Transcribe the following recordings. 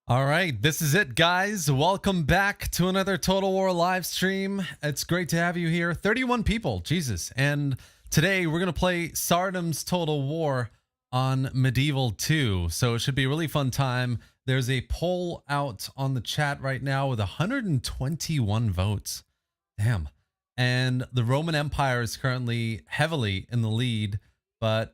All right, this is it, guys. Welcome back to another Total War live stream. It's great to have you here. 31 people, Jesus. And today we're going to play Tsardoms Total War on Medieval 2. So it should be a really fun time. There's a poll out on the chat right now with 121 votes. Damn. And the Roman Empire is currently heavily in the lead. But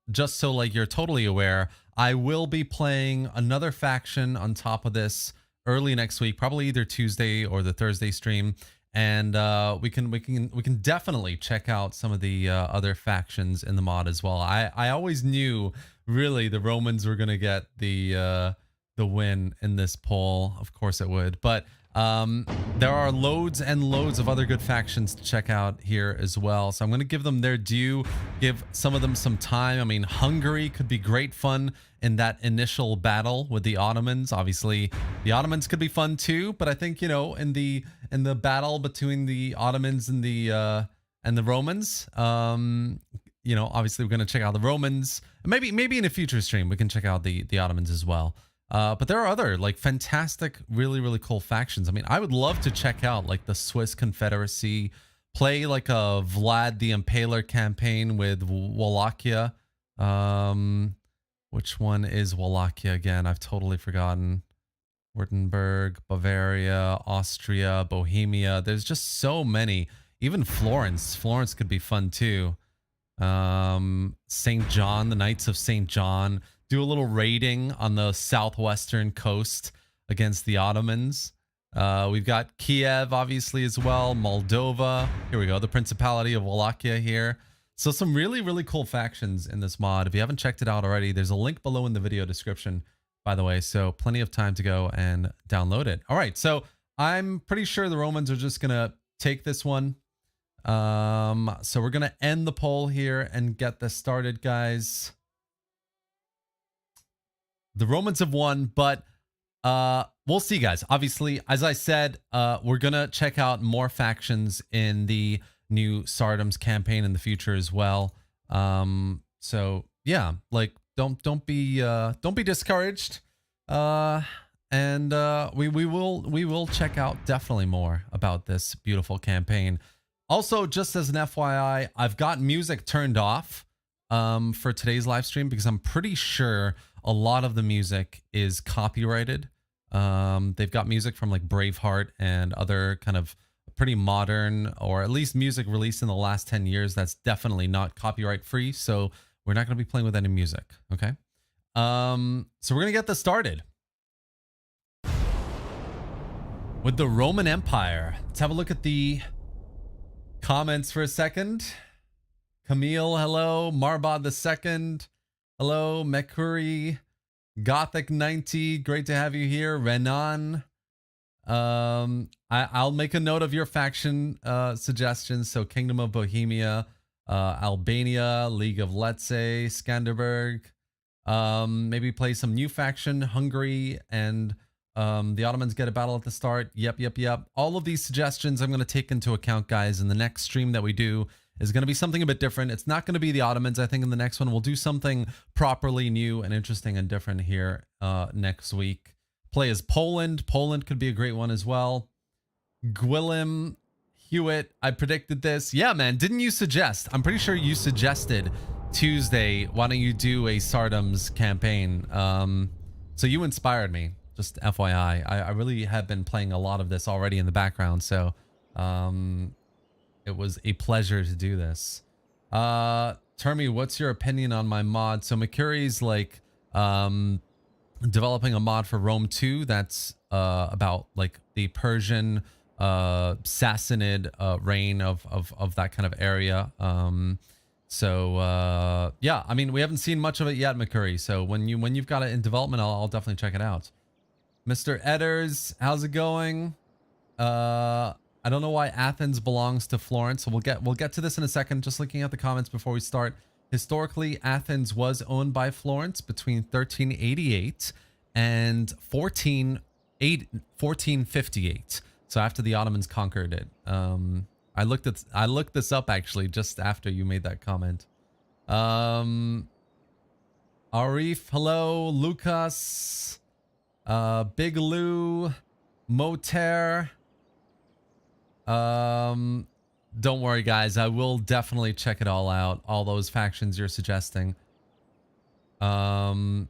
just so like you're totally aware, I will be playing another faction on top of this early next week, probably either Tuesday or the Thursday stream, and we can definitely check out some of the other factions in the mod as well. I always knew really the Romans were gonna get the win in this poll. Of course it would, but there are loads and loads of other good factions to check out here as well. So I'm going to give them their due, give some of them some time. I mean, Hungary could be great fun in that initial battle with the Ottomans. Obviously, the Ottomans could be fun too, but I think, you know, in the battle between the Ottomans and the Romans, you know, obviously we're going to check out the Romans. Maybe in a future stream we can check out the Ottomans as well. But there are other like fantastic, really cool factions. I mean, I would love to check out like the Swiss Confederacy, play like a Vlad the Impaler campaign with Wallachia. Which one is Wallachia again? I've totally forgotten. Württemberg, Bavaria, Austria, Bohemia. There's just so many. Even Florence. Florence could be fun too. St. John, the Knights of St. John. Do a little raiding on the southwestern coast against the Ottomans. We've got Kiev, obviously, as well. Moldova. Here we go. The Principality of Wallachia here. So some really cool factions in this mod. If you haven't checked it out already, there's a link below in the video description, by the way. So plenty of time to go and download it. All right. So I'm pretty sure the Romans are just going to take this one. So we're going to end the poll here and get this started, guys. The Romans have won, but we'll see, guys. Obviously, as I said, we're going to check out more factions in the new Tsardoms campaign in the future as well. So yeah, like don't be discouraged. And we will check out definitely more about this beautiful campaign. Also, just as an FYI, I've got music turned off for today's live stream because I'm pretty sure a lot of the music is copyrighted. They've got music from like Braveheart and other kind of pretty modern, or at least music released in the last 10 years that's definitely not copyright free. So we're not going to be playing with any music. Okay. So we're going to get this started with the Roman Empire. Let's have a look at the comments for a second. Camille, hello. Marbod the Second, hello. Mercury, Gothic 90, great to have you here. Renan, I'll make a note of your faction suggestions. So Kingdom of Bohemia, Albania, League of Lecce, Skanderberg. Maybe play some new faction, Hungary, and the Ottomans get a battle at the start. Yep. All of these suggestions I'm going to take into account, guys, in the next stream that we do. Is going to be something a bit different. It's not going to be the Ottomans. I think in the next one, we'll do something properly new and interesting and different here next week. Play as Poland. Poland could be a great one as well. Gwilym Hewitt, I predicted this. Yeah, man. Didn't you suggest? I'm pretty sure you suggested Tuesday, why don't you do a Tsardoms campaign? So you inspired me, just FYI. I really have been playing a lot of this already in the background. So, it was a pleasure to do this. Termi, what's your opinion on my mod? So McCurry's like developing a mod for Rome 2 that's about like the Persian Sassanid reign of that kind of area. So yeah, I mean, we haven't seen much of it yet, McCurry. So when you've got it in development, I'll definitely check it out. Mr. Edders, how's it going? I don't know why Athens belongs to Florence. So we'll get to this in a second. Just looking at the comments before we start. Historically, Athens was owned by Florence between 1388 and 1458. So after the Ottomans conquered it. I looked this up actually just after you made that comment. Arif, hello. Lucas. Big Lou, Moter. Don't worry, guys. I will definitely check it all out. All those factions you're suggesting. Terminator,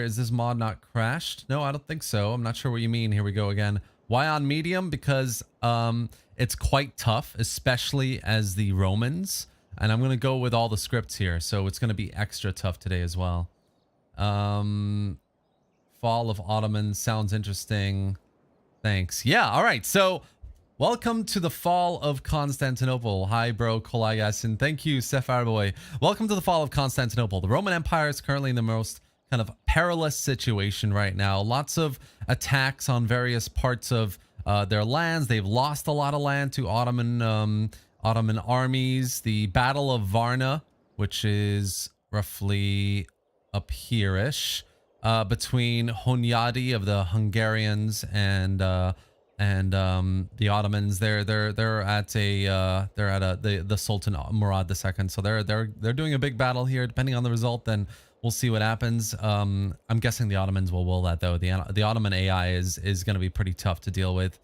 is this mod not crashed? No, I don't think so. I'm not sure what you mean. Here we go again. Why on medium? Because it's quite tough, especially as the Romans. And I'm going to go with all the scripts here, so it's going to be extra tough today as well. Fall of Ottomans sounds interesting. Thanks. Yeah, all right. So welcome to the Fall of Constantinople. Hi, bro, Kolayasin. Thank you, Sephar Boy. Welcome to the Fall of Constantinople. The Roman Empire is currently in the most kind of perilous situation right now. Lots of attacks on various parts of their lands. They've lost a lot of land to Ottoman armies. The Battle of Varna, which is roughly up here-ish, between Hunyadi of the Hungarians and the Ottomans. They're at the Sultan Murad II. So they're doing a big battle here. Depending on the result, then we'll see what happens. I'm guessing the Ottomans will that though. The Ottoman AI is going to be pretty tough to deal with.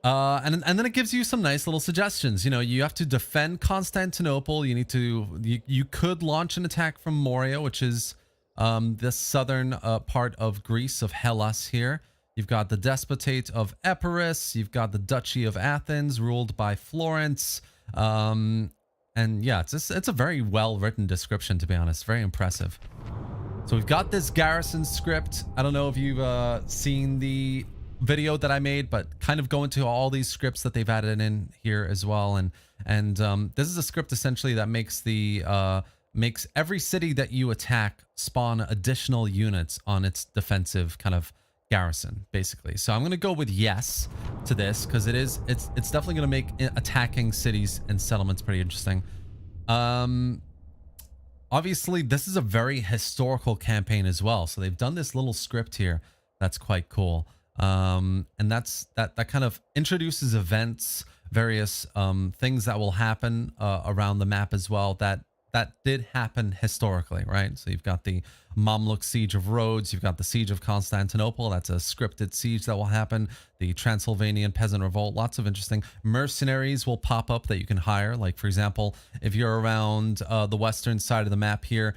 And then it gives you some nice little suggestions. You know, you have to defend Constantinople. You could launch an attack from Moria, which is the southern part of Greece, of Hellas here. You've got the Despotate of Epirus. You've got the Duchy of Athens, ruled by Florence. And yeah, it's a very well-written description, to be honest. Very impressive. So we've got this garrison script. I don't know if you've seen the video that I made, but kind of go into all these scripts that they've added in here as well. And this is a script essentially that makes every city that you attack spawn additional units on its defensive kind of garrison, basically. So I'm going to go with yes to this because it's definitely going to make attacking cities and settlements pretty interesting. Obviously this is a very historical campaign as well, so they've done this little script here that's quite cool. And that kind of introduces events, various things that will happen around the map as well that did happen historically, right? So you've got the Mamluk siege of Rhodes, you've got the siege of Constantinople. That's a scripted siege that will happen. The Transylvanian peasant revolt. Lots of interesting mercenaries will pop up that you can hire. Like, for example, if you're around the western side of the map here,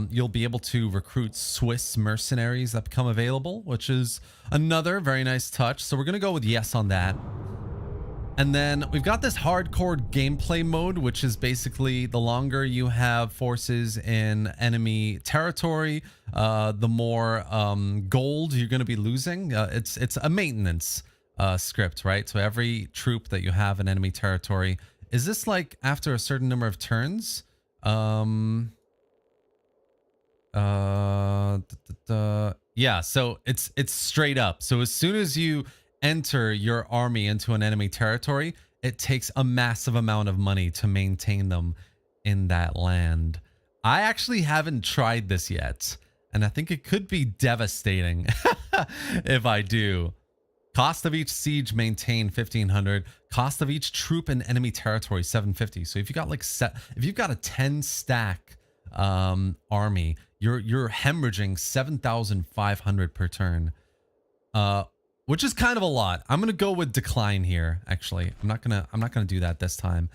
you'll be able to recruit Swiss mercenaries that become available, which is another very nice touch. So we're going to go with yes on that. And then we've got this hardcore gameplay mode, which is basically the longer you have forces in enemy territory, the more gold you're going to be losing. It's a maintenance script, right? So every troop that you have in enemy territory, is this like after a certain number of turns? Yeah, so it's straight up. So as soon as you enter your army into an enemy territory, it takes a massive amount of money to maintain them in that land. I actually haven't tried this yet, and I think it could be devastating if I do. Cost of each siege maintain 1,500. Cost of each troop in enemy territory 750. So if you got if you've got a 10 stack army, you're hemorrhaging 7,500 per turn, which is kind of a lot. I'm gonna go with decline here. Actually, I'm not gonna do that this time.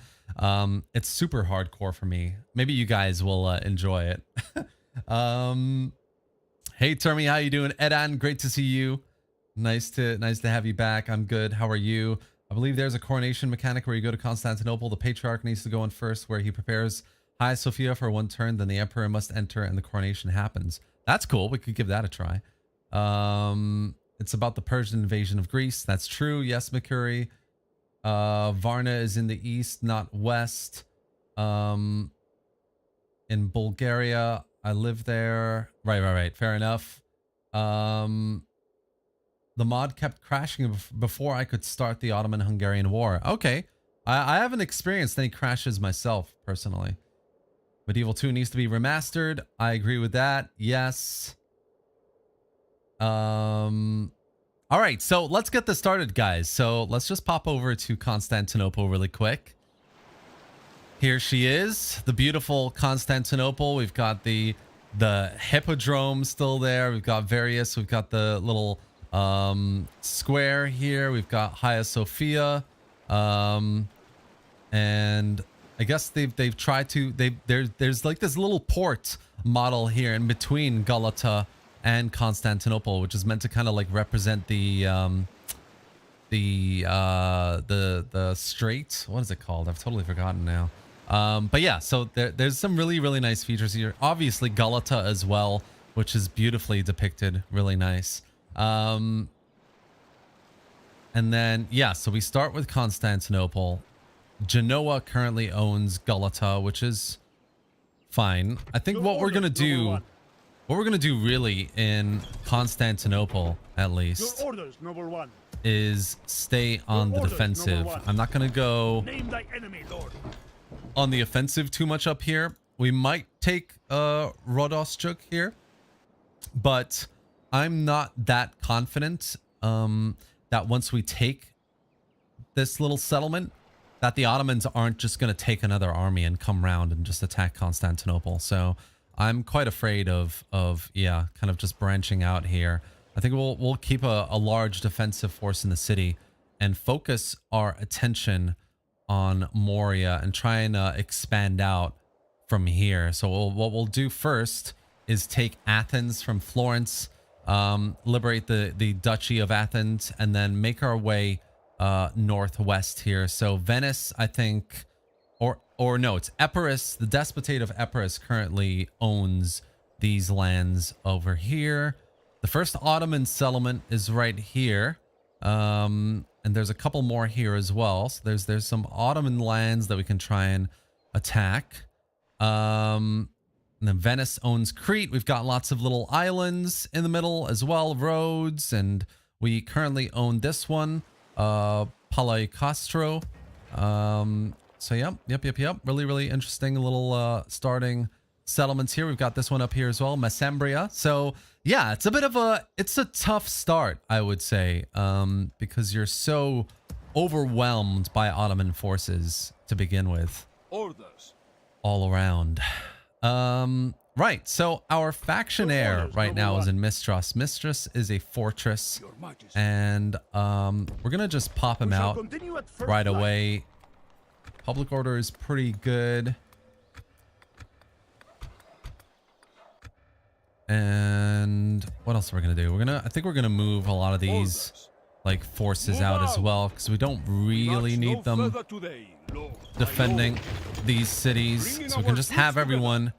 It's super hardcore for me. Maybe you guys will enjoy it. Hey Termi, how you doing? Edan, great to see you. Nice to have you back. I'm good. How are you? I believe there's a coronation mechanic where you go to Constantinople. The patriarch needs to go in first, where he prepares Hagia Sophia for one turn. Then the emperor must enter, and the coronation happens. That's cool. We could give that a try. It's about the Persian invasion of Greece. That's true. Yes, Mercury. Varna is in the east, not west. In Bulgaria, I live there. Right. Fair enough. The mod kept crashing before I could start the Ottoman-Hungarian War. Okay. I haven't experienced any crashes myself, personally. Medieval 2 needs to be remastered. I agree with that. Yes. All right, so let's get this started, guys. So let's just pop over to Constantinople really quick. Here she is, the beautiful Constantinople. We've got the the hippodrome still there. We've got various. We've got the little square here. We've got Hagia Sophia, and I guess they've tried to there's like this little port model here in between Galata and Constantinople, which is meant to kind of like represent the strait. What is it called? I've totally forgotten now. But yeah, so there's some really nice features here. Obviously Galata as well, which is beautifully depicted, really nice. And then yeah, so we start with Constantinople. Genoa currently owns Galata, which is fine. I think what we're gonna do really in Constantinople, at least, is stay on the defensive. I'm not gonna go on the offensive too much up here. We might take Rodosjuk here, but I'm not that confident that once we take this little settlement, that the Ottomans aren't just going to take another army and come around and just attack Constantinople. So I'm quite afraid of yeah, kind of just branching out here. I think we'll keep a large defensive force in the city and focus our attention on Moria and try and expand out from here. So what we'll do first is take Athens from Florence, liberate the Duchy of Athens, and then make our way northwest here. So Venice, I think, or no, it's Epirus. The Despotate of Epirus currently owns these lands over here. The first Ottoman settlement is right here. And there's a couple more here as well. So there's some Ottoman lands that we can try and attack. And then Venice owns Crete. We've got lots of little islands in the middle as well, roads, and we currently own this one, Palaikastro. So yep. Really interesting little starting settlements here. We've got this one up here as well, Mesembria. So yeah, it's a tough start, I would say, because you're so overwhelmed by Ottoman forces to begin with. Orders all around. Right, so our factionaire right now is in Mistras. Mistras is a fortress, and we're gonna just pop him out right away. Public order is pretty good. And what else are we gonna do? I think we're gonna move a lot of these like forces out as well, because we don't really need them defending these cities. So we can just have everyone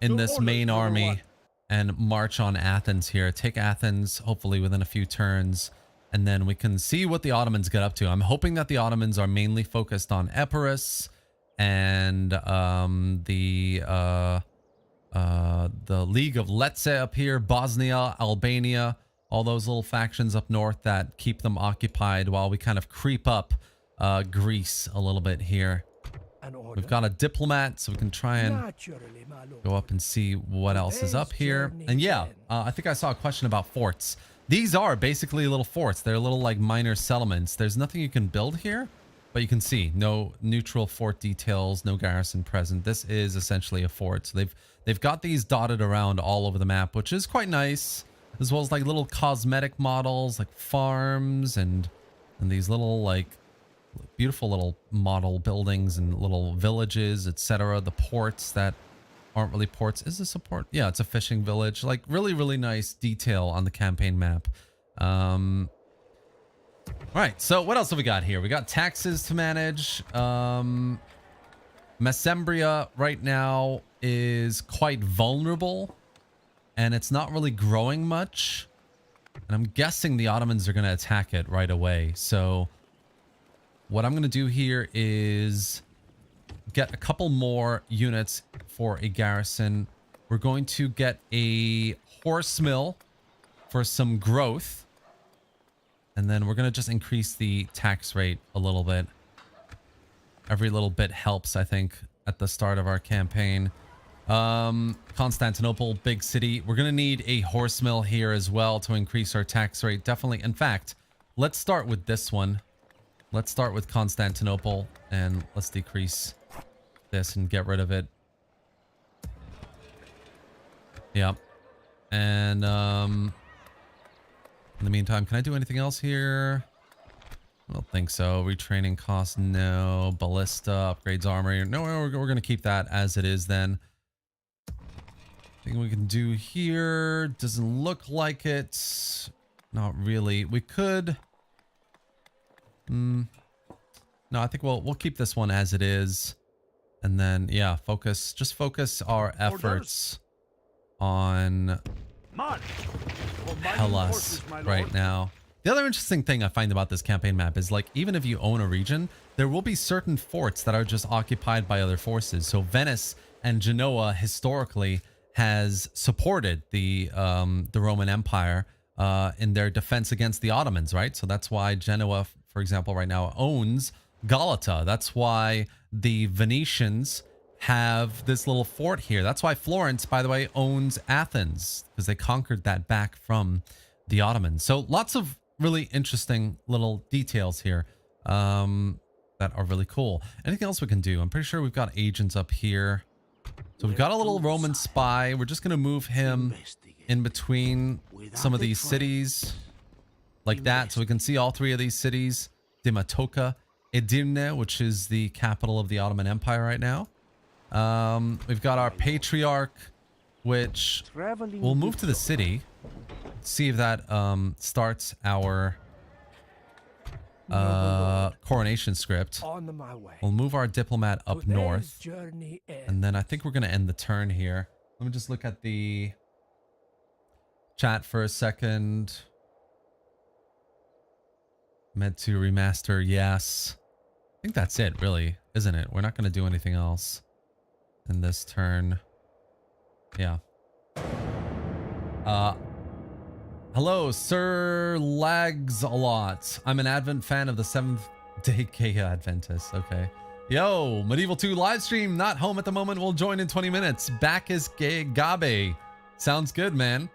in this main army and march on Athens here. Take Athens, hopefully within a few turns, and then we can see what the Ottomans get up to. I'm hoping that the Ottomans are mainly focused on Epirus and the League of Lecce up here, Bosnia, Albania, all those little factions up north that keep them occupied while we kind of creep up Greece a little bit here. We've got a diplomat, so we can try and go up and see what else is up here. And yeah, I think I saw a question about forts. These are basically little forts. They're little like minor settlements. There's nothing you can build here, but you can see no neutral fort details, no garrison present. This is essentially a fort. So they've got these dotted around all over the map, which is quite nice, as well as like little cosmetic models like farms and these little like beautiful little model buildings and little villages, etc. The ports that aren't really ports. Is this a port? Yeah, it's a fishing village. Like really nice detail on the campaign map. Right, so what else have we got here? We got taxes to manage. Mesembria right now is quite vulnerable, and it's not really growing much. And I'm guessing the Ottomans are going to attack it right away. So what I'm going to do here is get a couple more units for a garrison. We're going to get a horse mill for some growth. And then we're going to just increase the tax rate a little bit. Every little bit helps, I think, at the start of our campaign. Constantinople, big city. We're going to need a horse mill here as well to increase our tax rate. Definitely. In fact, let's start with this one. Let's start with Constantinople and let's decrease this and get rid of it. Yep. And in the meantime, can I do anything else here? I don't think so. Retraining costs, no. Ballista upgrades armor. No, we're going to keep that as it is then. Thing we can do here doesn't look like it. Not really. We could. No, I think we'll keep this one as it is, and then yeah, just focus our efforts on Hellas right now. The other interesting thing I find about this campaign map is, like, even if you own a region, there will be certain forts that are just occupied by other forces. So Venice and Genoa historically has supported the Roman Empire in their defense against the Ottomans, right? So that's why Genoa, for example, right now owns Galata. That's why the Venetians have this little fort here. That's why Florence, by the way, owns Athens, because they conquered that back from the Ottomans. So lots of really interesting little details here that are really cool. Anything else we can do? I'm pretty sure we've got agents up here. So we've got a little Roman spy. We're just going to move him in between some of these cities like that. So we can see all three of these cities. Dimatoka, Edirne, which is the capital of the Ottoman Empire right now. We've got our Patriarch, which we'll move to the city. See if that starts our coronation script. We'll move our diplomat up north, and then I think we're going to end the turn here. Let me just look at the chat for a second. Med 2 remaster, yes. I think that's it, really, isn't it? We're not going to do anything else in this turn. Yeah. Hello, Sir Lags a lot. I'm an Advent fan of the Seventh-day Adventist. Okay. Yo, Medieval 2 live stream. Not home at the moment. We'll join in 20 minutes. Bacchus Gabe. Sounds good, man.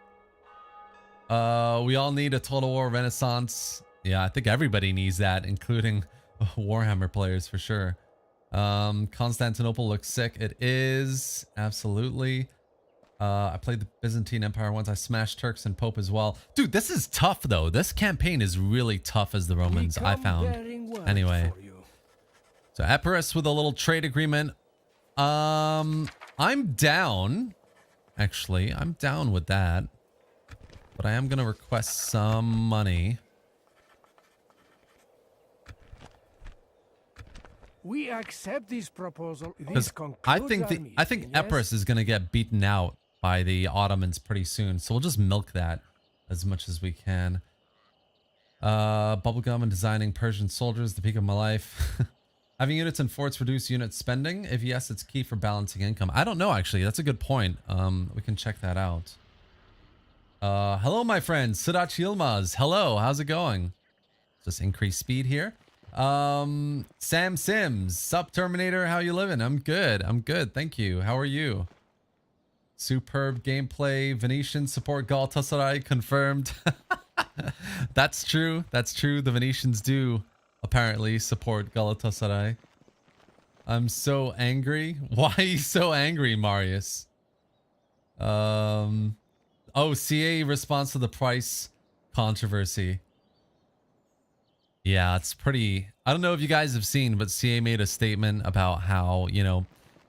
We all need a Total War Renaissance. Yeah, I think everybody needs that, including Warhammer players for sure. Constantinople looks sick. It is. Absolutely. I played the Byzantine Empire once. I smashed Turks and Pope as well. Dude, this is tough, though. This campaign is really tough as the Romans, I found. Anyway. So, Epirus with a little trade agreement. I'm down. Actually, I'm down with that. But I am going to request some money. We accept this proposal. Because I think Epirus is going to get beaten out by the Ottomans pretty soon. So we'll just milk that as much as we can. Bubblegum and designing Persian soldiers, the peak of my life. Having units and forts reduce unit spending? If yes, it's key for balancing income. I don't know, actually. That's a good point. We can check that out. Hello, my friend. Sidac Yilmaz. Hello, how's it going? Just increase speed here. Sam Sims. Sup, Terminator? How you living? I'm good. I'm good. Thank you. How are you? Superb gameplay. Venetian support Galatasaray confirmed. That's true. That's true. The Venetians do apparently support Galatasaray. I'm so angry. Why are you so angry, Marius? Oh, CA response to the price controversy. Yeah, it's pretty... I don't know if you guys have seen, but CA made a statement about how, you know,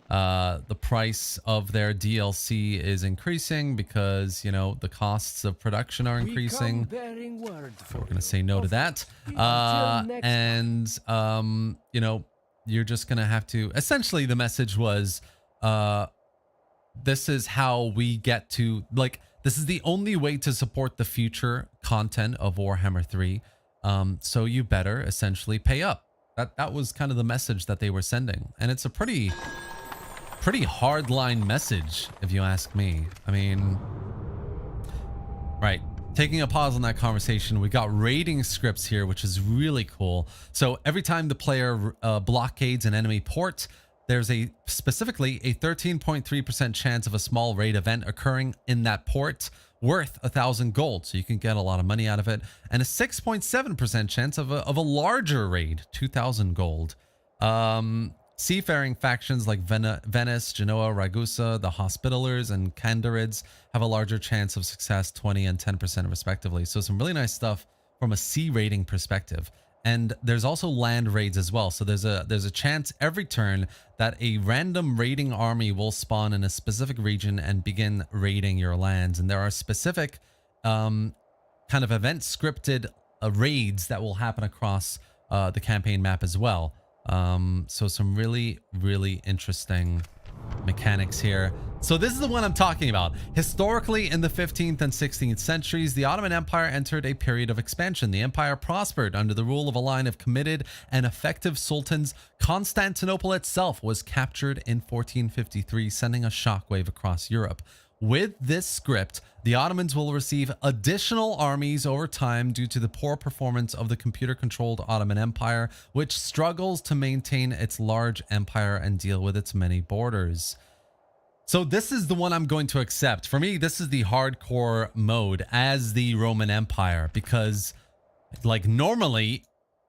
the price of their DLC is increasing because, you know, the costs of production are increasing. We're going to say no to that. You know, you're just going to have to... Essentially, the message was, this is how we get to... Like, this is the only way to support the future content of Warhammer 3. So you better essentially pay up. That was kind of the message that they were sending. And it's a pretty hardline message, if you ask me. I mean, right. Taking a pause on that conversation, we got raiding scripts here, which is really cool. So every time the player blockades an enemy port, there's specifically a 13.3% chance of a small raid event occurring in that port, worth 1,000 gold, so you can get a lot of money out of it, and a 6.7% chance of a larger raid, 2,000 gold. Seafaring factions like Venice, Genoa, Ragusa, the Hospitallers, and Candarids have a larger chance of success, 20 and 10% respectively. So some really nice stuff from a sea raiding perspective. And there's also land raids as well. So there's a chance every turn that a random raiding army will spawn in a specific region and begin raiding your lands. And there are specific kind of event scripted raids that will happen across the campaign map as well. So some really, really interesting mechanics here. So this is the one I'm talking about. Historically, in the 15th and 16th centuries, the Ottoman Empire entered a period of expansion. The empire prospered under the rule of a line of committed and effective sultans. Constantinople itself was captured in 1453, sending a shockwave across Europe. With this script, the Ottomans will receive additional armies over time due to the poor performance of the computer-controlled Ottoman Empire, which struggles to maintain its large empire and deal with its many borders. So this is the one I'm going to accept. For me, this is the hardcore mode as the Roman Empire, because like normally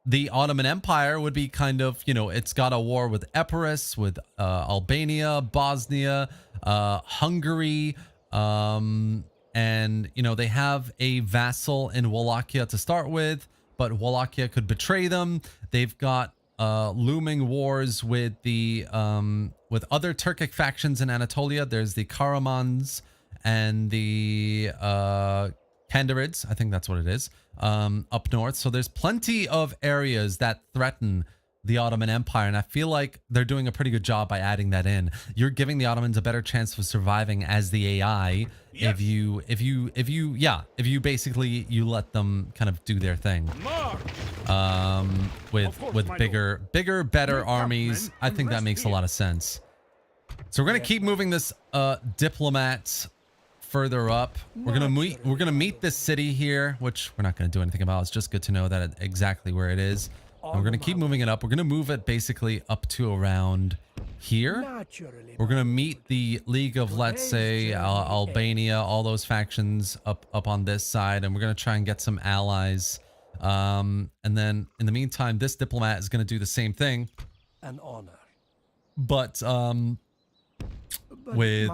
the Ottoman Empire would be kind of, you know, it's got a war with Epirus, with Albania, Bosnia, Hungary, and, you know, they have a vassal in Wallachia to start with, but Wallachia could betray them. They've got looming wars with the with other Turkic factions in Anatolia. There's the Karamans and the Candarids, I think that's what it is, up north. So there's plenty of areas that threaten the Ottoman Empire, and I feel like they're doing a pretty good job by adding that in. You're giving the Ottomans a better chance of surviving as the AI if you basically you let them kind of do their thing. With bigger, better armies. I think that makes a lot of sense. So we're gonna keep moving this diplomat further up. We're gonna meet this city here, which we're not gonna do anything about. It's just good to know that exactly where it is. And we're gonna keep moving it up. We're gonna move it basically up to around here. We're gonna meet the League of, let's say, Albania, all those factions up on this side, and we're gonna try and get some allies. And then in the meantime, this diplomat is gonna do the same thing. An honor. But with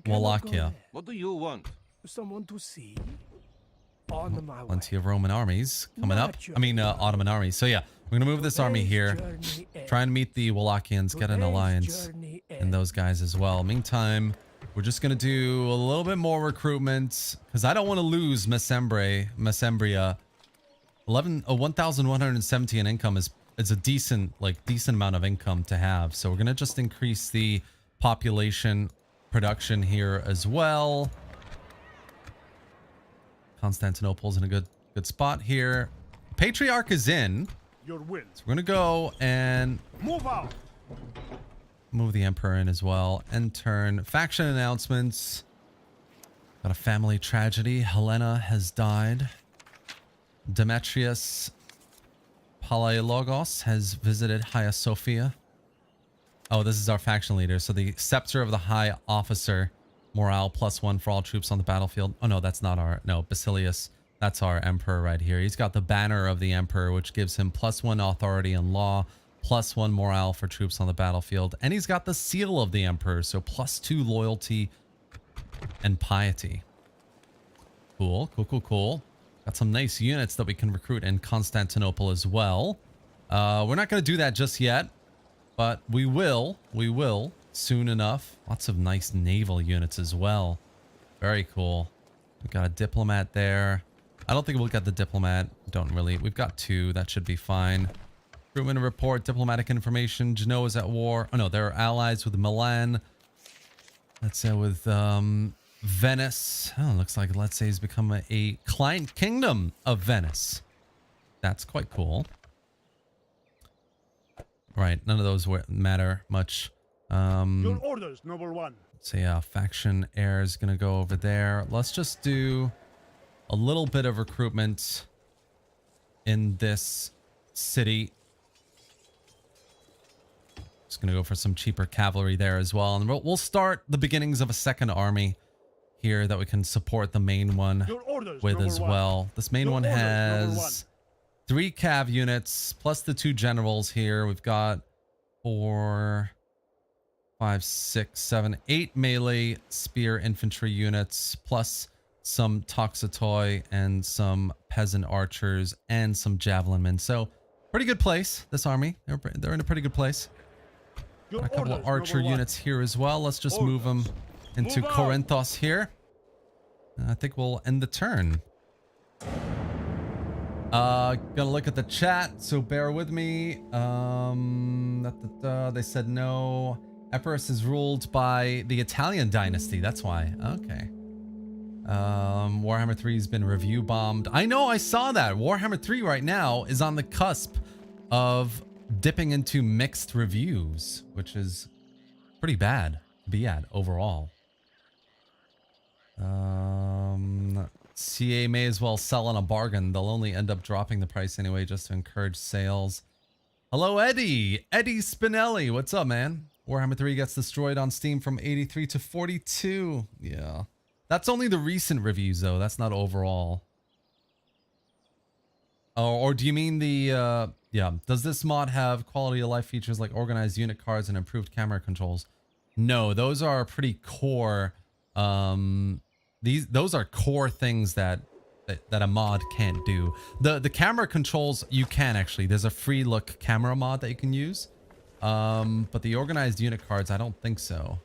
Wallachia. What do you want? Someone to see. On my way. Plenty of Roman armies coming up. I mean, Ottoman armies. So yeah, we're gonna move this army here. Try and meet the Wallachians, get an alliance, and those guys as well. Meantime, we're just gonna do a little bit more recruitment because I don't want to lose Mesembria. 1,170 in income is a decent amount of income to have. So we're gonna just increase the population production here as well. Constantinople's in a good spot here. Patriarch is in. Your will. So we're gonna go and Move out. move the Emperor in as well. End turn. Faction announcements. Got a family tragedy. Helena has died. Demetrius Palaiologos has visited Hagia Sophia. Oh, this is our faction leader. So the Scepter of the High Officer. Morale +1 for all troops on the battlefield. Oh, no, that's not our... No, Basilius. That's our Emperor right here. He's got the Banner of the Emperor, which gives him +1 authority and law, +1 morale for troops on the battlefield. And he's got the Seal of the Emperor, so +2 loyalty and piety. Cool, cool, cool, cool. Got some nice units that we can recruit in Constantinople as well. We're not going to do that just yet, but we will. We will. Soon enough. Lots of nice naval units as well. Very cool. We've got a diplomat there. I don't think we'll get the diplomat. Don't really. We've got 2. That should be fine. Recruitment report. Diplomatic information. Genoa is at war. Oh no, they're allies with Milan. Let's say with Venice. Oh, looks like let's say he's become a client kingdom of Venice. That's quite cool. Right. None of those matter much. Your orders, noble one. So yeah, faction heir is gonna go over there. Let's just do a little bit of recruitment in this city. Just gonna go for some cheaper cavalry there as well, and we'll start the beginnings of a second army here that we can support the main one with as well. This main one has 3 cav units plus the 2 generals here. We've got 4, 5, 6, 7, 8 melee spear infantry units, plus some Toxotoy and some peasant archers and some javelin men. So pretty good place, this army. They're in a pretty good place. Your A couple of orders, archer number one. units here as well. Let's just move them into Move out. Corinthos here. And I think we'll end the turn. Gonna look at the chat, so bear with me. They said no. Epirus is ruled by the Italian dynasty. That's why. Okay. Warhammer 3 has been review bombed. I know, I saw that. Warhammer 3 right now is on the cusp of dipping into mixed reviews, which is pretty bad to be at overall. CA may as well sell on a bargain. They'll only end up dropping the price anyway just to encourage sales. Hello, Eddie. Eddie Spinelli. What's up, man? Warhammer 3 gets destroyed on Steam from 83 to 42. Yeah. That's only the recent reviews, though. That's not overall. Oh, or do you mean the... yeah. Does this mod have quality of life features like organized unit cards and improved camera controls? No, those are pretty core... those are core things that a mod can't do. The camera controls you can actually. There's a free look camera mod that you can use. But the organized unit cards, I don't think so.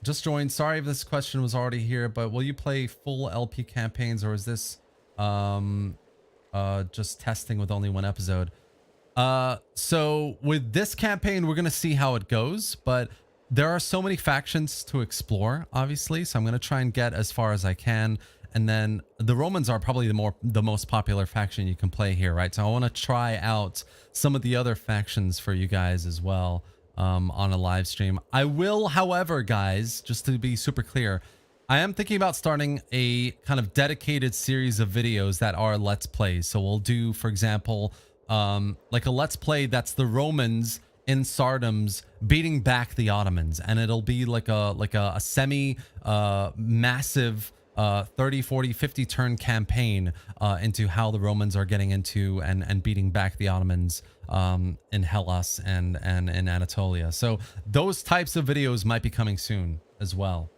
Just joined. Sorry if this question was already here, but will you play full LP campaigns, or is this just testing with only one episode? So with this campaign, we're gonna see how it goes, but there are so many factions to explore, obviously, so I'm going to try and get as far as I can. And then the Romans are probably the most popular faction you can play here, right? So I want to try out some of the other factions for you guys as well on a live stream. I will, however, guys, just to be super clear, I am thinking about starting a kind of dedicated series of videos that are Let's Plays. So we'll do, for example, like a Let's Play that's the Romans in Tsardoms beating back the Ottomans, and it'll be like a semi massive 30, 40, 50 turn campaign into how the Romans are getting into and beating back the Ottomans in Hellas and in Anatolia. So those types of videos might be coming soon as well.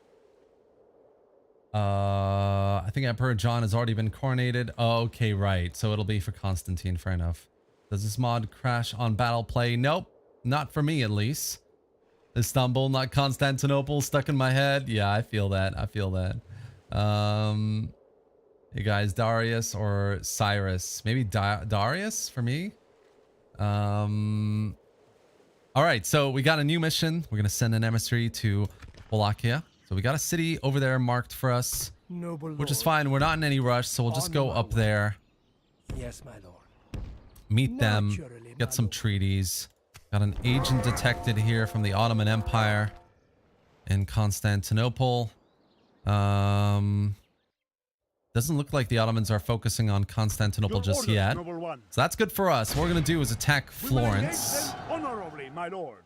I think Emperor John has already been coronated. Oh, okay, right. So it'll be for Constantine. Fair enough. Does this mod crash on battle play? Nope. Not for me, at least. Istanbul, not Constantinople, stuck in my head. Yeah, I feel that. I feel that. Hey guys, Darius or Cyrus? Maybe Darius for me. All right, so we got a new mission. We're gonna send an emissary to Wallachia. So we got a city over there marked for us, Noble which is lord. fine. We're not in any rush, so we'll just go up there, Yes, my lord. meet them, Naturally, get my some lord. treaties. Got an agent detected here from the Ottoman Empire in Constantinople. Doesn't look like the Ottomans are focusing on Constantinople Your just orders, yet. noble one. So that's good for us. What we're going to do is attack We will engage Florence. them honorably, my lord.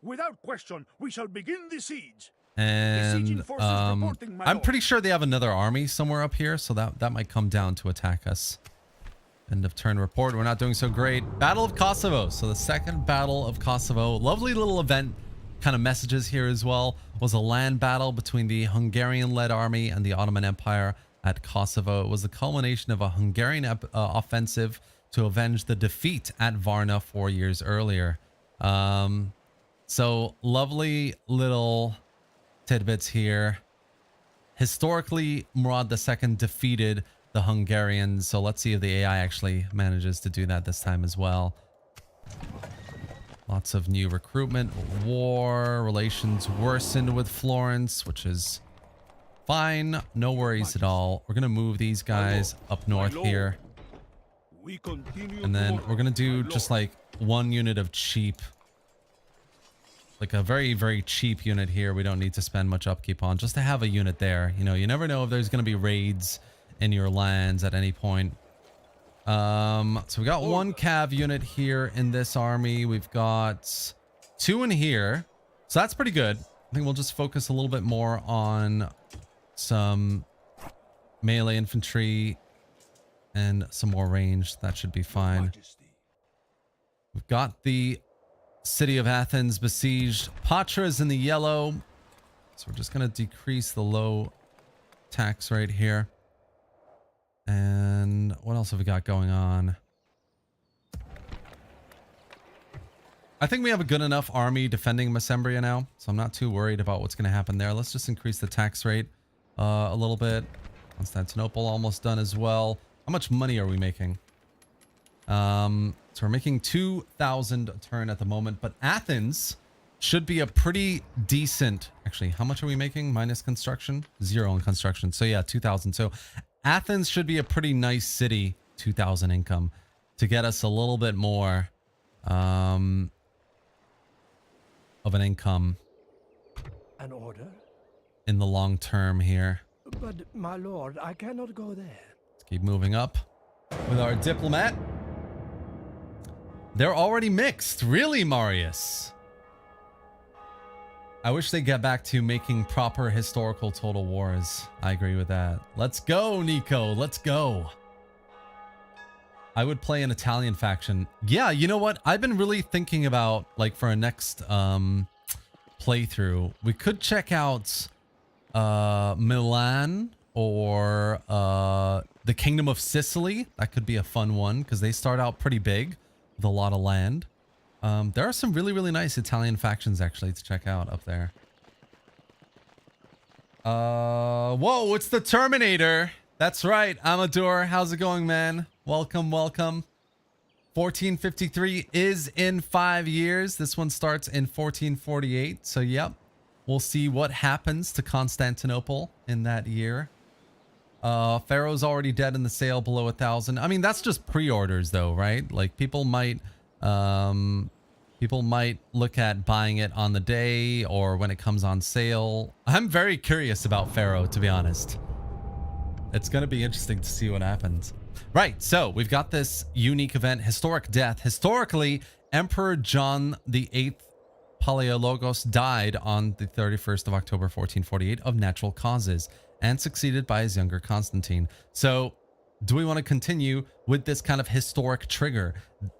Without question, we shall begin the siege. And Besieging forces reporting, my I'm lord. pretty sure they have another army somewhere up here. So that might come down to attack us. End of turn report. We're not doing so great. Battle of Kosovo. So the second battle of Kosovo. Lovely little event kind of messages here as well. Was a land battle between the Hungarian-led army and the Ottoman Empire at Kosovo. It was the culmination of a Hungarian offensive to avenge the defeat at Varna 4 years earlier. So lovely little tidbits here. Historically, Murad II defeated the Hungarians, so let's see if the AI actually manages to do that this time as well. Lots of new recruitment. War relations worsened with Florence, which is fine. No worries at all. We're gonna move these guys up north here, We continue and then to we're gonna honor, do my just lord. like one unit of cheap, like a very, very cheap unit here. We don't need to spend much upkeep on, just to have a unit there. You know, you never know if there's gonna be raids in your lands at any point. So we got one cav unit here in this army. We've got 2 in here, so that's pretty good. I think we'll just focus a little bit more on some melee infantry and some more range. That should be fine. Majesty. We've got the city of Athens besieged. Patra is in the yellow. So we're just going to decrease the low tax rate here. And what else have we got going on? I think we have a good enough army defending Mesembria now, so I'm not too worried about what's going to happen there. Let's just increase the tax rate a little bit. Constantinople almost done as well. How much money are we making? So we're making 2,000 a turn at the moment, but Athens should be a pretty decent... Actually, how much are we making minus construction? 0 in construction. So yeah, 2,000. So Athens should be a pretty nice city, 2,000 income, to get us a little bit more of an income An order? in the long term here. But, my lord, I cannot go there. Let's keep moving up with our diplomat. They're already mixed. Really, Marius? I wish they get back to making proper historical total wars. I agree with that. Let's go, Nico. Let's go. I would play an Italian faction. Yeah, you know what? I've been really thinking about, like, for a next playthrough, we could check out Milan or the Kingdom of Sicily. That could be a fun one because they start out pretty big with a lot of land. There are some really, really nice Italian factions actually to check out up there. Whoa, it's the Terminator. That's right, Amador. How's it going, man? Welcome, welcome. 1453 is in 5 years. This one starts in 1448. So, yep. We'll see what happens to Constantinople in that year. Pharaoh's already dead in the sale below 1,000. I mean, that's just pre-orders though, right? Like people might look at buying it on the day or when it comes on sale. I'm very curious about Pharaoh, to be honest. It's going to be interesting to see what happens. Right, so we've got this unique event, Historic Death. Historically, Emperor John VIII Palaiologos died on the 31st of October 1448 of natural causes and succeeded by his younger Constantine. So do we want to continue with this kind of historic trigger?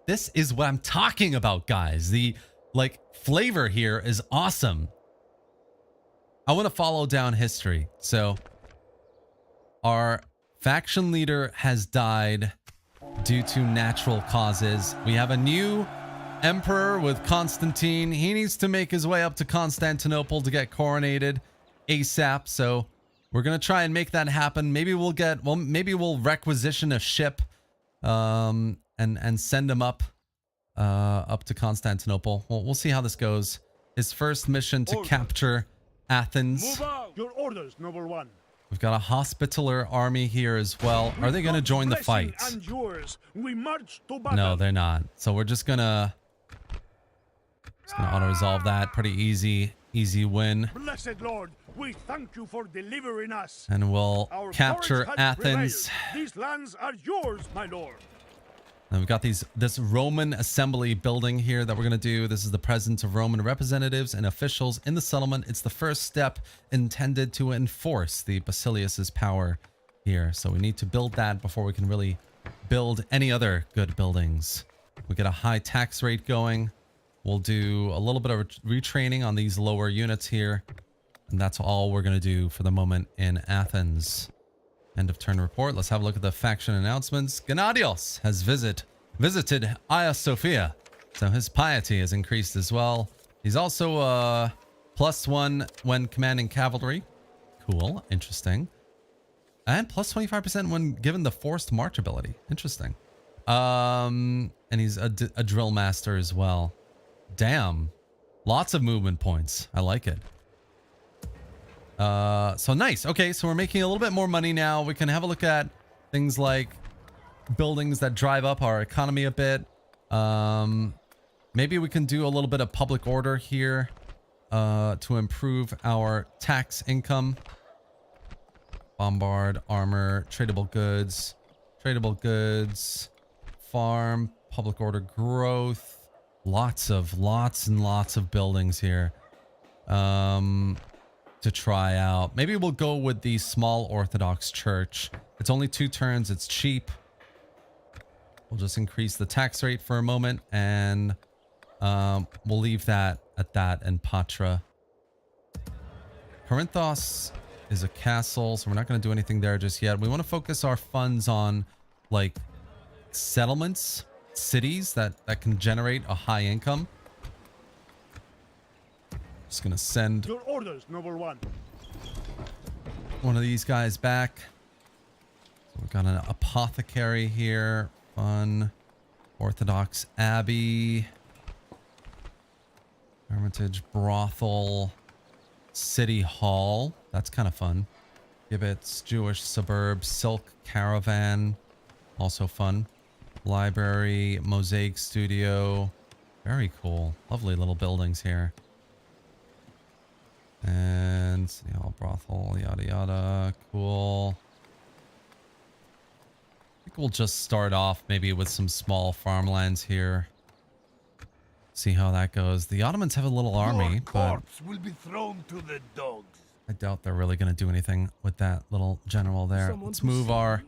This is what I'm talking about, guys. The like flavor here is awesome. I want to follow down history. So our faction leader has died due to natural causes. We have a new emperor with Constantine. He needs to make his way up to Constantinople to get coronated ASAP. So we're going to try and make that happen. Maybe we'll get, well, maybe we'll requisition a ship and send him up to Constantinople. We'll see how this goes. His first mission to capture Athens. Move out! Your orders, noble one. We've got a hospitaller army here as well. Are they going to join the fight? And yours. We march to battle. No, they're not. So we're just gonna auto-resolve that. Pretty easy win. Blessed Lord, we thank you for delivering us. And we'll Our capture courage has Athens. prevailed. These lands are yours, my lord. And we've got this Roman assembly building here that we're going to do. This is the presence of Roman representatives and officials in the settlement. It's the first step intended to enforce the Basileus's power here. So we need to build that before we can really build any other good buildings. We get a high tax rate going. We'll do a little bit of retraining on these lower units here. And that's all we're going to do for the moment in Athens. End of turn report. Let's have a look at the faction announcements. Gennadios has visited Hagia Sophia, so his piety has increased as well. He's also +1 when commanding cavalry. Cool, interesting. And plus 25% when given the forced march ability. Interesting. And he's a drill master as well. Damn, lots of movement points. I like it. So nice. Okay, so we're making a little bit more money now. We can have a look at things like buildings that drive up our economy a bit. Maybe we can do a little bit of public order here to improve our tax income. Bombard, armor, tradable goods, farm, public order growth. Lots and lots of buildings here. To try out. Maybe we'll go with the small Orthodox church. It's only 2 turns. It's cheap. We'll just increase the tax rate for a moment, and we'll leave that at that in Patra. Corinthos is a castle, so we're not going to do anything there just yet. We want to focus our funds on like settlements, cities that can generate a high income. Just going to send Your orders, Noble One. one of these guys back. So we've got an apothecary here. Fun. Orthodox Abbey. Hermitage Brothel. City Hall. That's kind of fun. Gibbets, Jewish Suburb, Silk Caravan. Also fun. Library, Mosaic Studio. Very cool. Lovely little buildings here. And City Hall, Brothel, yada yada. Cool. I think we'll just start off maybe with some small farmlands here. See how that goes. The Ottomans have a little army, Your but corpse will be thrown to the dogs. I doubt they're really going to do anything with that little general there. Someone Let's to move see. our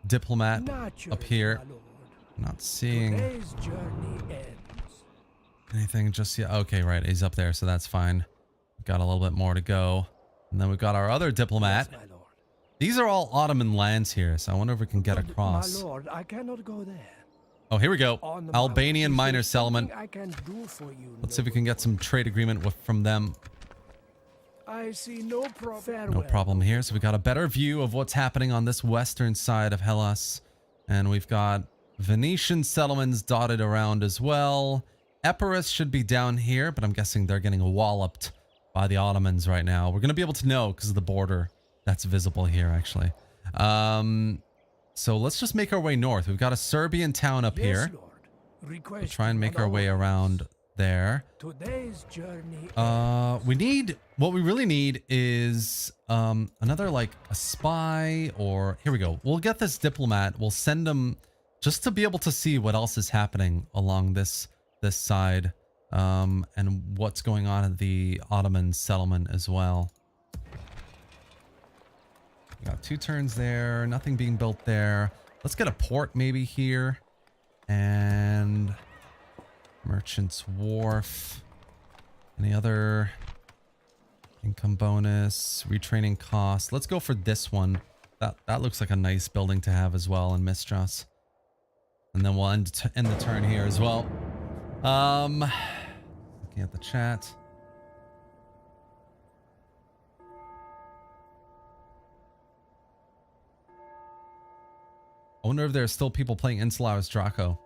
diplomat Naturally, up here. my lord. Not seeing Today's journey ends. anything just yet. Okay, right. He's up there, so that's fine. We've got a little bit more to go. And then we've got our other diplomat. Yes, my lord. These are all Ottoman lands here, so I wonder if we can get But, across. My lord, I cannot go there. Oh, here we go. On the Albanian mountain. Is minor there settlement. something I can do for you, Let's see if we noble can get some trade agreement from them. I see no problem. No problem here. So we got a better view of what's happening on this western side of Hellas. And we've got Venetian settlements dotted around as well. Epirus should be down here, but I'm guessing they're getting walloped by the Ottomans right now. We're going to be able to know because of the border that's visible here, actually. So let's just make our way north. We've got a Serbian town up Yes, here. lord. We'll Request try and make our way orders. around there. Today's journey What we really need is another like a spy, or here we go. We'll get this diplomat. We'll send him just to be able to see what else is happening along this side, and what's going on at the Ottoman settlement as well. We got 2 turns there, nothing being built there. Let's get a port maybe here, and Merchant's Wharf. Any other income bonus, retraining cost? Let's go for this one. That looks like a nice building to have as well in Mistras. And then we'll end the turn here as well. Looking at the chat. I wonder if there's still people playing Insularis Draco.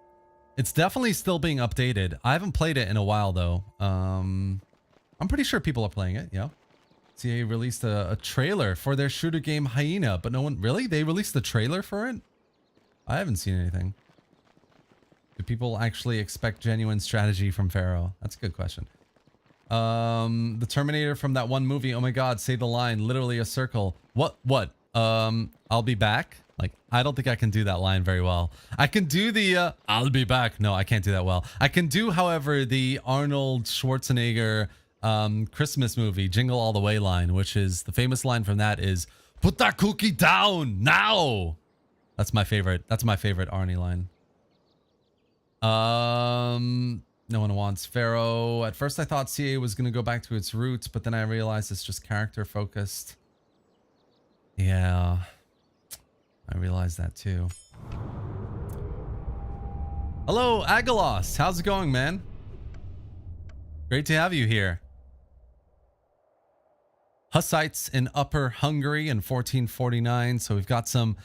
It's definitely still being updated. I haven't played it in a while though. I'm pretty sure people are playing it, yeah. CA released a trailer for their shooter game Hyena, but no one... Really? They released the trailer for it? I haven't seen anything. Do people actually expect genuine strategy from Pharaoh? That's a good question. The Terminator from that one movie. Oh my god, say the line. Literally a circle. What? I'll be back? Like, I don't think I can do that line very well. I can do the, I'll be back. No, I can't do that well. I can do, however, the Arnold Schwarzenegger Christmas movie, Jingle All the Way line, which is, the famous line from that is, put that cookie down now. That's my favorite. That's my favorite Arnie line. No one wants Pharaoh. At first I thought CA was going to go back to its roots, but then I realized it's just character focused. Yeah. I realized that too. Hello, Agalos. How's it going, man? Great to have you here. Hussites in Upper Hungary in 1449. So we've got some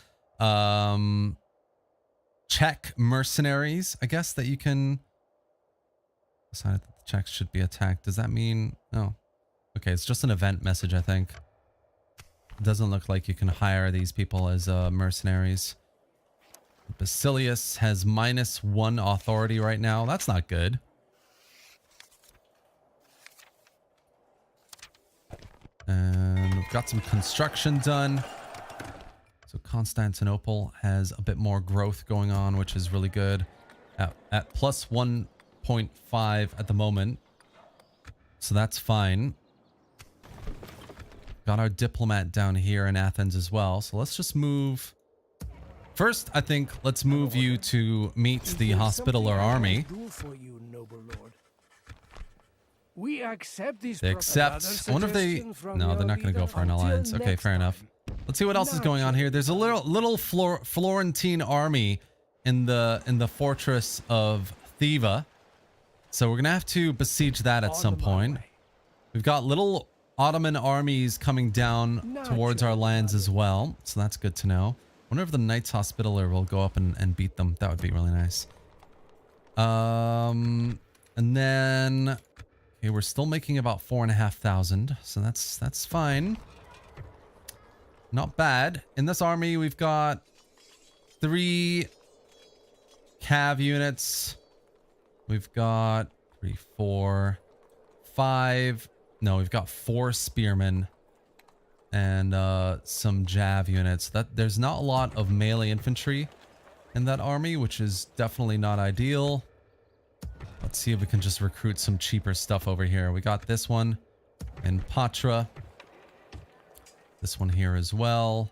Czech mercenaries, I guess, that you can... Decided that the Czechs should be attacked. Does that mean... No. Okay, it's just an event message, I think. It doesn't look like you can hire these people as mercenaries. Basilius has -1 authority right now. That's not good. And we've got some construction done. So Constantinople has a bit more growth going on, which is really good. At plus 1.5 at the moment. So that's fine. Got our diplomat down here in Athens as well. So let's just move First, I think let's move you to meet the Hospitaller army. Do for you, noble lord. We accept these They accept. I wonder if they... No, they're not going to go for an alliance. Okay, fair enough. Let's see what else is going on here. There's a little Florentine army in the fortress of Thiva. So we're going to have to besiege that at some point. We've got little Ottoman armies coming down towards our lands as well. So that's good to know. I wonder if the Knights Hospitaller will go up and beat them. That would be really nice. And then... Okay, we're still making about 4,500. So that's fine. Not bad. In this army, we've got 3 cav units. We've got 3, 4, 5. No, we've got 4 spearmen and some jav units. There's not a lot of melee infantry in that army, which is definitely not ideal. Let's see if we can just recruit some cheaper stuff over here. We got this one in Patra. This one here as well.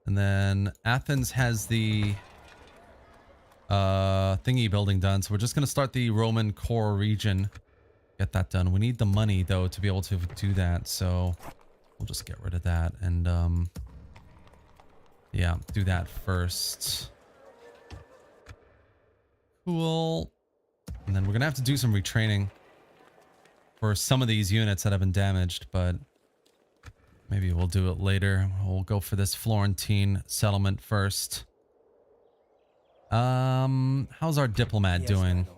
And then Athens has the thingy building done. So we're just going to start the Roman core region. Get that done. We need the money, though, to be able to do that. So we'll just get rid of that. And, yeah, do that first. Cool. And then we're going to have to do some retraining for some of these units that have been damaged, but maybe we'll do it later. We'll go for this Florentine settlement first. How's our diplomat doing?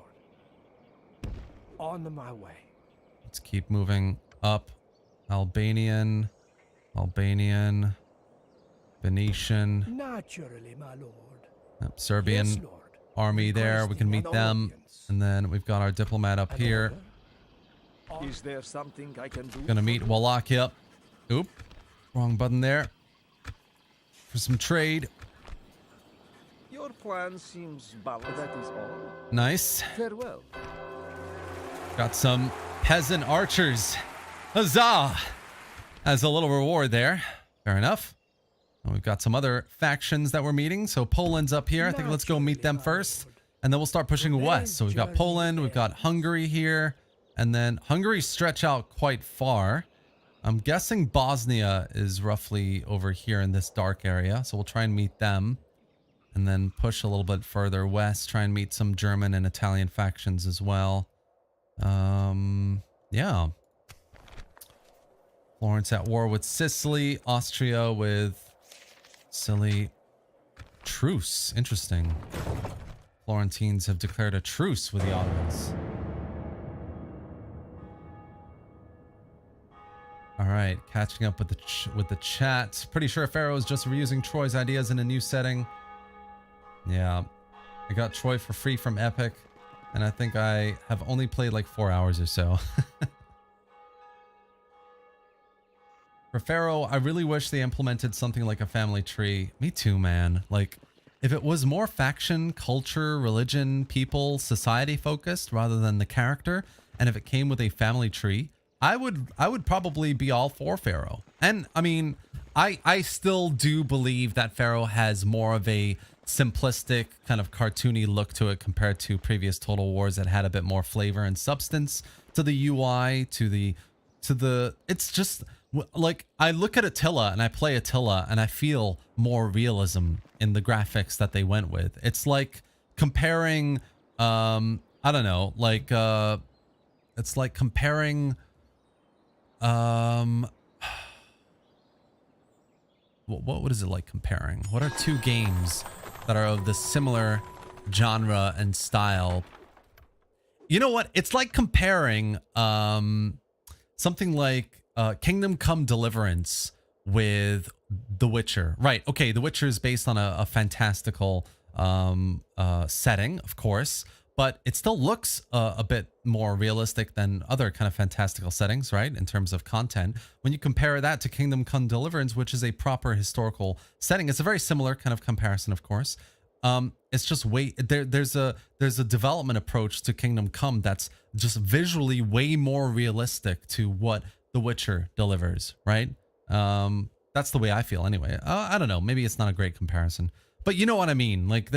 On my way. Let's keep moving up. Albanian, Venetian. Naturally, my lord. Yep, Serbian Yes, lord. army there. We can meet them. And then we've got our diplomat up here. Is there something I can do? Gonna meet Wallachia. Oop. Wrong button there. For some trade. Your plan seems balanced. That is all. Nice. Farewell. Got some peasant archers. Huzzah! As a little reward there. Fair enough. And we've got some other factions that we're meeting. So Poland's up here. I think let's go meet them first. And then we'll start pushing west. So we've got Poland. We've got Hungary here. And then Hungary stretch out quite far. I'm guessing Bosnia is roughly over here in this dark area. So we'll try and meet them. And then push a little bit further west. Try and meet some German and Italian factions as well. Yeah. Florence at war with Sicily. Austria with Sicily. Truce. Interesting. Florentines have declared a truce with the Ottomans. All right, catching up with the chat. Pretty sure Pharaoh is just reusing Troy's ideas in a new setting. Yeah, I got Troy for free from Epic, and I think I have only played like 4 hours or so. For Pharaoh, I really wish they implemented something like a family tree. Me too, man. Like, if it was more faction, culture, religion, people, society focused rather than the character, and if it came with a family tree, I would probably be all for Pharaoh. And I mean, I still do believe that Pharaoh has more of a simplistic kind of cartoony look to it compared to previous Total Wars that had a bit more flavor and substance to the UI, to the it's just like I look at Attila and I play Attila and I feel more realism in the graphics that they went with. It's like comparing I don't know, like it's like comparing what is it like comparing? What are two games that are of the similar genre and style? You know what? It's like comparing something like Kingdom Come Deliverance with The Witcher. Right. Okay, The Witcher is based on a fantastical setting, of course, but it still looks a bit more realistic than other kind of fantastical settings, right? In terms of content. When you compare that to Kingdom Come Deliverance, which is a proper historical setting, it's a very similar kind of comparison, of course. It's just there's a development approach to Kingdom Come that's just visually way more realistic to what The Witcher delivers, right? That's the way I feel anyway. I don't know. Maybe it's not a great comparison. But you know what I mean? Like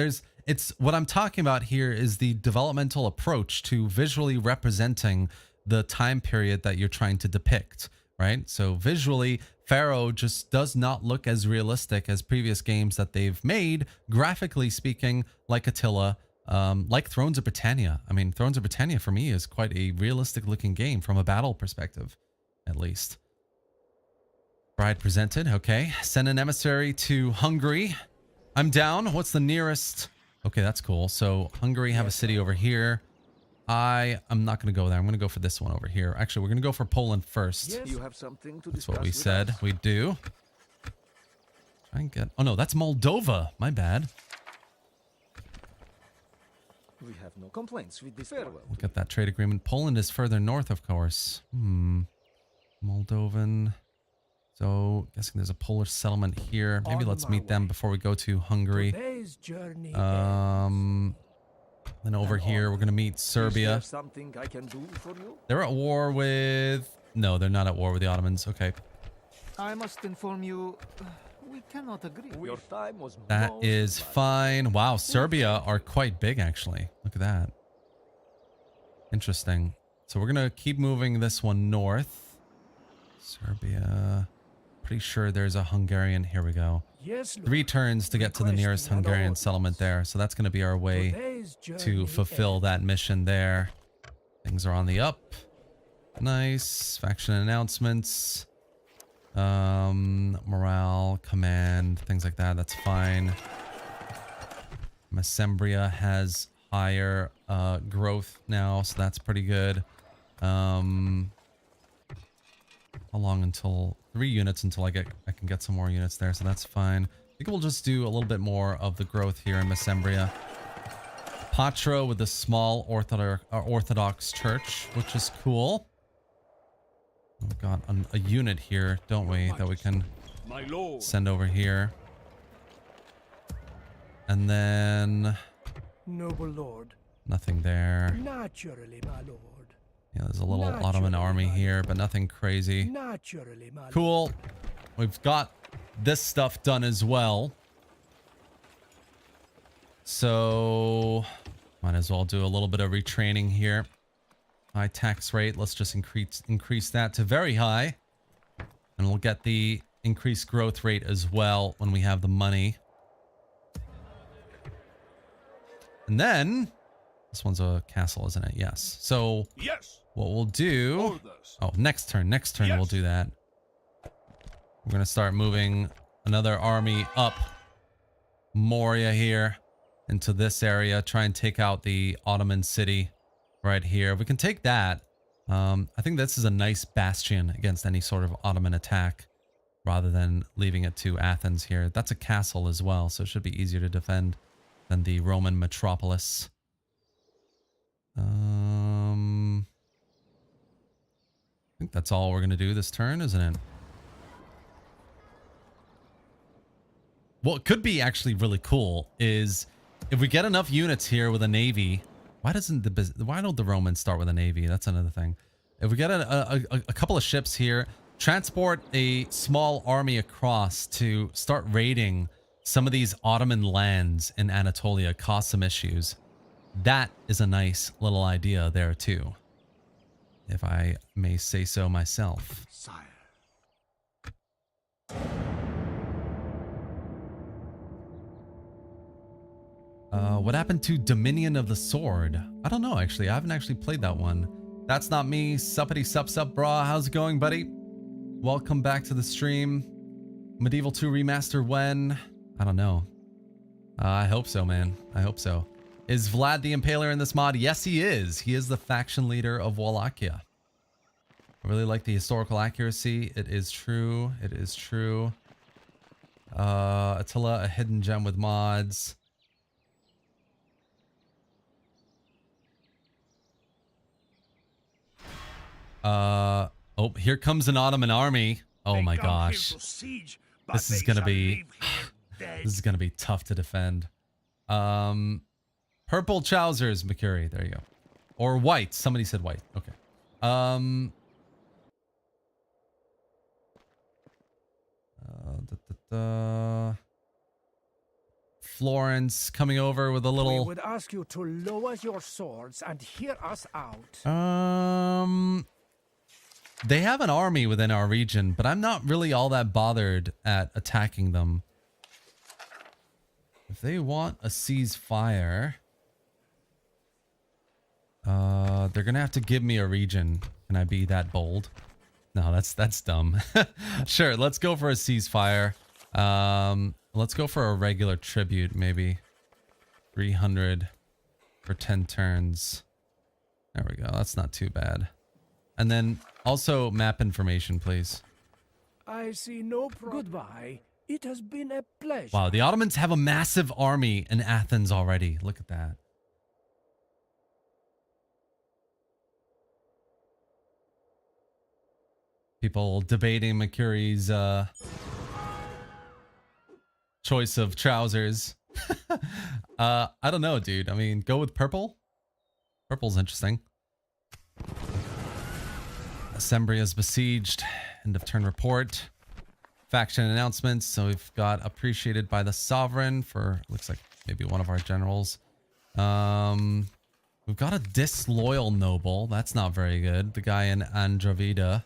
it's what I'm talking about here is the developmental approach to visually representing the time period that you're trying to depict, right? So visually, Pharaoh just does not look as realistic as previous games that they've made, graphically speaking, like Attila, like Thrones of Britannia. I mean, Thrones of Britannia for me is quite a realistic looking game from a battle perspective, at least. Bride presented, okay. Send an emissary to Hungary. I'm down. What's the nearest? Okay, that's cool. So Hungary have a city over here. I'm not going to go there. I'm going to go for this one over here. Actually, we're going to go for Poland first. Yes, you have something to That's discuss what we with said. us. We do. Try and get... Oh, no, that's Moldova. My bad. We have no complaints with this. Farewell. Look at that trade agreement. Poland is further north, of course. Moldovan. So, guessing there's a Polish settlement here. Maybe On let's my meet them way. before we go to Hungary. Today's journey Then over here, we're going to meet Is Serbia. there something I can do for you? They're at war with... No, they're not at war with the Ottomans. Okay. I must inform you, we cannot agree. Your time was That most is valuable. fine. Wow, Serbia are quite big, actually. Look at that. Interesting. So we're going to keep moving this one north. Serbia. Pretty sure there's a Hungarian. Here we go. Yes, Lord. 3 turns to get to the nearest Requesting Hungarian orders. settlement there. So that's going to be our way Today's journey to fulfill that mission there. Things are on the up. Nice. Faction announcements. Morale, command, things like that. That's fine. Mesembria has higher growth now, so that's pretty good. How long until 3 units until I can get some more units there, so that's fine. I think we'll just do a little bit more of the growth here in Mesembria. Patra with a small Orthodox church, which is cool. We've got a unit here, don't we, that we can My lord. send over here. And then Noble Lord. nothing there. Naturally, my lord. Yeah, there's a little Ottoman army here, but nothing crazy. Naturally, my lord. Cool. We've got this stuff done as well. So might as well do a little bit of retraining here. High tax rate. Let's just increase that to very high. And we'll get the increased growth rate as well when we have the money. And then this one's a castle, isn't it? Yes. So Yes. what we'll do... Orders. Oh, next turn. Next turn Yes. we'll do that. We're going to start moving another army up Moria here into this area. Try and take out the Ottoman city right here. If we can take that, I think this is a nice bastion against any sort of Ottoman attack rather than leaving it to Athens here. That's a castle as well, so it should be easier to defend than the Roman metropolis. I think that's all we're going to do this turn, isn't it? What could be actually really cool is if we get enough units here with a navy. Why don't the Romans start with a navy? That's another thing. If we get a couple of ships here, transport a small army across to start raiding some of these Ottoman lands in Anatolia, cause some issues. That is a nice little idea there too, if I may say so myself. Sire. What happened to Dominion of the Sword? I don't know, actually. I haven't actually played that one. That's not me. Suppity sup sup brah. How's it going, buddy? Welcome back to the stream. Medieval 2 Remaster when? I don't know. I hope so, man. I hope so. Is Vlad the Impaler in this mod? Yes, he is. He is the faction leader of Wallachia. I really like the historical accuracy. It is true. It is true. Attila, a hidden gem with mods. Oh, here comes an Ottoman army. Oh They my come here gosh. to siege, but This is they gonna shall be leave here dead. this is gonna be tough to defend. Purple trousers, McCurry. There you go. Or white. Somebody said white. Okay. Florence coming over with a We little... would ask you to lower your swords and hear us out. They have an army within our region, but I'm not really all that bothered at attacking them. If they want a ceasefire, they're gonna have to give me a region. Can I be that bold? No, that's dumb. Sure, let's go for a ceasefire. Let's go for a regular tribute, maybe 300 for 10 turns. There we go. That's not too bad. And then also map information, please. I see no problem. Goodbye. It has been a pleasure. Wow, the Ottomans have a massive army in Athens already. Look at that. People debating Mercury's choice of trousers. I don't know, dude. I mean, go with purple. Purple's interesting. Assembly is besieged. End of turn report. Faction announcements. So we've got appreciated by the sovereign for, looks like maybe one of our generals. We've got a disloyal noble. That's not very good. The guy in Andravida.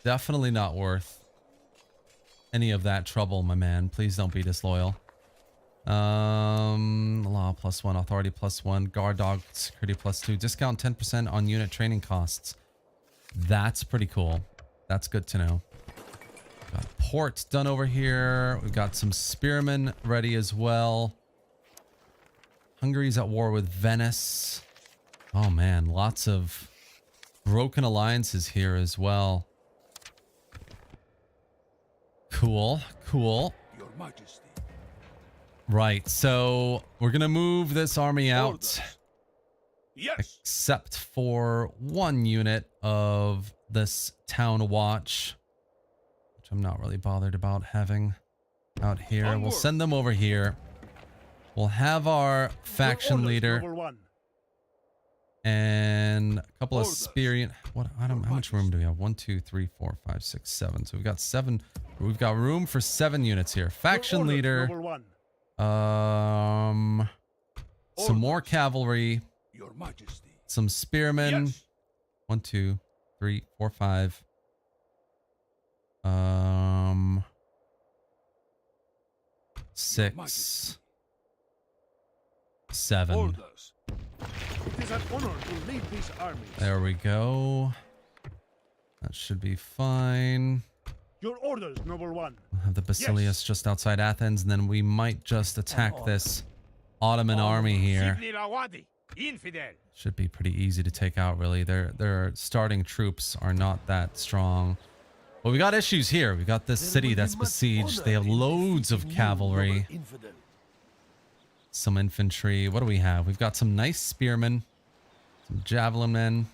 Definitely not worth any of that trouble, my man. Please don't be disloyal. Law +1, authority +1, guard dog security +2, discount 10% on unit training costs. That's pretty cool. That's good to know. Got port done over here. We've got some spearmen ready as well. Hungary's at war with Venice. Oh man, lots of broken alliances here as well. Cool, cool. Your Majesty. Right, so we're gonna move this army out. Orders. Yes. Except for one unit of this town watch, which I'm not really bothered about having out here. Onward. We'll send them over here. We'll have our faction Orders, leader Noble One. and a couple of Orders. spear. What? I don't. How much room do we have? 1, 2, 3, 4, 5, 6, 7. So we've got 7. We've got room for 7 units here. Faction Orders, leader. Noble One. Some more cavalry. Your Majesty. Some spearmen. Yes. 1, 2, 3, 4, 5. 6, 7. Orders. It is an honor to lead these armies. There we go. That should be fine. Your orders, Noble One. We'll have the Basilius just outside Athens, and then we might just attack this Ottoman army here. Should be pretty easy to take out, really. Their starting troops are not that strong. But we got issues here. We got this city that's besieged. They have loads of cavalry. Some infantry. What do we have? We've got some nice spearmen, some javelin men,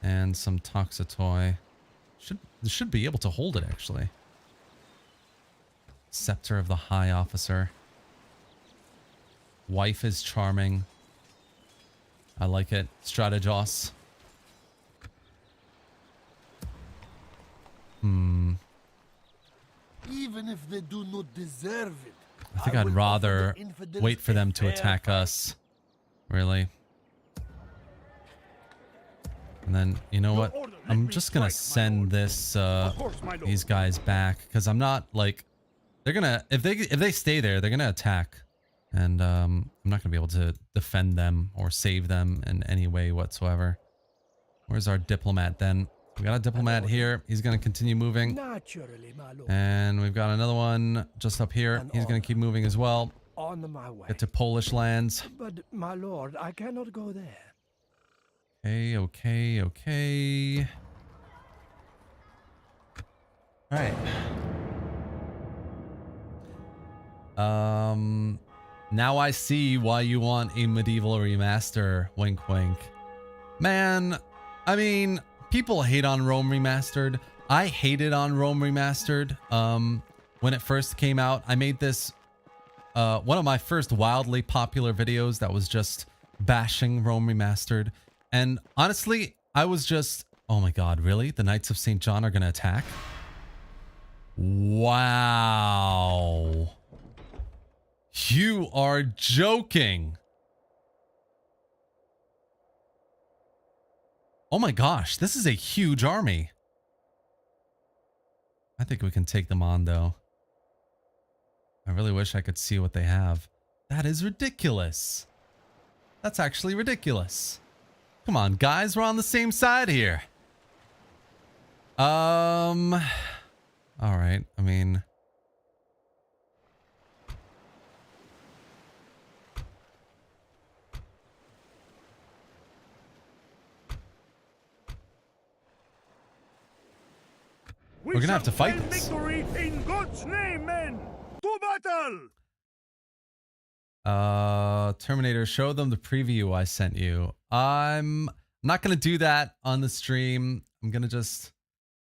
and some toxotoy. Should be able to hold it, actually. Scepter of the High Officer. Wife is charming. I like it. Strategos. Even if they do not deserve it. I think I'd rather wait for them to attack us. Really. And then, you know what? I'm just gonna send this these guys back, because I'm not like, they're gonna, if they stay there, they're gonna attack, and I'm not gonna be able to defend them or save them in any way whatsoever. Where's our diplomat then? We got a diplomat here. He's gonna continue moving, Naturally, my lord. and we've got another one just up here. He's gonna keep moving as well. On my way. Get to Polish lands. But, my lord, I cannot go there. Okay. All right. Now I see why you want a medieval remaster. Wink, wink. Man, I mean, people hate on Rome Remastered. I hated on Rome Remastered. When it first came out, I made this one of my first wildly popular videos that was just bashing Rome Remastered. And honestly, I was just, oh my god, really? The Knights of St. John are going to attack? Wow. You are joking. Oh my gosh, this is a huge army. I think we can take them on though. I really wish I could see what they have. That is ridiculous. That's actually ridiculous. Come on, guys, we're on the same side here. All right. I mean, we're gonna have to fight this. Victory in God's name, men! To battle! Terminator, show them the preview I sent you. I'm not gonna do that on the stream. I'm gonna just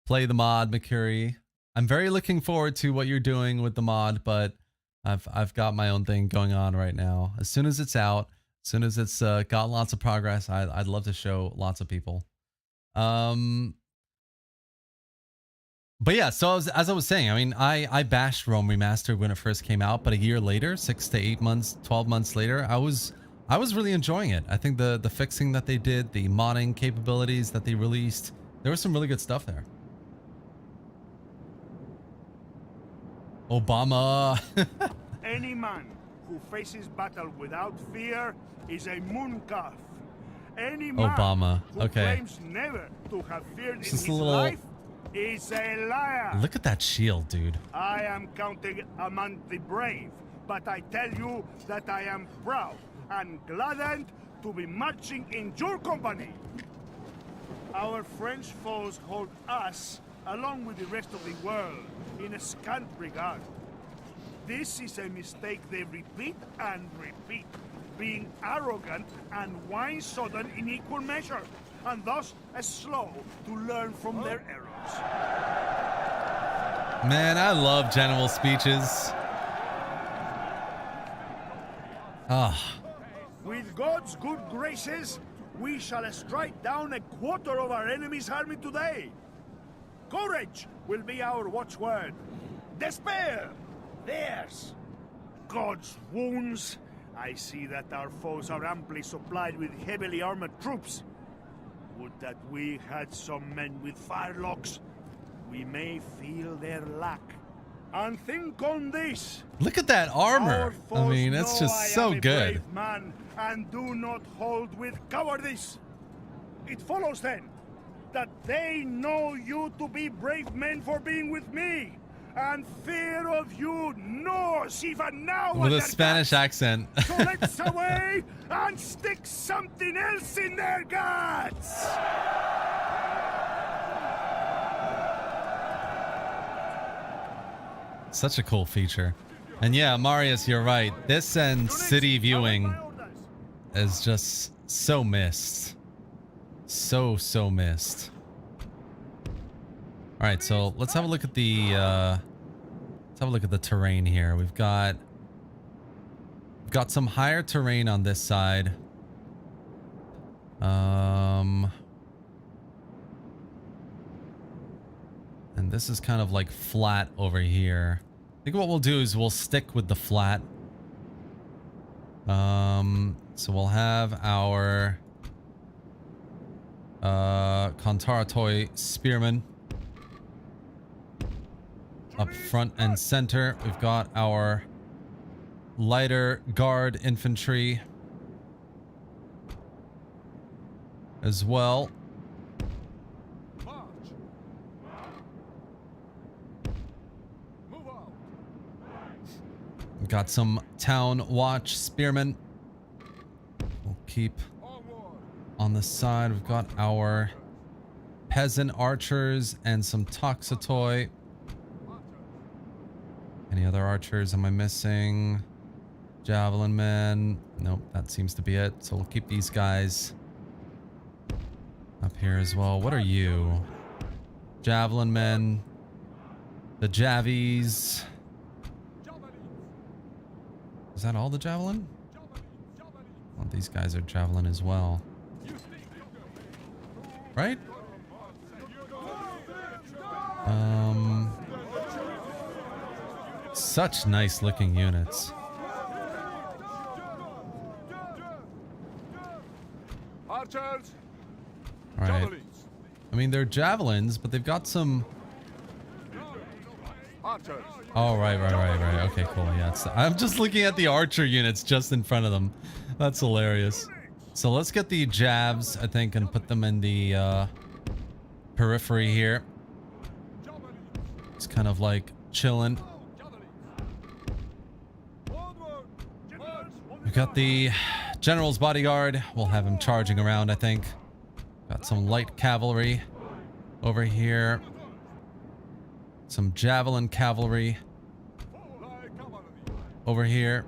play the mod, McCurry. I'm very looking forward to what you're doing with the mod, but I've got my own thing going on right now. As soon as it's out, as soon as it's got lots of progress, I'd love to show lots of people. But yeah, so as I was saying, I mean, I bashed Rome Remastered when it first came out, but a year later, 6 to 8 months, 12 months later, I was really enjoying it. I think the fixing that they did, the modding capabilities that they released, there was some really good stuff there. Obama. Any man who faces battle without fear is a mooncalf. Any man Obama. who Okay. claims never to have feared in Just his a little. life is a liar. Look at that shield, dude. I am counting among the brave, but I tell you that I am proud and gladdened to be marching in your company. Our French foes hold us, along with the rest of the world, in a scant regard. This is a mistake they repeat and repeat, being arrogant and wine-sodden in equal measure, and thus slow to learn from their errors. Man, I love general speeches. Ah. With God's good graces, we shall strike down a quarter of our enemy's army today. Courage will be our watchword. Despair, theirs. God's wounds. I see that our foes are amply supplied with heavily armored troops. Would that we had some men with firelocks. We may feel their lack. And think on this. Look at that armor. Our I foes mean, it's know just I so am a good. brave man and do not hold with cowardice. It follows then that they know you to be brave men for being with me, and fear of you gnaws even now. With at a their Spanish guts. accent. So let's away and stick something else in their guts. Such a cool feature. And yeah, Marius, you're right. This and city viewing is just so missed. So missed. All right, so let's have a look at the terrain here. We've got some higher terrain on this side. And this is kind of like flat over here. I think what we'll do is we'll stick with the flat. So we'll have our Kontaratoi spearmen up front and center. We've got our lighter guard infantry as well. We've got some town watch spearmen. We'll keep on the side. We've got our peasant archers and some toxotoi. Any other archers am I missing? Javelin men. Nope, that seems to be it. So we'll keep these guys up here as well. What are you? Javelin men. The Javies. Is that all the javelin? Well, these guys are javelin as well. Right? Such nice looking units. mean, they're javelins, but they've got some... Archers. Oh, right. Okay, cool. Yeah, I'm just looking at the archer units just in front of them. That's hilarious. So let's get the jabs, I think, and put them in the periphery here. It's kind of like chilling. We've got the general's bodyguard. We'll have him charging around, I think. Got some light cavalry over here. Some javelin cavalry over here.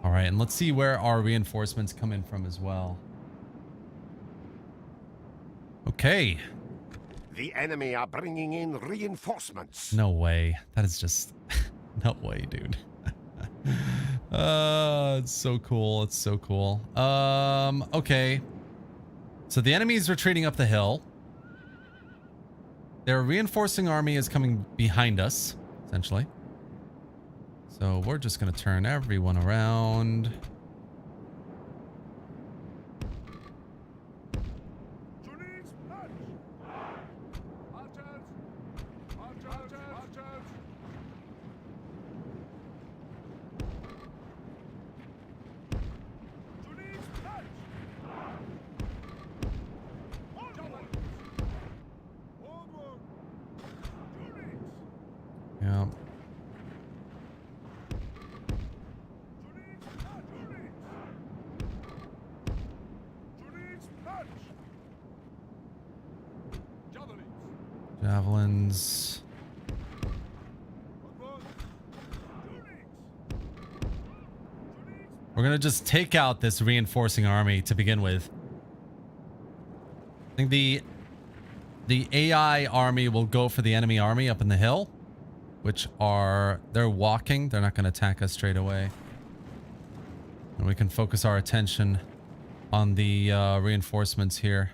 All right, and let's see where our reinforcements come in from as well. Okay. The enemy are bringing in reinforcements. No way. That is just... no way, dude. It's so cool. It's so cool. Okay. So the enemy is retreating up the hill. Their reinforcing army is coming behind us, essentially. So we're just going to turn everyone around. Yeah. Javelins. We're gonna just take out this reinforcing army to begin with. I think the AI army will go for the enemy army up in the hill, which are, they're walking. They're not going to attack us straight away. And we can focus our attention on the reinforcements here,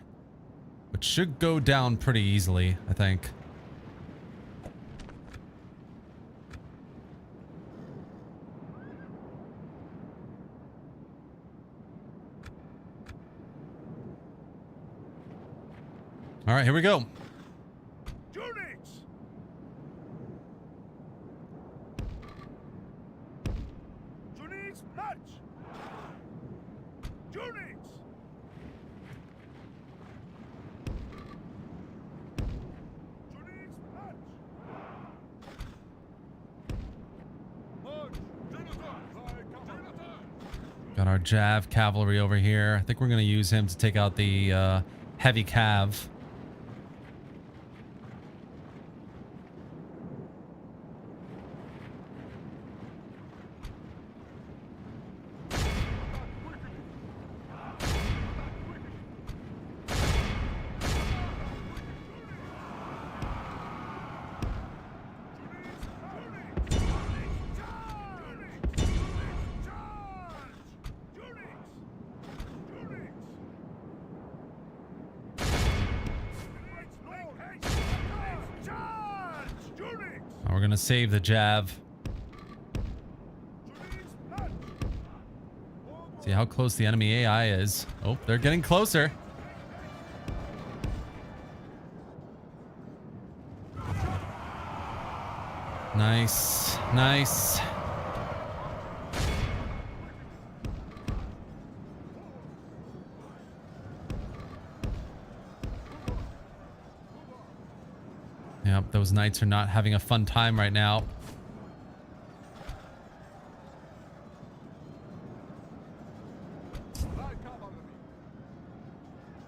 which should go down pretty easily, I think. All right, here we go. Units! Units, march! Units! Units, march! Got our Jav cavalry over here. I think we're going to use him to take out the heavy cav. We're gonna save the Jav. See how close the enemy AI is. Oh, they're getting closer. Nice, nice. Yep, those knights are not having a fun time right now.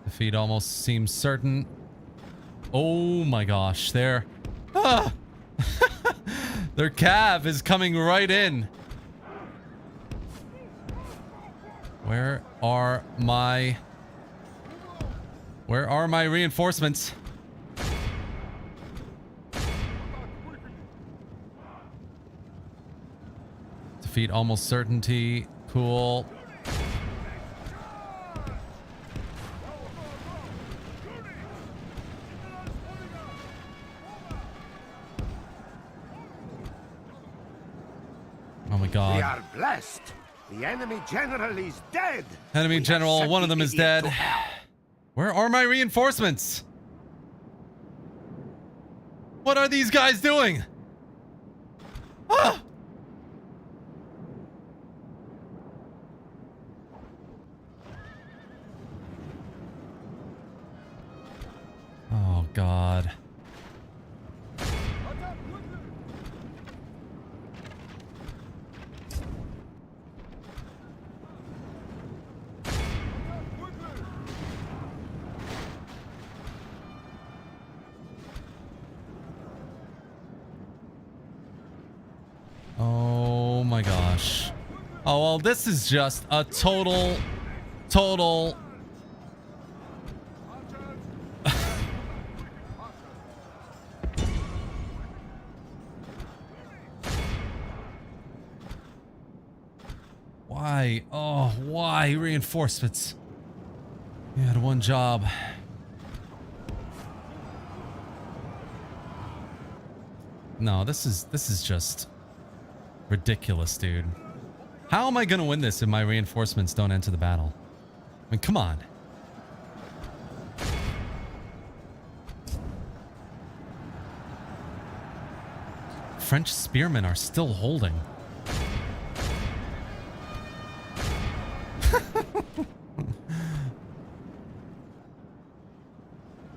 Defeat almost seems certain. Oh my gosh, their their cav is coming right in. Where are my reinforcements? Defeat almost certainty. Cool. Oh my god. We are blessed. The enemy general is dead. Enemy We have general, sent one of the them is idiot dead. to hell. Where are my reinforcements? What are these guys doing? Ah! Oh, God. Oh my gosh. Oh, well, this is just a total. Why? Oh, why reinforcements? You had one job. No, this is just ridiculous, dude. How am I gonna win this if my reinforcements don't enter the battle? I mean, come on. French spearmen are still holding.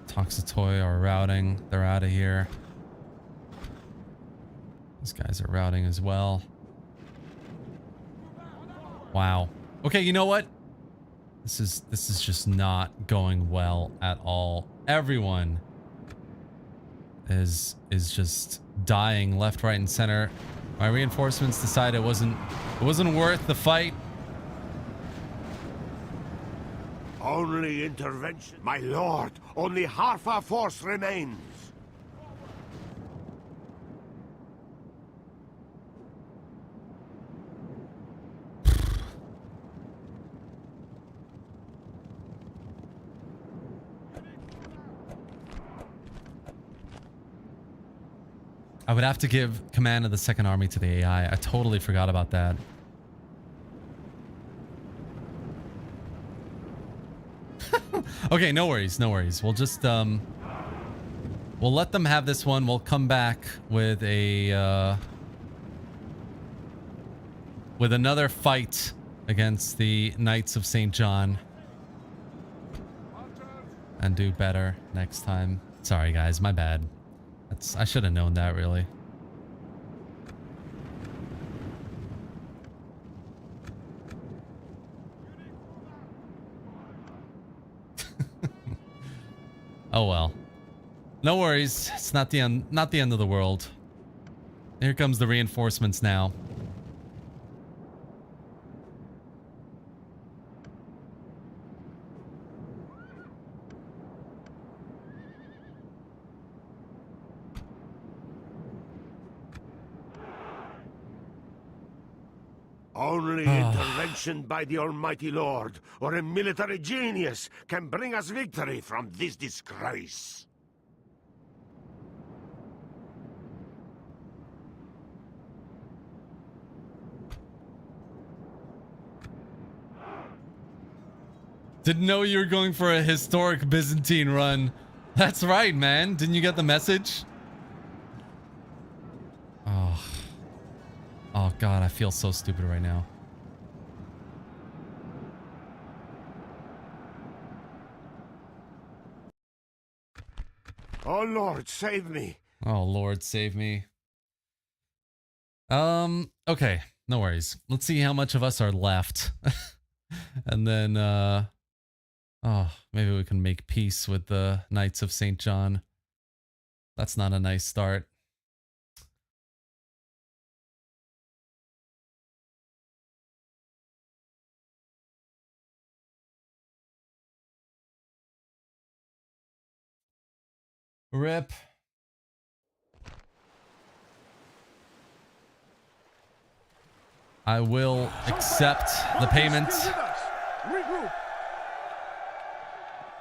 Toxitoy are routing. They're out of here. These guys are routing as well. Wow. Okay, you know what? This is just not going well at all. Everyone is just dying left, right, and center. My reinforcements decided it wasn't worth the fight. Only intervention. My lord, only half our force remains. I would have to give command of the second army to the AI. I totally forgot about that. Okay, no worries, no worries. We'll just we'll let them have this one. We'll come back with a with another fight against the Knights of St. John and do better next time. Sorry guys, my bad. I should have known that, really. Oh well. No worries. It's not the end of the world. Here comes the reinforcements now. Only intervention by the Almighty Lord or a military genius can bring us victory from this disgrace. Didn't know you were going for a historic Byzantine run. That's right, man. Didn't you get the message? Oh. Oh god, I feel so stupid right now. Oh Lord, save me. Oh Lord, save me. Okay, no worries. Let's see how much of us are left. And then oh, maybe we can make peace with the Knights of St. John. That's not a nice start. RIP. I will accept the payment. Regroup.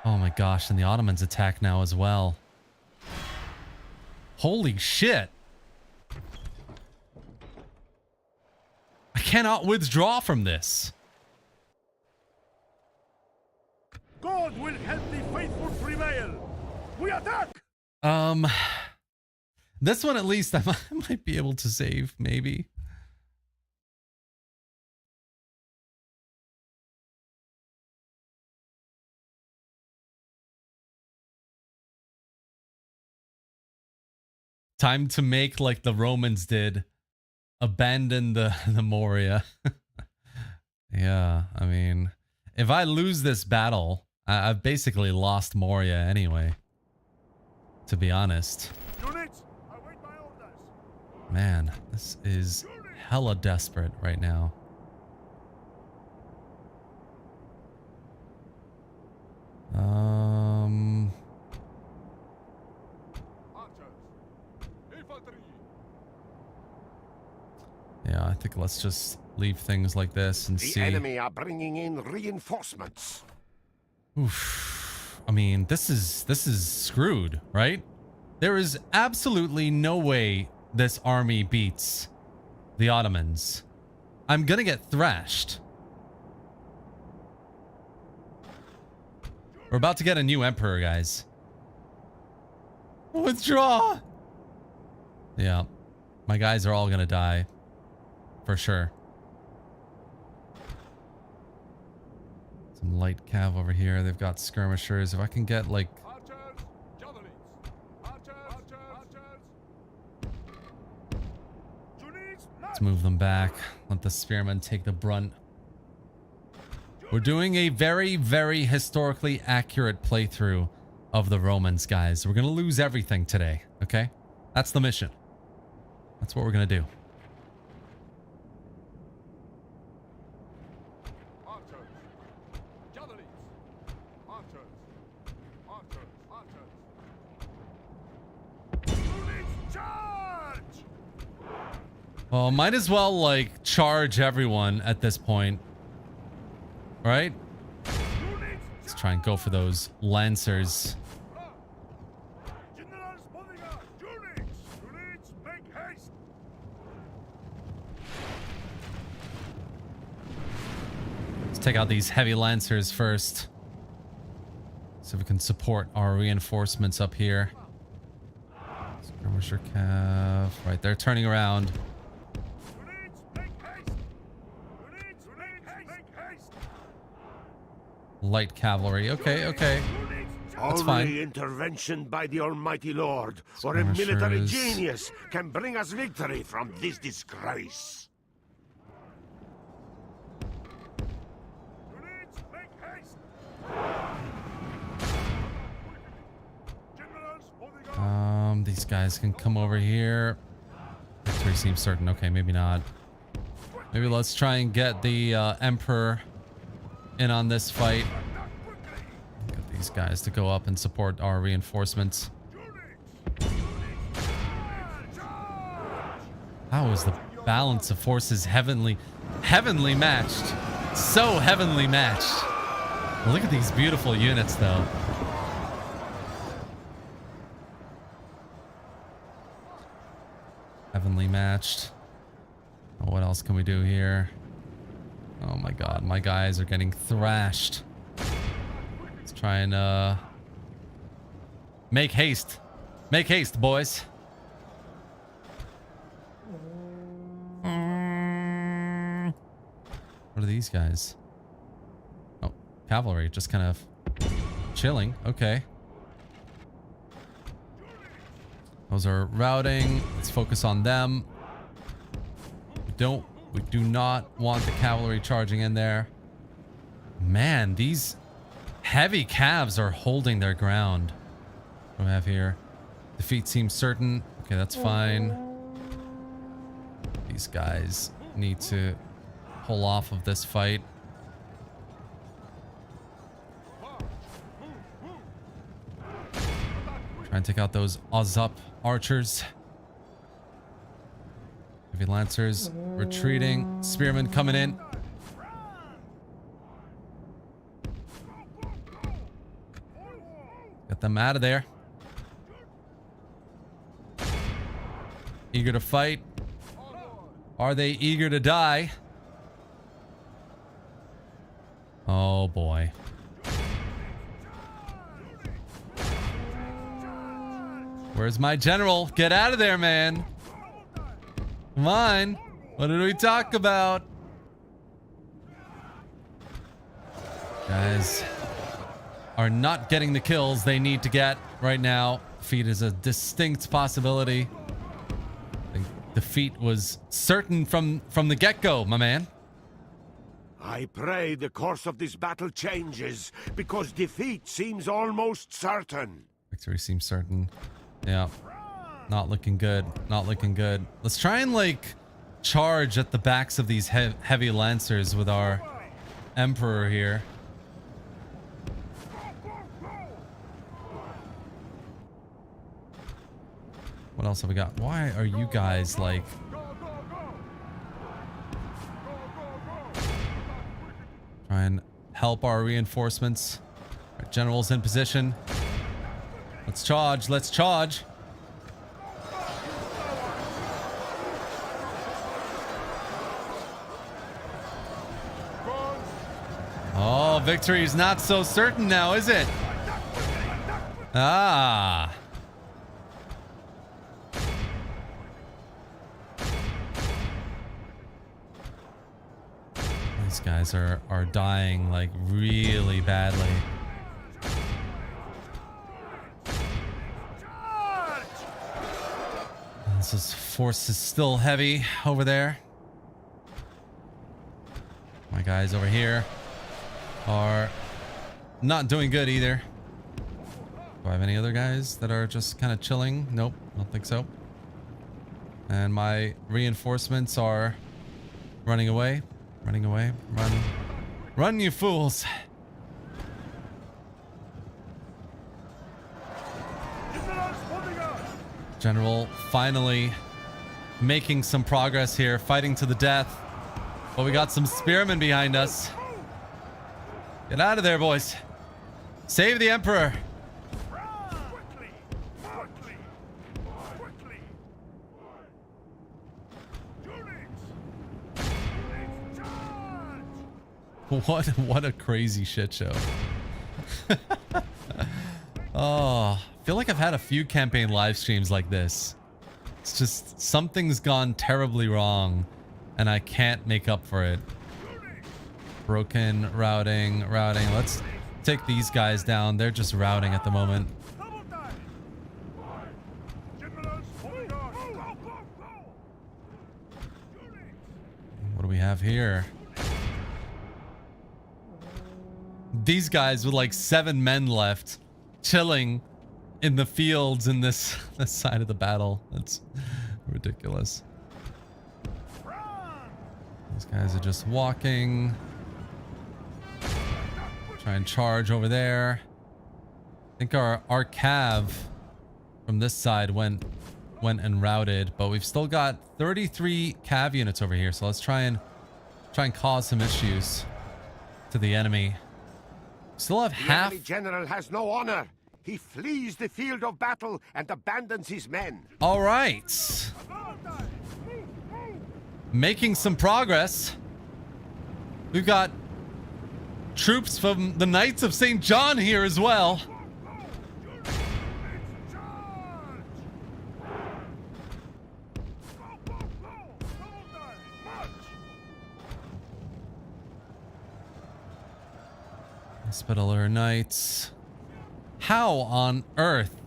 Oh my gosh, and the Ottomans attack now as well. Holy shit. I cannot withdraw from this. God will help the faithful prevail. We attack! This one at least I might be able to save, maybe. Time to make like the Romans did. Abandon the Moria. Yeah, I mean, if I lose this battle, I've basically lost Moria anyway. To be honest. Units, await my orders. Man, this is hella desperate right now. Yeah, I think let's just leave things like this and see. The enemy are bringing in reinforcements. Oof. I mean, this is screwed, right? There is absolutely no way this army beats the Ottomans. I'm gonna get thrashed. We're about to get a new emperor, guys. Withdraw! Yeah, my guys are all gonna die. For sure. Some light cav over here. They've got skirmishers. If I can get like... Let's move them back. Let the spearmen take the brunt. We're doing a very, very historically accurate playthrough of the Romans, guys. We're going to lose everything today, okay? That's the mission. That's what we're going to do. Well, might as well, like, charge everyone at this point. Right? Let's try and go for those lancers. Let's take out these heavy lancers first. So we can support our reinforcements up here. Skirmisher cav. Right, they're turning around. Light cavalry. Okay, okay. That's fine. Only intervention by the Almighty Lord or a military genius can bring us victory from this disgrace. These guys can come over here. Victory seems certain. Okay, maybe not. Maybe let's try and get the Emperor in on this fight. Get these guys to go up and support our reinforcements. How is the balance of forces heavenly matched? So heavenly matched. Look at these beautiful units though. Heavenly matched. Oh, what else can we do here? Oh my god, my guys are getting thrashed. Let's try and make haste. Make haste, boys. What are these guys? Oh, cavalry, just kind of chilling. Okay. Those are routing. Let's focus on them. We do not want the cavalry charging in there. Man, these heavy calves are holding their ground. What do we have here? Defeat seems certain. Okay, that's fine. These guys need to pull off of this fight. Try and take out those Ozup archers. Heavy lancers retreating. Spearmen coming in. Get them out of there. Eager to fight. Are they eager to die? Oh boy. Where's my general? Get out of there, man. Come on. What did we talk about? Guys are not getting the kills they need to get right now. Defeat is a distinct possibility. I think defeat was certain from the get-go, my man. I pray the course of this battle changes, because defeat seems almost certain. Victory seems certain. Yeah. Not looking good. Not looking good. Let's try and, like, charge at the backs of these heavy lancers with our Emperor here. What else have we got? Why are you guys, like... Try and help our reinforcements. Our general's in position. Let's charge. Let's charge. Oh, victory is not so certain now, is it? Ah. These guys are dying like really badly. This force is still heavy over there. My guys over here are not doing good either. Do I have any other guys that are just kind of chilling? Nope, I don't think so. And my reinforcements are running away. Running away. Run. Run, you fools. General finally making some progress here, fighting to the death. But we got some spearmen behind us. Get out of there, boys. Save the Emperor. What a crazy shit show. Oh, I feel like I've had a few campaign live streams like this. It's just something's gone terribly wrong and I can't make up for it. Broken routing. Let's take these guys down. They're just routing at the moment. What do we have here? These guys with like 7 men left, chilling in the fields in this side of the battle. That's ridiculous. These guys are just walking. Try and charge over there. I think our cav from this side went and routed, but we've still got 33 cav units over here. So let's try and cause some issues to the enemy. Still have half. The enemy general has no honor. He flees the field of battle and abandons his men. All right. Making some progress. We've got troops from the Knights of St. John here as well. Hospitaller Knights. How on earth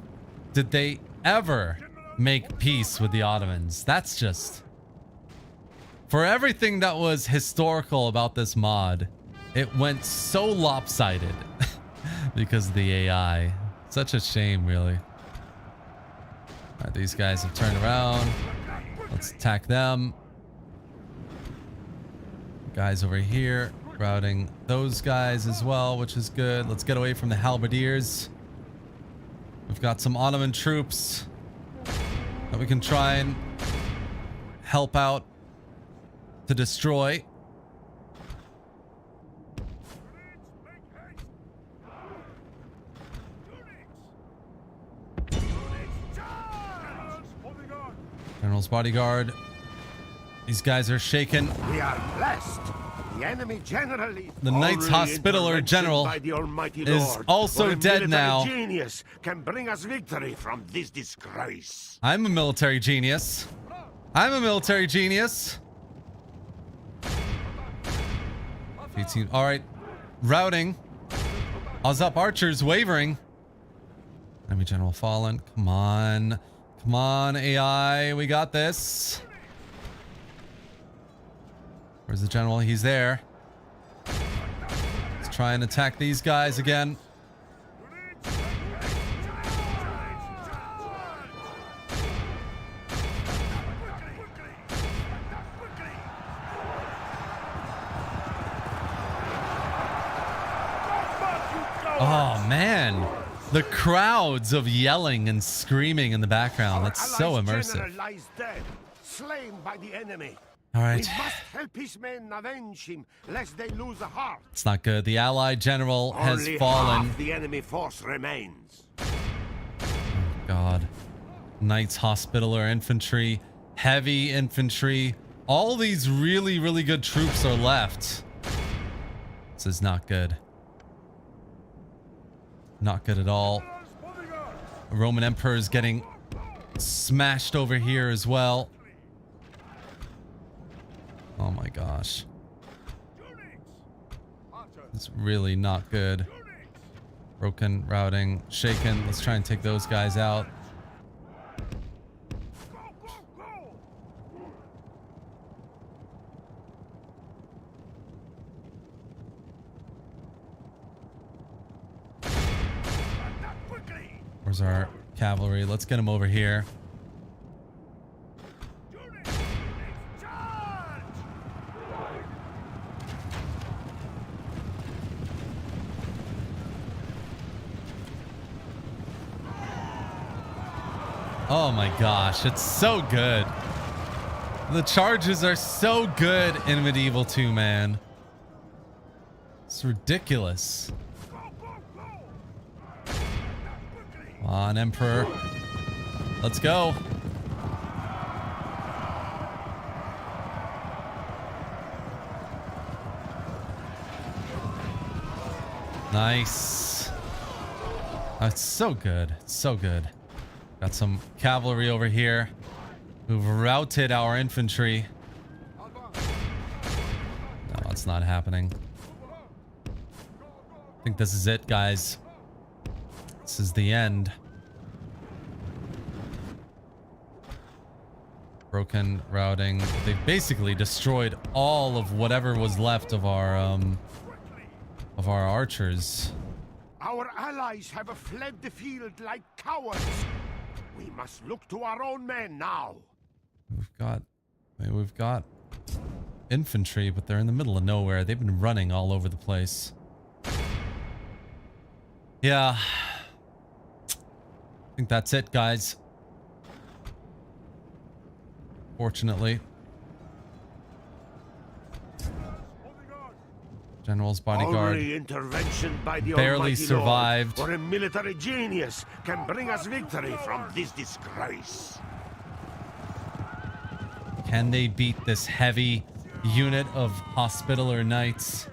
did they ever make peace with the Ottomans? That's just... For everything that was historical about this mod, it went so lopsided because of the AI. Such a shame, really. All right, these guys have turned around. Let's attack them. Guys over here, routing those guys as well, which is good. Let's get away from the halberdiers. We've got some Ottoman troops that we can try and help out to destroy. General's bodyguard. These guys are shaken. We are blessed. The enemy generally, The Knights only Hospitaller intervention General by the Almighty is Lord also or a dead military now. Genius can bring us victory from this disgrace. I'm a military genius. I'm a military genius. 18. All right. Routing. Odds up, archers wavering. Enemy general fallen. Come on. Come on, AI. We got this. Where's the general? He's there. Let's try and attack these guys again. Oh, man. The crowds of yelling and screaming in the background. That's so immersive. General lies dead, slain by the enemy. All right. We must help his men avenge him, lest they lose a heart. It's not good. The Allied general has Only fallen. half the enemy force remains. God. Knights Hospitaller infantry, heavy infantry. All these really, really good troops are left. This is not good. Not good at all. The Roman Emperor is getting smashed over here as well. Oh my gosh. It's really not good. Broken, routing, shaken. Let's try and take those guys out. Where's our cavalry? Let's get them over here. Oh my gosh, it's so good. The charges are so good in Medieval 2, man. It's ridiculous. Come on, Emperor. Let's go. Nice. That's so good. It's so good. Got some cavalry over here who've routed our infantry. No, it's not happening. I think this is it, guys. This is the end. Broken routing. They've basically destroyed all of whatever was left of our archers. Our allies have fled the field like cowards. We must look to our own men now. We've got infantry, but they're in the middle of nowhere. They've been running all over the place. Yeah. I think that's it, guys. Fortunately. General's bodyguard Only intervention by the barely Almighty survived. Lord or a military genius can bring us victory from this disgrace. Can they beat this heavy unit of Hospitaller Knights?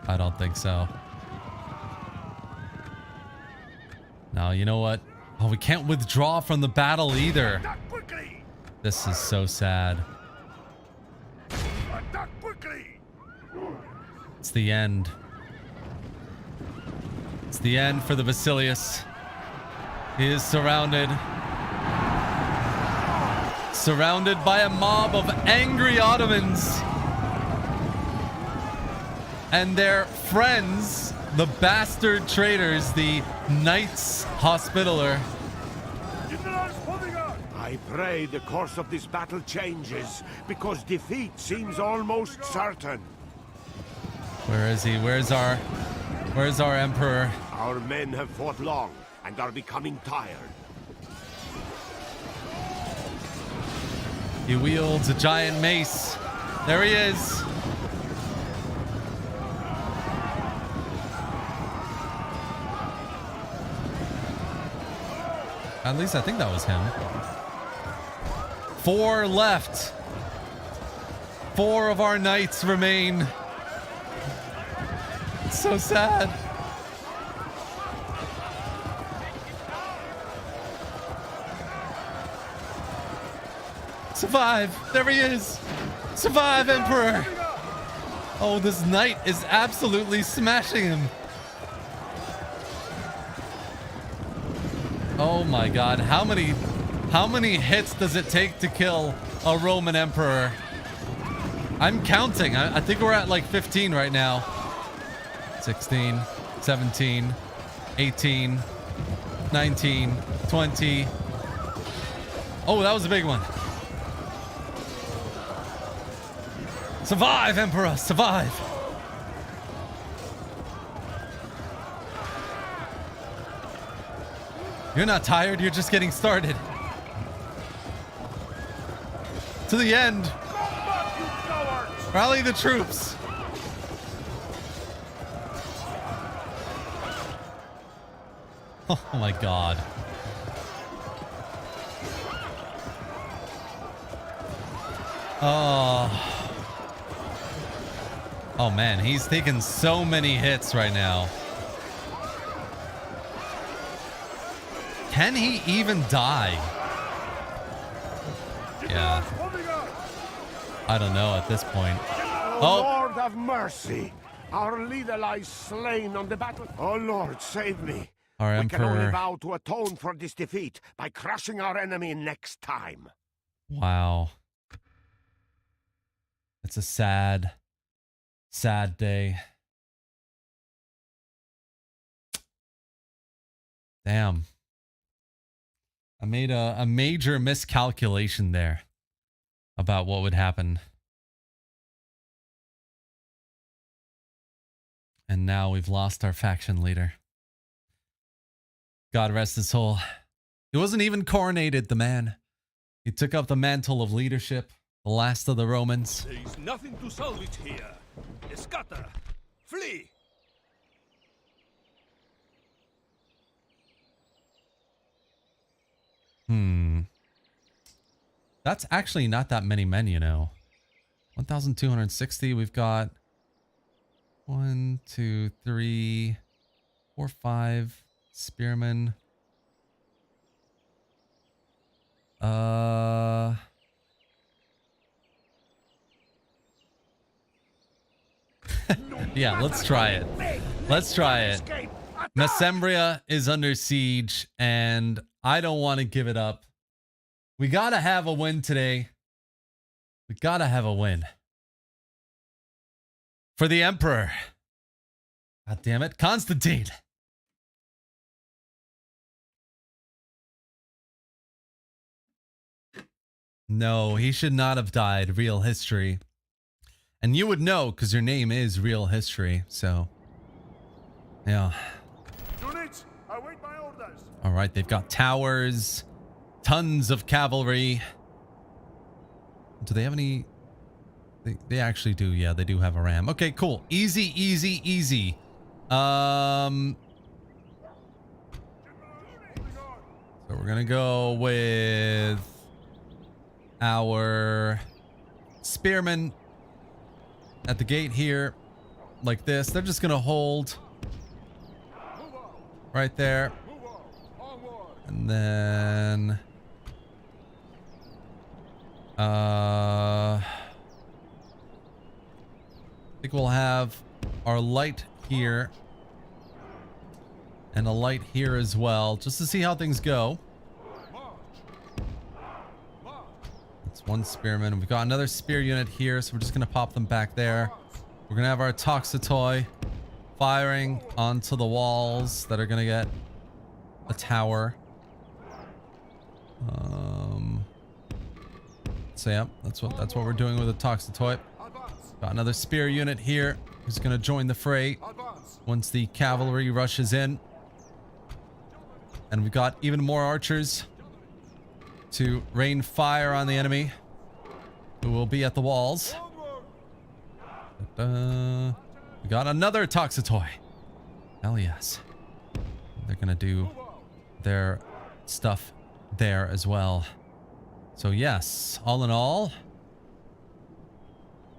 I don't think so. No, you know what? Oh, we can't withdraw from the battle either. This is so sad. It's the end. It's the end for the Basilius. He is surrounded. Surrounded by a mob of angry Ottomans. And their friends, the bastard traitors, the Knights Hospitaller. I pray the course of this battle changes, because defeat seems almost certain. Where is he? Where's our Emperor? Our men have fought long and are becoming tired. He wields a giant mace. There he is. At least I think that was him. 4 left. 4 of our knights remain. It's so sad. Survive. There he is. Survive, Emperor. Oh, this knight is absolutely smashing him. Oh my god. How many hits does it take to kill a Roman emperor? I'm counting. I think we're at like 15 right now. 16, 17, 18, 19, 20. Oh, that was a big one. Survive, Emperor, survive. You're not tired, you're just getting started. To the end. Rally the troops. Oh my god. Oh man, he's taking so many hits right now. Can he even die? Yeah. I don't know at this point. Oh, Lord have mercy. Our leader lies slain on the battle. Oh, Lord, save me. Our We can only Emperor. vow to atone for this defeat by crushing our enemy next time. Wow. It's a sad, sad day. Damn. I made a major miscalculation there about what would happen. And now we've lost our faction leader. God rest his soul. He wasn't even coronated, the man. He took up the mantle of leadership, the last of the Romans. There is nothing to salvage here. Scatter! Flee! That's actually not that many men, you know. 1,260. We've got 1, 2, 3, 4, 5 spearmen. Yeah, let's try it. Let's try it. Mesembria is under siege, and I don't want to give it up. We gotta have a win today. We gotta have a win. For the Emperor. God damn it. Constantine. No, he should not have died. Real history. And you would know because your name is Real History. So, yeah. Units, await my orders. All right. They've got towers. Tons of cavalry. Do they have any? They actually do. Yeah, they do have a ram. Okay, cool. Easy, easy, easy. So we're gonna go with our spearmen at the gate here, like this. They're just gonna hold right there, and then I think we'll have our light here and a light here as well, just to see how things go. That's one spearman. We've got another spear unit here, so we're just going to pop them back there. We're going to have our Toxotoy firing onto the walls that are going to get a tower. So yeah, that's what we're doing with the Toxotoy. Got another spear unit here who's going to join the fray once the cavalry rushes in. And we've got even more archers to rain fire on the enemy who will be at the walls. We got another Toxotoy. Hell yes. They're going to do their stuff there as well. So yes, all in all,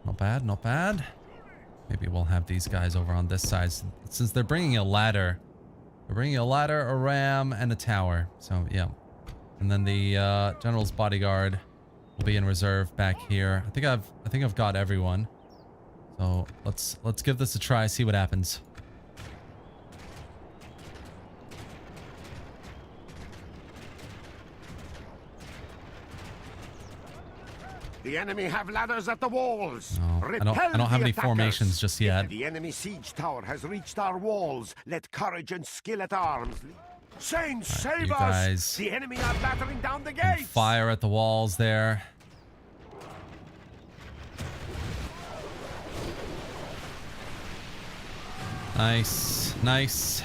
not bad, not bad. Maybe we'll have these guys over on this side since they're bringing a ladder. They're bringing a ladder, a ram, and a tower. So yeah, and then the general's bodyguard will be in reserve back here. I think I've got everyone. So let's give this a try, see what happens. The enemy have ladders at the walls. No, I don't Repel have the any attackers. formations just yet. If the enemy siege tower has reached our walls, let courage and skill at arms. Saints, save you us! guys The enemy are battering down the gates. Fire at the walls there. Nice, nice.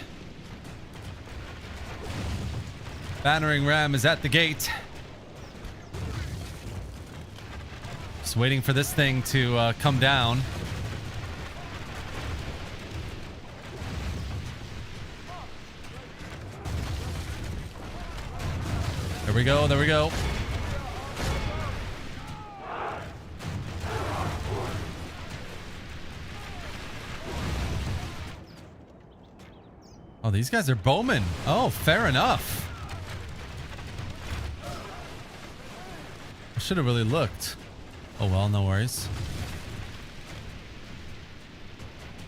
Battering ram is at the gate. Just waiting for this thing to come down. There we go, there we go. Oh, these guys are bowmen. Oh, fair enough. I should have really looked. Oh well, no worries.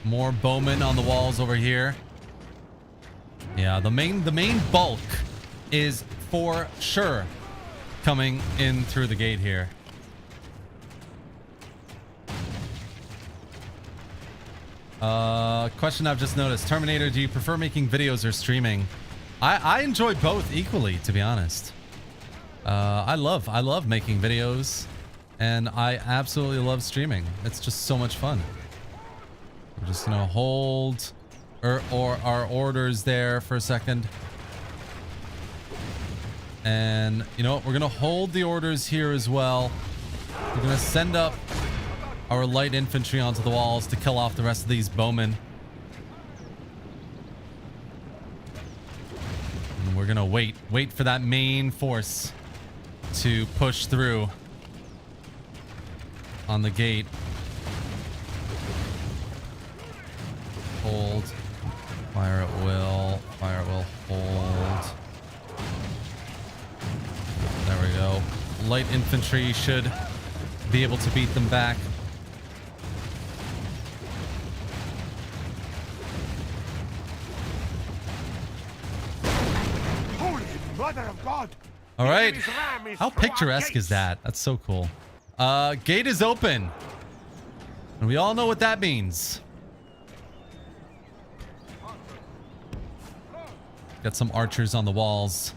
More bowmen on the walls over here. Yeah, the main bulk is for sure coming in through the gate here. Question I've just noticed. Terminator, do you prefer making videos or streaming? I enjoy both equally, to be honest. I love making videos, and I absolutely love streaming. It's just so much fun. We're just gonna hold or our orders there for a second. And you know what? We're gonna hold the orders here as well. We're gonna send up our light infantry onto the walls to kill off the rest of these bowmen. And we're gonna wait for that main force to push through on the gate. Hold. Fire at will. Fire at will. Hold. There we go. Light infantry should be able to beat them back. Holy Mother of God! All right. The enemy's ram is How through our picturesque is gates. that? That's so cool. Gate is open. And we all know what that means. Got some archers on the walls.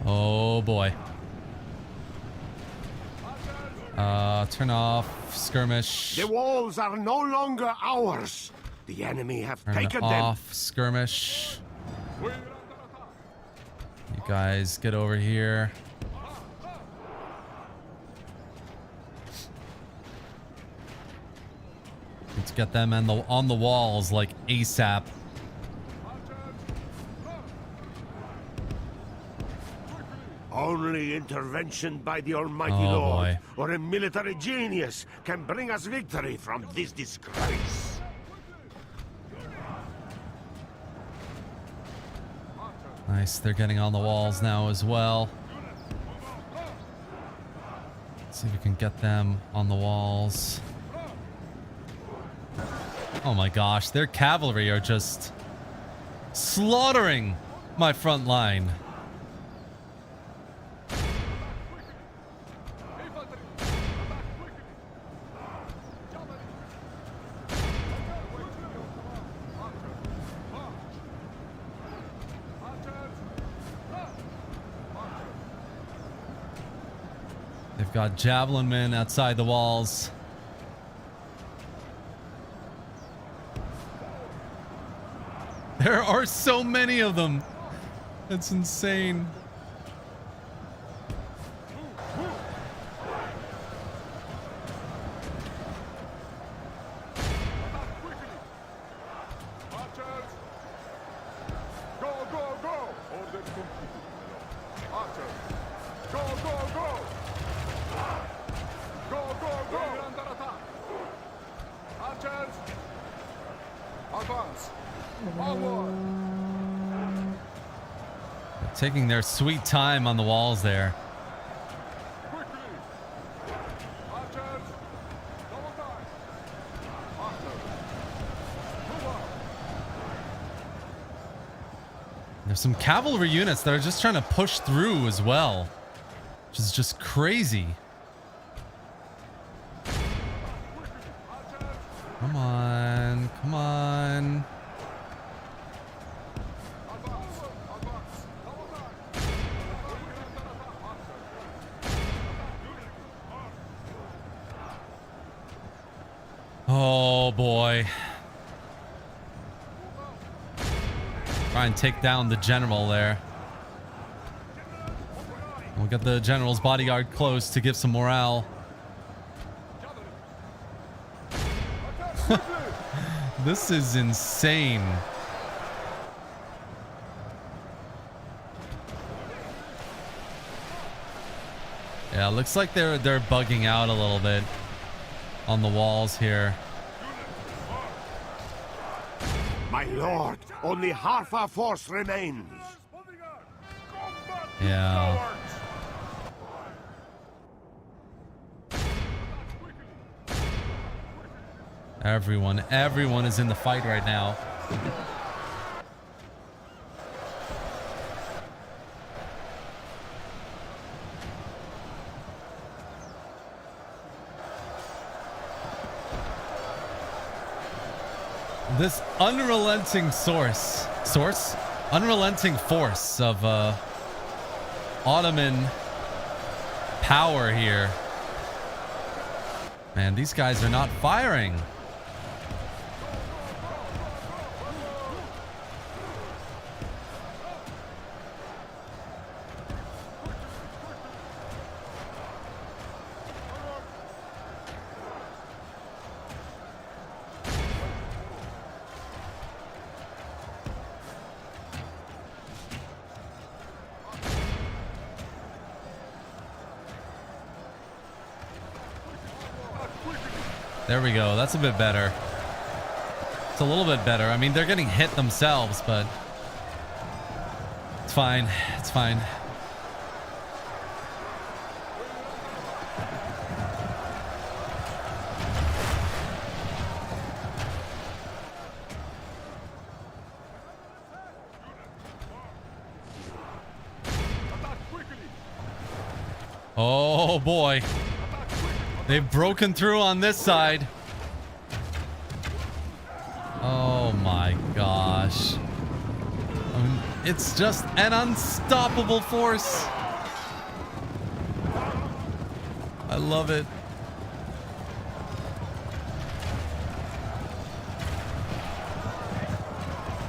Oh boy. Turn off skirmish. The walls are no longer ours. The enemy have Turn taken off skirmish. You guys get over here. Let's get them on the walls like ASAP. Only intervention by the Almighty Oh, Lord boy. or a military genius can bring us victory from this disgrace. Nice, they're getting on the walls now as well. Let's see if we can get them on the walls. Oh my gosh, their cavalry are just slaughtering my front line. They've got javelin men outside the walls. There are so many of them. It's insane. Go, go, go! Go, go, go! Archers! Advance! Forward! They're taking their sweet time on the walls there. Quickly! Archers! Double time! Archers! Move on! There's some cavalry units that are just trying to push through as well, which is just crazy. Come on, come on. Oh boy. Try and take down the general there. We'll get the general's bodyguard close to give some morale. This is insane. Yeah, looks like they're bugging out a little bit on the walls here. My lord, only half our force remains. Yeah. Everyone is in the fight right now. This unrelenting unrelenting force of Ottoman power here. Man, these guys are not firing. There we go. That's a bit better. It's a little bit better. I mean, they're getting hit themselves, but it's fine. It's fine. Oh boy. They've broken through on this side. Oh my gosh. I mean, it's just an unstoppable force. I love it.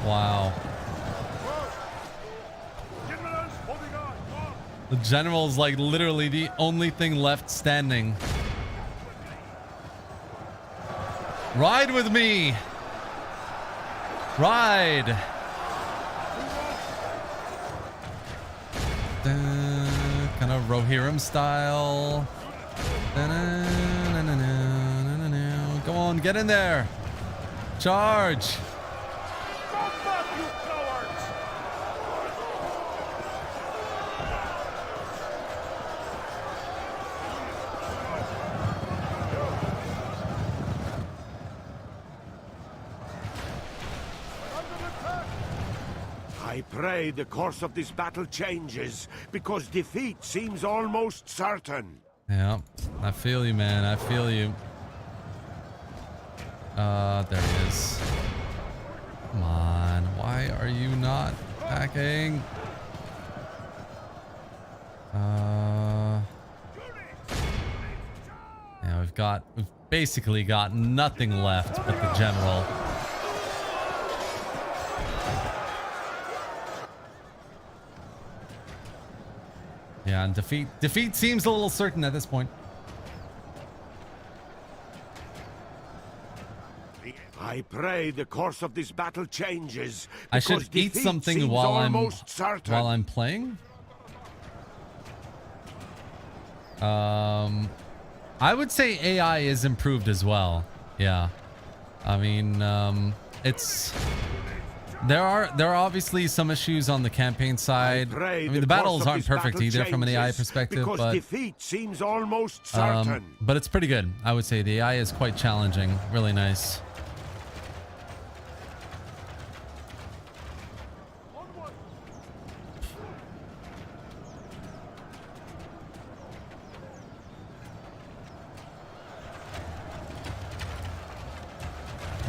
Wow. The general's like literally the only thing left standing. Ride with me. Ride. Kind of Rohirrim style. Go on, get in there. Charge. I pray the course of this battle changes, because defeat seems almost certain. Yeah, I feel you, man. I feel you. There he is. Come on. Why are you not attacking? Yeah, we've basically got nothing left but the general. Yeah, and defeat seems a little certain at this point. I pray the course of this battle changes. I should eat something while I'm certain. while I'm playing. I would say AI is improved as well. Yeah. I mean, it's there are obviously some issues on the campaign side. I mean, the battles aren't perfect either from an AI perspective, but defeat seems almost certain. but it's pretty good. I would say the AI is quite challenging. Really nice.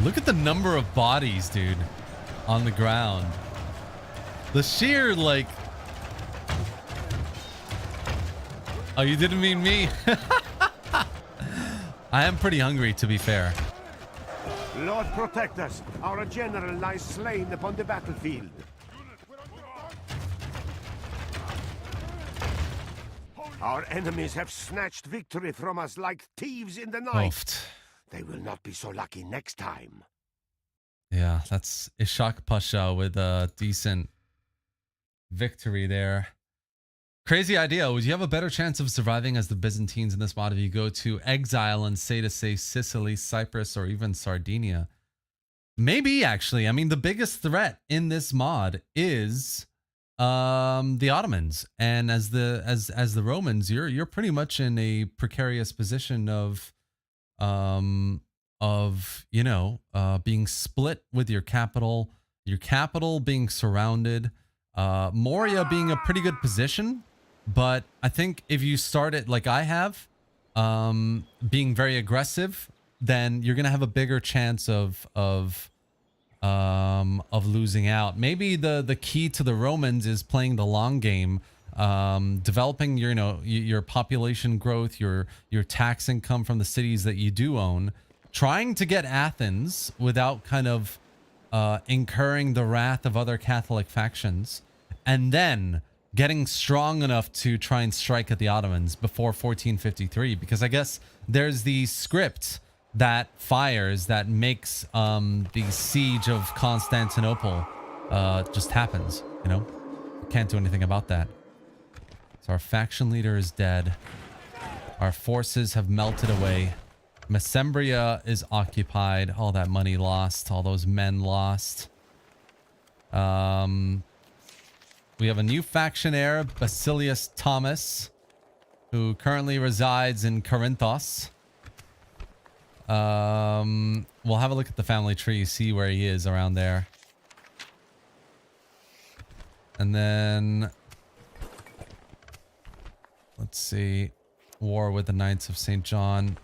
Look at the number of bodies, dude, on the ground. The sheer, like... Oh, you didn't mean me? I am pretty hungry, to be fair. Lord protect us. Our general lies slain upon the battlefield. Our enemies have snatched victory from us like thieves in the night. Oofed. They will not be so lucky next time. Yeah, that's Ishak Pasha with a decent victory there. Crazy idea. Would you have a better chance of surviving as the Byzantines in this mod if you go to exile and say Sicily, Cyprus, or even Sardinia? Maybe, actually. I mean, the biggest threat in this mod is the Ottomans, and as the Romans, you're pretty much in a precarious position of you know, being split with your capital being surrounded, Moria being a pretty good position, but I think if you start it like I have, being very aggressive, then you're gonna have a bigger chance of losing out. Maybe the key to the Romans is playing the long game, developing your, you know, your population growth, your tax income from the cities that you do own, trying to get Athens without kind of incurring the wrath of other Catholic factions, and then getting strong enough to try and strike at the Ottomans before 1453, because I guess there's the script that fires that makes the siege of Constantinople just happens, you know? Can't do anything about that. So our faction leader is dead. Our forces have melted away. Mesembria is occupied. All that money lost. All those men lost. We have a new faction heir, Basilius Thomas, who currently resides in Corinthos. We'll have a look at the family tree, see where he is around there. And then let's see. War with the Knights of St. John.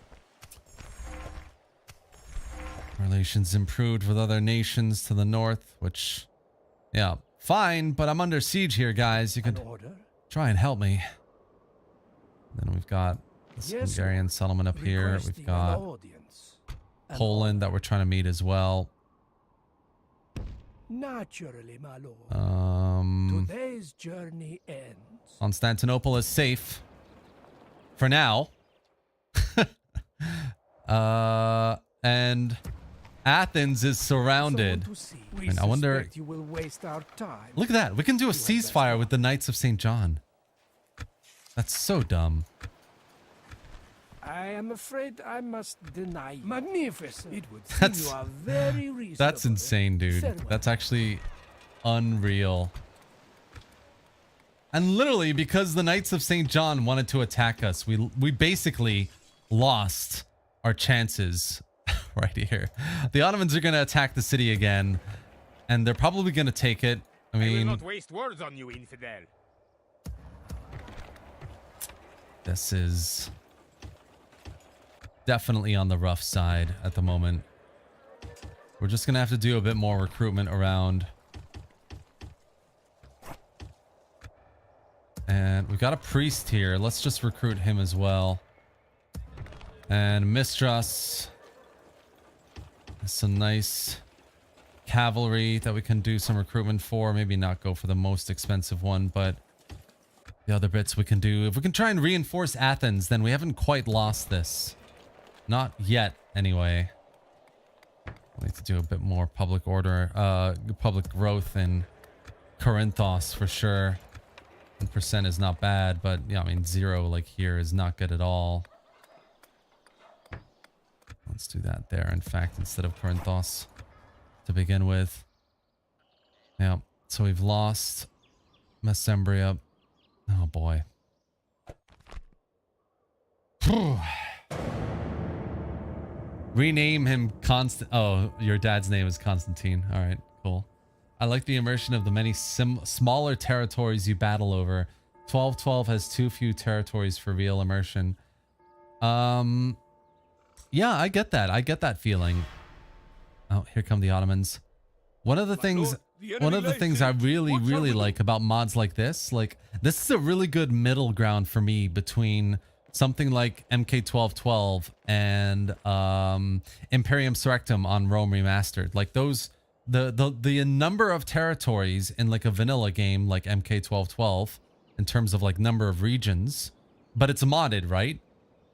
Relations improved with other nations to the north, which, yeah, fine, but I'm under siege here, guys. You could try and help me. Then we've got this Hungarian settlement up here. We've got Poland that we're trying to meet as well. Naturally, my lord. Today's journey ends. Constantinople is safe for now. And Athens is surrounded. And I wonder. Look at that. We can do a ceasefire with the Knights of St. John. That's so dumb. I am afraid I must deny you. Magnificent. It would seem you are very reasonable. That's insane, dude. That's actually unreal. And literally, because the Knights of St. John wanted to attack us, we basically lost our chances right here. The Ottomans are going to attack the city again, and they're probably going to take it. I mean, will not waste words on you, infidel. This is definitely on the rough side at the moment. We're just gonna have to do a bit more recruitment around. And we've got a priest here. Let's just recruit him as well. And Mistras. Some nice cavalry that we can do some recruitment for. Maybe not go for the most expensive one, but the other bits we can do. If we can try and reinforce Athens, then we haven't quite lost this. Not yet, anyway. We need to do a bit more public order, public growth in Corinthos for sure. 1% is not bad, but yeah, I mean 0 like here is not good at all. Let's do that there, in fact, instead of Corinthos to begin with. Yeah, so we've lost Mesembria. Oh boy. Rename him Constant. Oh, your dad's name is Constantine. All right, cool. I like the immersion of the many smaller territories you battle over. 1212 has too few territories for real immersion. Yeah, I get that. I get that feeling. Oh, here come the Ottomans. One of the things I really like about mods like this is a really good middle ground for me between something like MK1212 and Imperium Surrectum on Rome Remastered. Like those, the number of territories in like a vanilla game like MK1212 in terms of like number of regions, but it's modded, right?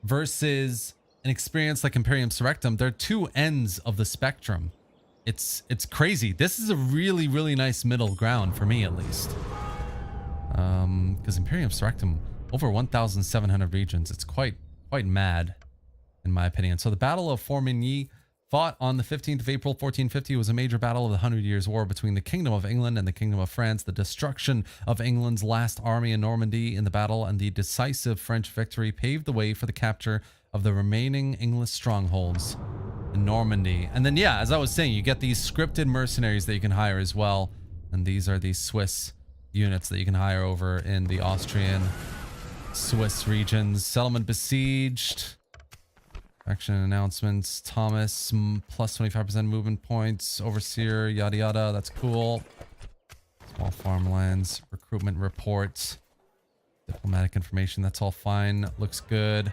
Versus an experience like Imperium Surrectum, they're two ends of the spectrum. It's crazy. This is a really nice middle ground for me, at least. Because Imperium Surrectum, over 1,700 regions. It's quite mad, in my opinion. So the Battle of Formigny, fought on the 15th of April, 1450, was a major battle of the 100 Years' War between the Kingdom of England and the Kingdom of France. The destruction of England's last army in Normandy in the battle and the decisive French victory paved the way for the capture of the remaining English strongholds in Normandy. And then, yeah, as I was saying, you get these scripted mercenaries that you can hire as well. And these are the Swiss units that you can hire over in the Austrian Swiss regions. Settlement besieged. Action announcements. Thomas, plus 25% movement points. Overseer, yada yada. That's cool. Small farmlands. Recruitment reports. Diplomatic information. That's all fine. Looks good.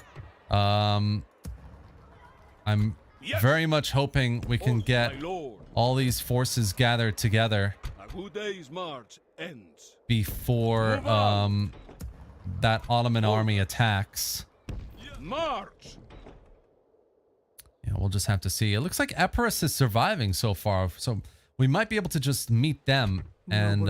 I'm very much hoping we can get all these forces gathered together before that Ottoman army attacks. March! Yeah, we'll just have to see. It looks like Epirus is surviving so far, so we might be able to just meet them and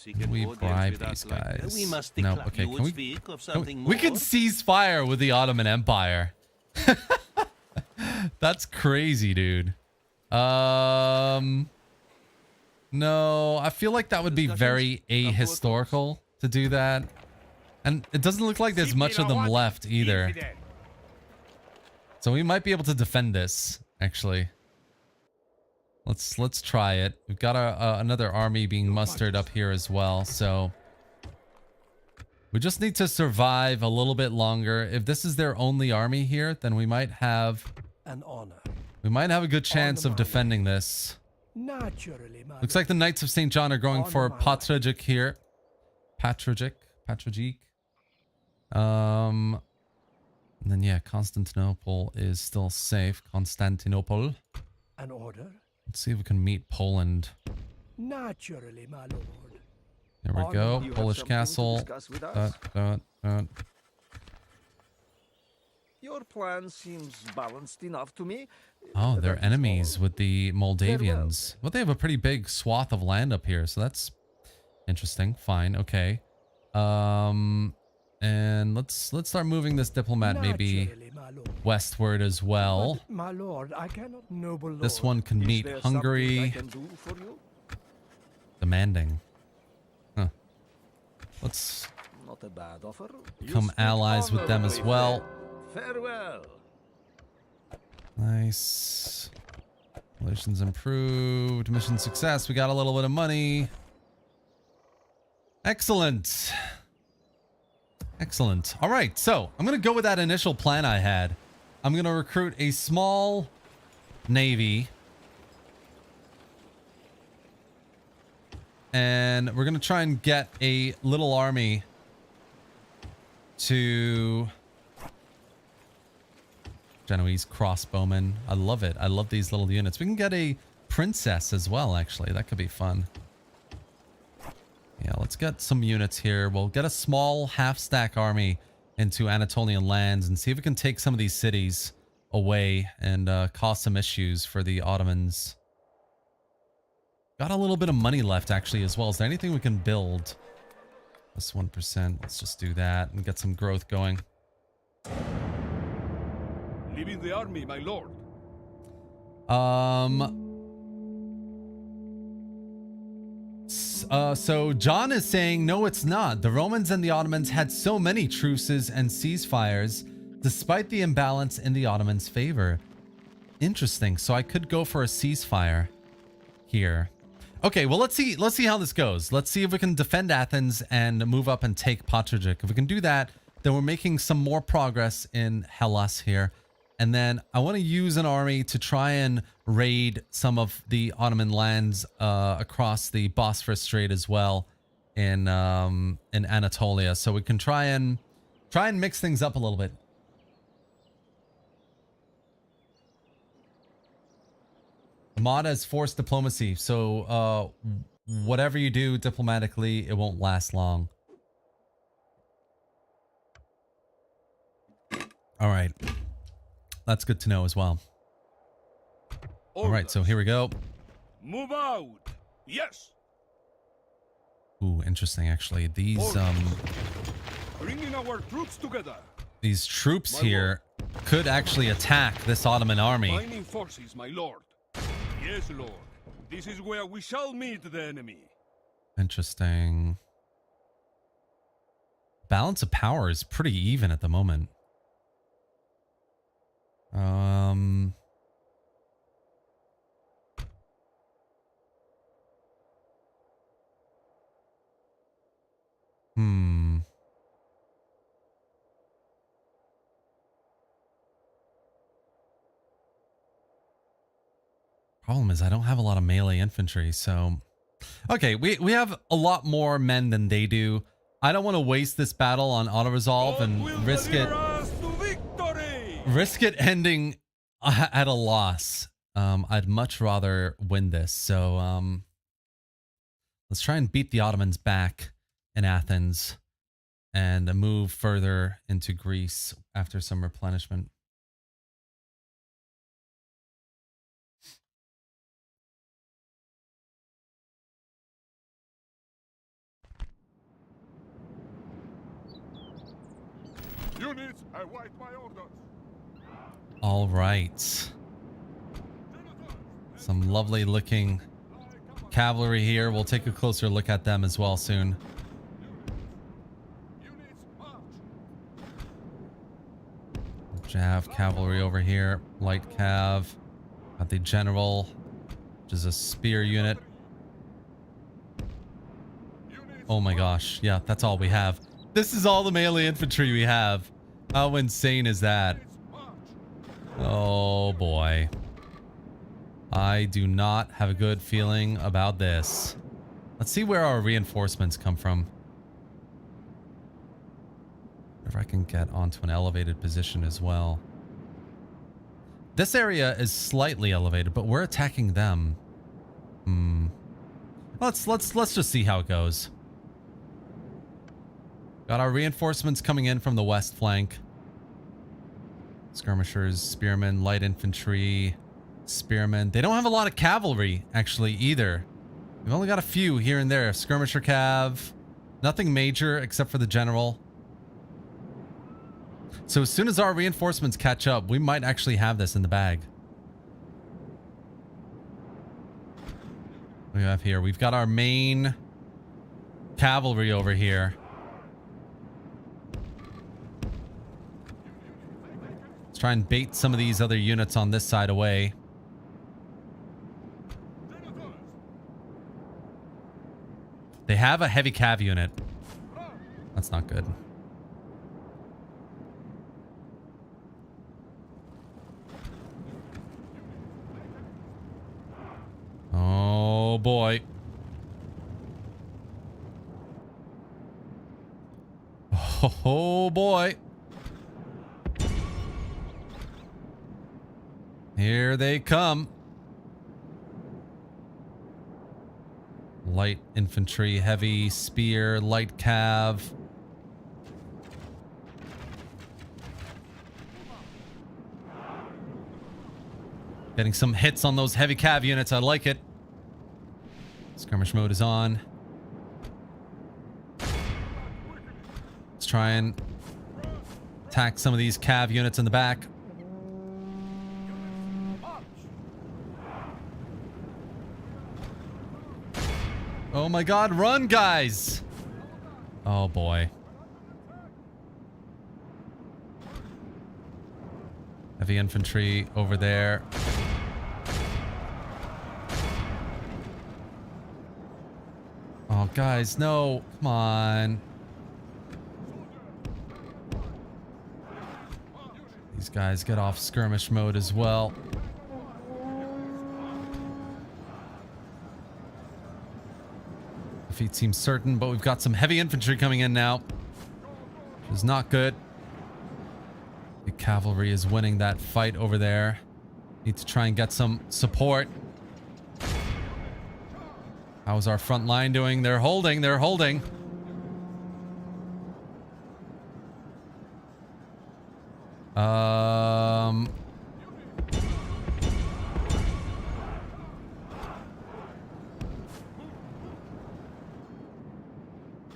can we bribe these guys? No, okay. We can cease fire with the Ottoman Empire. That's crazy, dude. No, I feel like that would be very ahistorical to do that. And it doesn't look like there's much of them left either. So we might be able to defend this, actually. Let's try it. We've got another army being mustered up here as well, so we just need to survive a little bit longer. If this is their only army here, then we might have an honor. We might have a good chance of defending this. Naturally, looks like the Knights of St. John are going for Patragic here. Patragic. And then yeah, Constantinople is still safe. Constantinople. An order. Let's see if we can meet Poland. Naturally, my lord. There we go. Polish castle. Your plan seems balanced enough to me. Oh, they're enemies with the Moldavians. Well, they have a pretty big swath of land up here, so that's interesting. Fine, okay. And let's start moving this diplomat maybe westward as well. But, my lord, I cannot, noble lord. This one can meet Hungary. Demanding. Huh. Let's not a bad offer. Become allies with them as well. Farewell. Nice. Relations improved. Mission success. We got a little bit of money. Excellent. Excellent. All right, so I'm going to go with that initial plan I had. I'm going to recruit a small navy. And we're going to try and get a little army to Genoese crossbowmen. I love it. I love these little units. We can get a princess as well, actually. That could be fun. Yeah, let's get some units here. We'll get a small half-stack army into Anatolian lands and see if we can take some of these cities away and cause some issues for the Ottomans. Got a little bit of money left actually as well. Is there anything we can build? Plus 1%. Let's just do that and get some growth going. Leaving the army, my lord. So John is saying, no, it's not. The Romans and the Ottomans had so many truces and ceasefires, despite the imbalance in the Ottomans' favor. Interesting. So I could go for a ceasefire here. Okay, well, let's see how this goes. Let's see if we can defend Athens and move up and take Patragic. If we can do that, then we're making some more progress in Hellas here. And then I want to use an army to try and raid some of the Ottoman lands across the Bosphorus Strait as well in Anatolia. So we can try and mix things up a little bit. Mod has forced diplomacy, so whatever you do diplomatically, it won't last long. All right. That's good to know as well. All right, so here we go. Move out. Yes. Ooh, interesting actually. These Bringing our troops together. These troops here could actually attack this Ottoman army. Mining forces, my lord. Yes, lord. This is where we shall meet the enemy. Interesting. Balance of power is pretty even at the moment. Problem is I don't have a lot of melee infantry, so okay, we have a lot more men than they do. I don't want to waste this battle on auto resolve and risk it ending at a loss. I'd much rather win this. So let's try and beat the Ottomans back in Athens and move further into Greece after some replenishment. Units, await my orders. All right. Some lovely looking cavalry here. We'll take a closer look at them as well soon. Jav cavalry over here. Light cav. Got the general, which is a spear unit. Oh my gosh. Yeah, that's all we have. This is all the melee infantry we have. How insane is that? Oh boy. I do not have a good feeling about this. Let's see where our reinforcements come from. If I can get onto an elevated position as well. This area is slightly elevated, but we're attacking them. Let's just see how it goes. Got our reinforcements coming in from the west flank. Skirmishers, spearmen, light infantry, spearmen. They don't have a lot of cavalry, actually, either. We've only got a few here and there. Skirmisher cav. Nothing major except for the general. So as soon as our reinforcements catch up, we might actually have this in the bag. What do we have here? We've got our main cavalry over here. Let's try and bait some of these other units on this side away. They have a heavy cav unit. That's not good. Oh boy. Oh boy. Here they come. Light infantry, heavy spear, light cav. Getting some hits on those heavy cav units. I like it. Skirmish mode is on. Let's try and attack some of these cav units in the back. Oh my god, run, guys! Oh boy. Heavy infantry over there. Oh, guys, no. Come on. These guys get off skirmish mode as well. Defeat seems certain, but we've got some heavy infantry coming in now, which is not good. The cavalry is winning that fight over there. Need to try and get some support. How's our front line doing? They're holding. They're holding.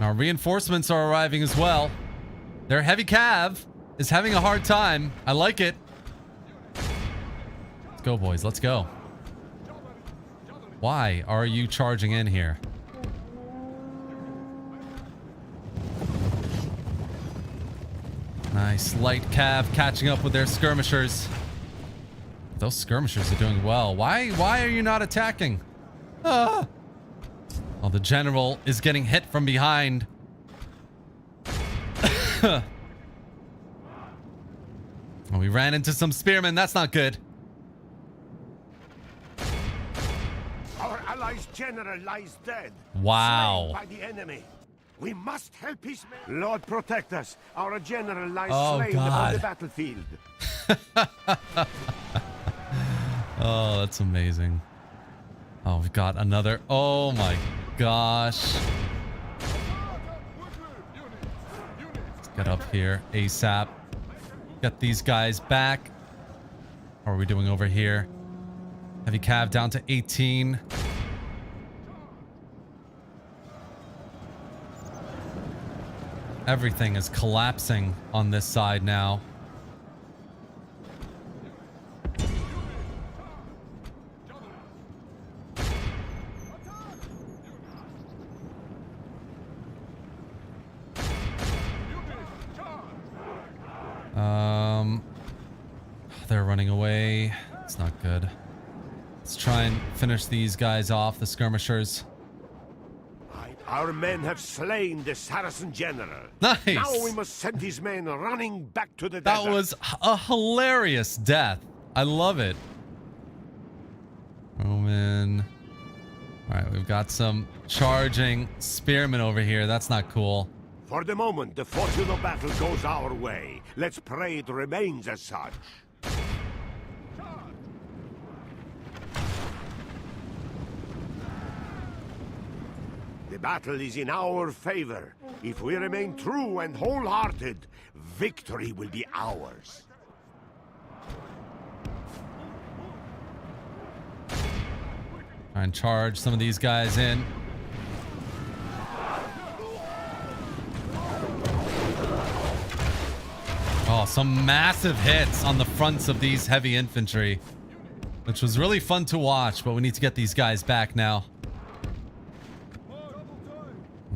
Our reinforcements are arriving as well. Their heavy cav is having a hard time. I like it. Let's go, boys. Let's go. Why are you charging in here? Nice. Light cav catching up with their skirmishers. Those skirmishers are doing well. Why are you not attacking? Ah! Oh, the general is getting hit from behind. Oh, we ran into some spearmen. That's not good. Our allies' general lies dead. Wow. Slain by the enemy. We must help his men. Lord protect us. Our general lies slain God. upon the battlefield. Oh, that's amazing. Oh, we've got another. Oh my gosh. Let's get up here ASAP. Get these guys back. How are we doing over here? Heavy cav down to 18. Everything is collapsing on this side now. They're running away. It's not good. Let's try and finish these guys off, the skirmishers. Our men have slain the Saracen general. Nice. Now we must send his men running back to the That desert. was a hilarious death. I love it. Roman. All right, we've got some charging spearmen over here. That's not cool. For the moment, the fortune of battle goes our way. Let's pray it remains as such. The battle is in our favor. If we remain true and wholehearted, victory will be ours. Try and charge some of these guys in. Oh, some massive hits on the fronts of these heavy infantry, which was really fun to watch, but we need to get these guys back now.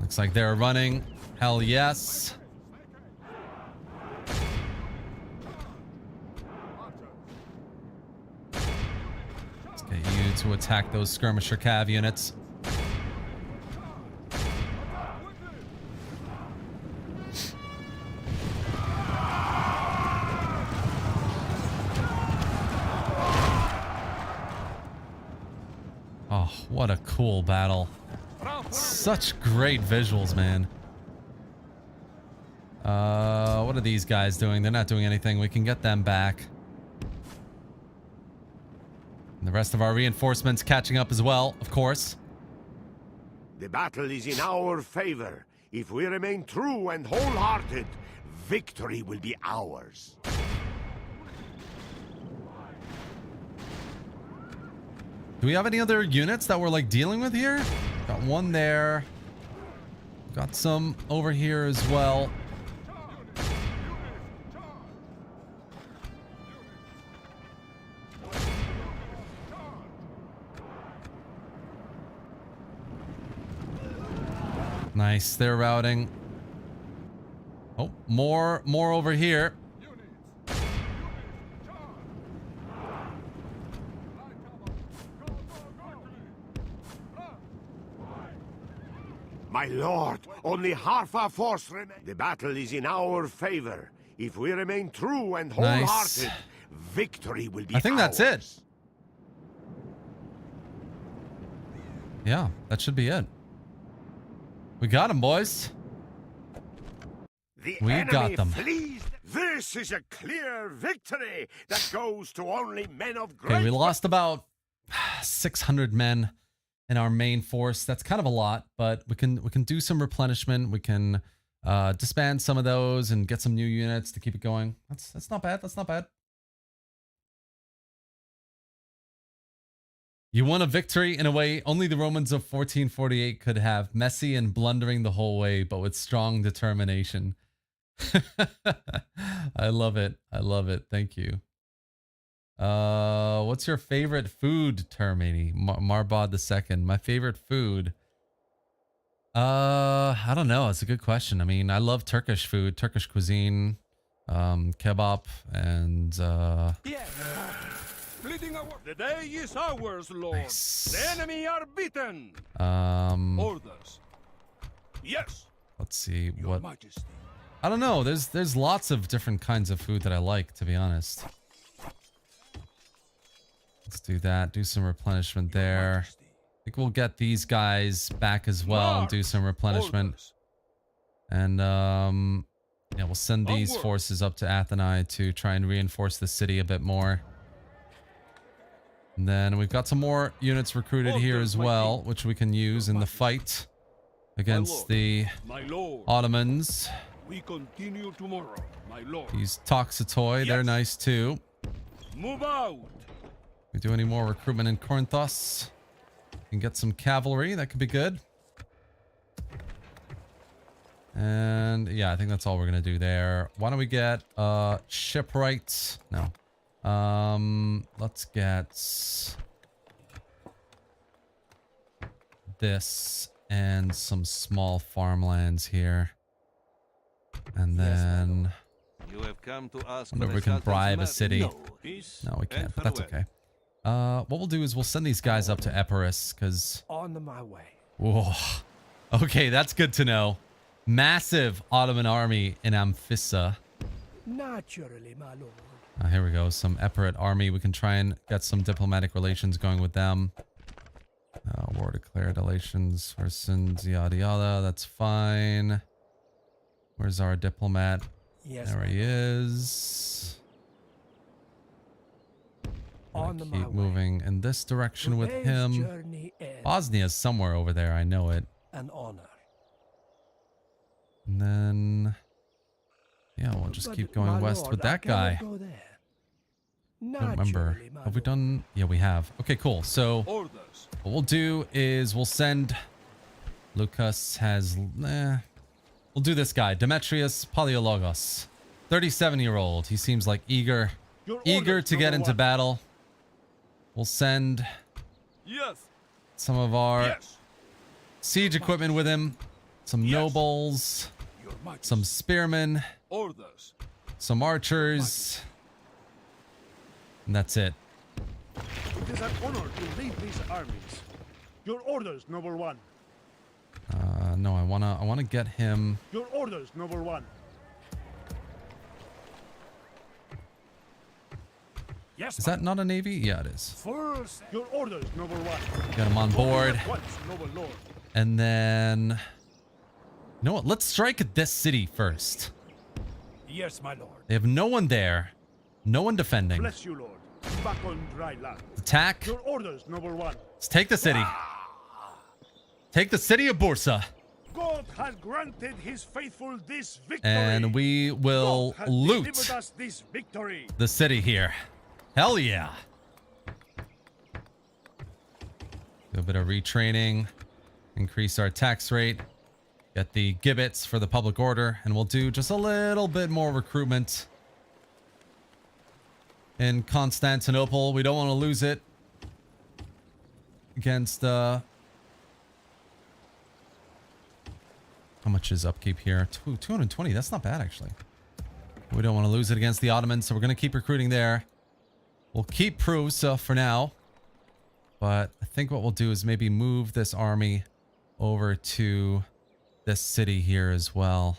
Looks like they're running. Hell yes. Let's get you to attack those skirmisher cav units. Oh, what a cool battle. Such great visuals, man. What are these guys doing? They're not doing anything. We can get them back. And the rest of our reinforcements catching up as well, of course. The battle is in our favor. If we remain true and wholehearted, victory will be ours. Do we have any other units that we're like dealing with here? Got one there. Got some over here as well. Nice, they're routing. Oh, more over here. My lord, only half our force remains. The battle is in our favor. If we remain true and wholehearted, victory will be I think that's it. ours. Yeah, that should be it. We got him, boys. The We enemy got them. flees. This is a clear victory that goes to only men of great. Okay, we lost about 600 men in our main force. That's kind of a lot, but we can do some replenishment. We can disband some of those and get some new units to keep it going. That's not bad. That's not bad. You won a victory in a way only the Romans of 1448 could have. Messy and blundering the whole way, but with strong determination. I love it. I love it. Thank you. What's your favorite food, Termini? Marbod II. My favorite food. I don't know. It's a good question. I mean, I love Turkish food, Turkish cuisine, kebab, and The day is ours, Lord. Nice. The enemy are beaten. Orders. Yes, let's see Your what. Majesty. I don't know. There's lots of different kinds of food that I like, to be honest. Let's do that. Do some replenishment there. I think we'll get these guys back as well and do some replenishment. Orders. And yeah, we'll send these Onward. forces up to Atheni to try and reinforce the city a bit more. And then we've got some more units recruited here Orders, as my well, king. which we can use in the fight against the My lord, Ottomans. we continue tomorrow, my lord. These Toxotoy, they're Yes. nice too. Move out. We do any more recruitment in Corinthos? Can get some cavalry. That could be good. And yeah, I think that's all we're gonna do there. Why don't we get shipwrights? No. Let's get this and some small farmlands here. And then You have come to ask wonder if for we can Sultan's bribe a mercy. city. No. Peace No, we and can't, but that's farewell. okay. What we'll do is we'll send these guys up to Epirus, because... On my way. Whoa. Okay, that's good to know. Massive Ottoman army in Amphissa. Naturally, my lord. Here we go. Some Epirat army. We can try and get some diplomatic relations going with them. War declared relations. Persons, yada yada. That's fine. Where's our diplomat? Yes, There my he lord. is. On Keep my way. moving in this direction with Today's him. journey ends. Bosnia's somewhere over there. I know it. An honor. And then... yeah, we'll just But, keep my going west lord, with I that cannot guy. go there. I don't remember. Naturally, my Have we lord. done? Yeah, we have. Okay, cool. So Orders. what we'll do is we'll send... Lucas has... we'll do this guy. Demetrius Paleologos. 37-year-old. He seems like eager orders, to get number into one. battle. We'll send Yes. some of our Yes. siege equipment with him. Some Yes. nobles. Your Majesty. Some spearmen. Orders. Some archers. And that's it. It is an honor to lead these armies. Your orders, number one. No, I wanna get him. Your orders, number one. Yes. Is that not a navy? Yeah, it is. First. Your orders, number one. Get him on board. At once, noble lord. And then... you know what? Let's strike at this city first. Yes, my lord. They have no one there. No one defending. Bless you, lord. Back on dry land. Attack. Your orders, number one. Let's take the city. Take the city of Bursa. God has granted his faithful this victory. And we will God has loot delivered us this victory. the city here. Hell yeah. Do a bit of retraining. increase our tax rate, get the gibbets for the public order, and we'll do just a little bit more recruitment in Constantinople. We don't want to lose it against how much is upkeep here? 220. That's not bad, actually. We don't want to lose it against the Ottomans, so we're going to keep recruiting there. We'll keep Prusa for now, but I think what we'll do is maybe move this army over to this city here as well.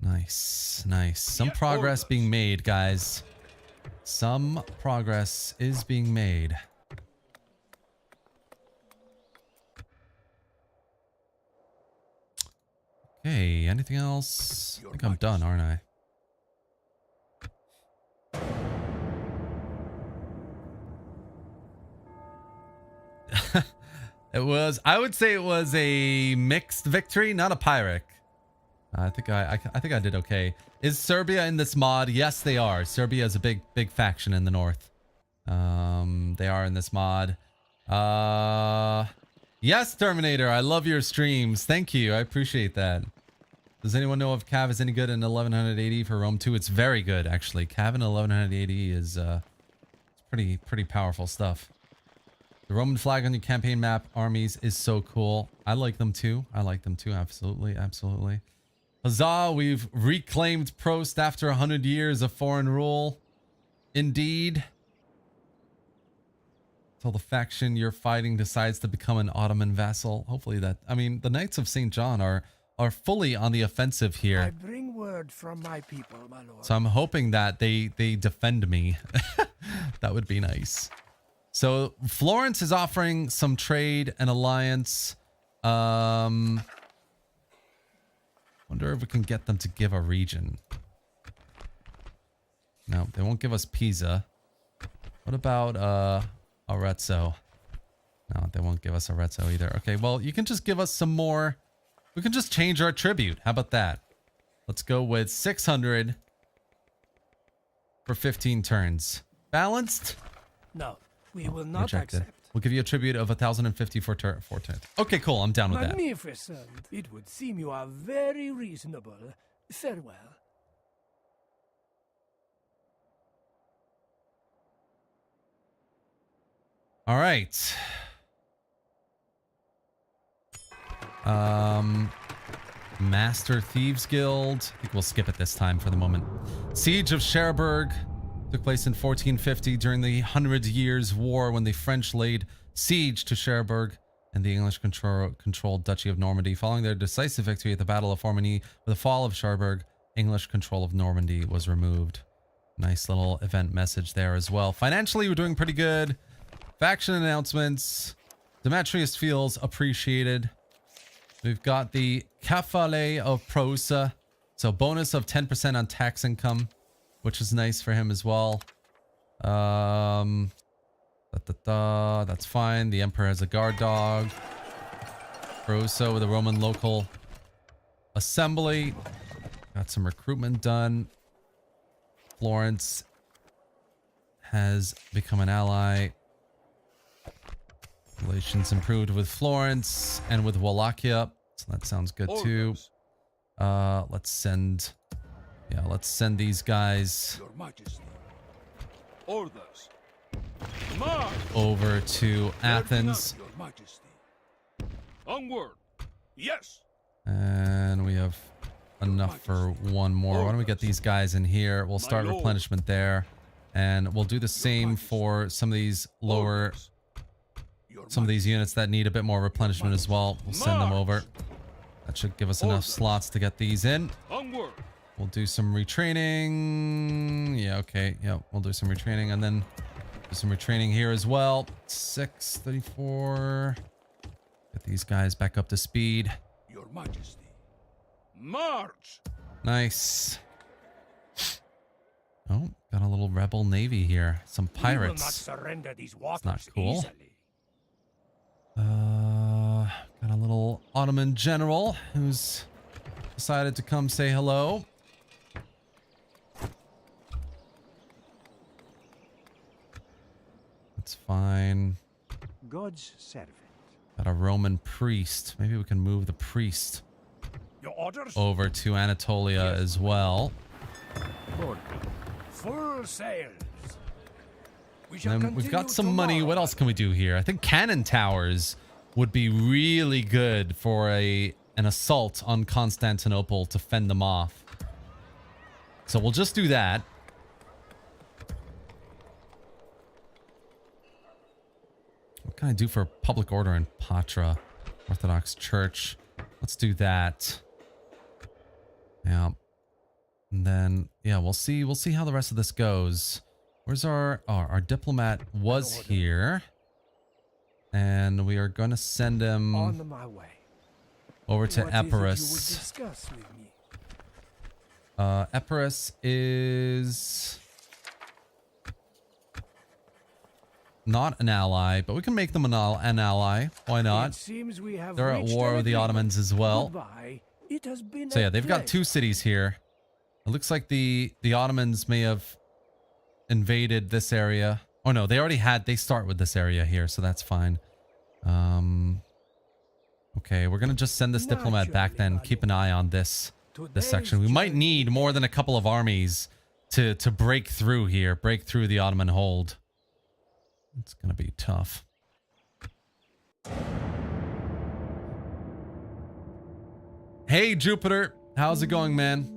Nice, nice. Some progress being made, guys. Some progress is being made. Okay, anything else? I think I'm done, aren't I? I would say it was a mixed victory, not a Pyrrhic. I think I did okay. Is Serbia in this mod? Yes, they are. Serbia is a big faction in the north. They are in this mod. Yes, Terminator, I love your streams. Thank you. I appreciate that. Does anyone know if Cav is any good in 1180 for Rome 2? It's very good, actually. Cav in 1180 is pretty powerful stuff. The Roman flag on your campaign map armies is so cool. I like them too. Absolutely, absolutely. Huzzah, we've reclaimed Prost after 100 years of foreign rule. Indeed. Until the faction you're fighting decides to become an Ottoman vassal. Hopefully that... I mean, the Knights of St. John are fully on the offensive here. I bring word from my people, my lord. So I'm hoping that they defend me. That would be nice. So Florence is offering some trade and alliance. Wonder if we can get them to give a region. No, they won't give us Pisa. What about Arezzo? No, they won't give us Arezzo either. Okay, well, you can just give us some more. We can just change our tribute. How about that? Let's go with 600 for 15 turns. Balanced? No, we will not Rejected. accept. We'll give you a tribute of 1,050 for turns. Okay, cool. I'm down with that. Magnificent. It would seem you are very reasonable. Farewell. All right. Master Thieves Guild. I think we'll skip it this time for the moment. Siege of Cherbourg took place in 1450 during the 100 Years' War when the French laid siege to Cherbourg and the English controlled Duchy of Normandy. Following their decisive victory at the Battle of Formigny, with the fall of Cherbourg, English control of Normandy was removed. Nice little event message there as well. Financially, we're doing pretty good. Faction announcements. Demetrius feels appreciated. We've got the Cafale of Prusa. So bonus of 10% on tax income, which is nice for him as well. That's fine. The Emperor has a guard dog. Prusa with a Roman local assembly. Got some recruitment done. Florence has become an ally. Relations improved with Florence and with Wallachia. So that sounds good too. Let's send these guys Your Majesty. Orders. March. over to Athens. Your Majesty. Onward. Yes. And we have enough for one more. Why don't we get these guys in here? We'll start replenishment there. And we'll do the same for some of these lower... Some of these units that need a bit more replenishment as well. We'll send them over. That should give us enough slots to get these in. Onward. We'll do some retraining. Yeah, okay. Yeah, we'll do some retraining and then do some retraining here as well. 634. Get these guys back up to speed. Your Majesty. March. Nice. Oh, got a little rebel navy here. Some We will not pirates. surrender these waters That's not cool. easily. Got a little Ottoman general who's decided to come say hello. That's fine. God's servant. Got a Roman priest. Maybe we can move the priest Your orders? over to Anatolia as well. Full sails. We And then we've got some money. What else can we do here? I think cannon towers would be really good for an assault on Constantinople to fend them off. So we'll just do that. What can I do for public order in Patra? Orthodox Church. Let's do that. Yeah. And then, yeah, we'll see how the rest of this goes. Where's our diplomat was here. And we are going to send him on my way. over to What is it you would Epirus. discuss with me? Epirus is not an ally, but we can make them an ally. Why It not? seems we have They're at reached war an with the agreement. Ottomans as well. Goodbye. It has been So yeah, a they've got pleasure. 2 cities here. It looks like the Ottomans may have invaded this area. Oh no, they start with this area here, so that's fine. Okay, we're gonna just send this diplomat back then. Keep an eye on this section. We might need more than a couple of armies to break through here, break through the Ottoman hold. It's gonna be tough. Hey Jupiter, how's it going, man?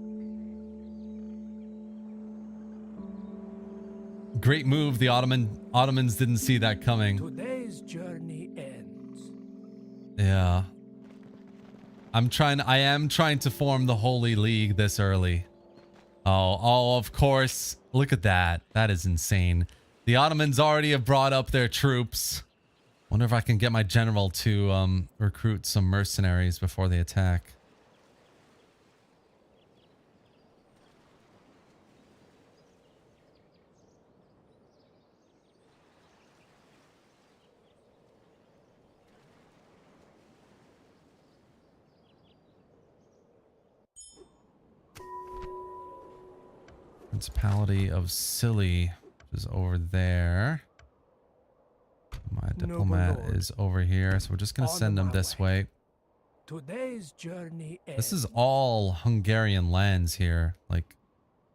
Great move. The Ottomans didn't see that coming. Today's journey ends. Yeah. I am trying to form the Holy League this early. Oh, of course. Look at that. That is insane. The Ottomans already have brought up their troops. Wonder if I can get my general to recruit some mercenaries before they attack. Principality of Scilly is over there. My diplomat Lord. is over here, so we're just gonna On send him my this way. way. Today's journey ends. This is all Hungarian lands here, like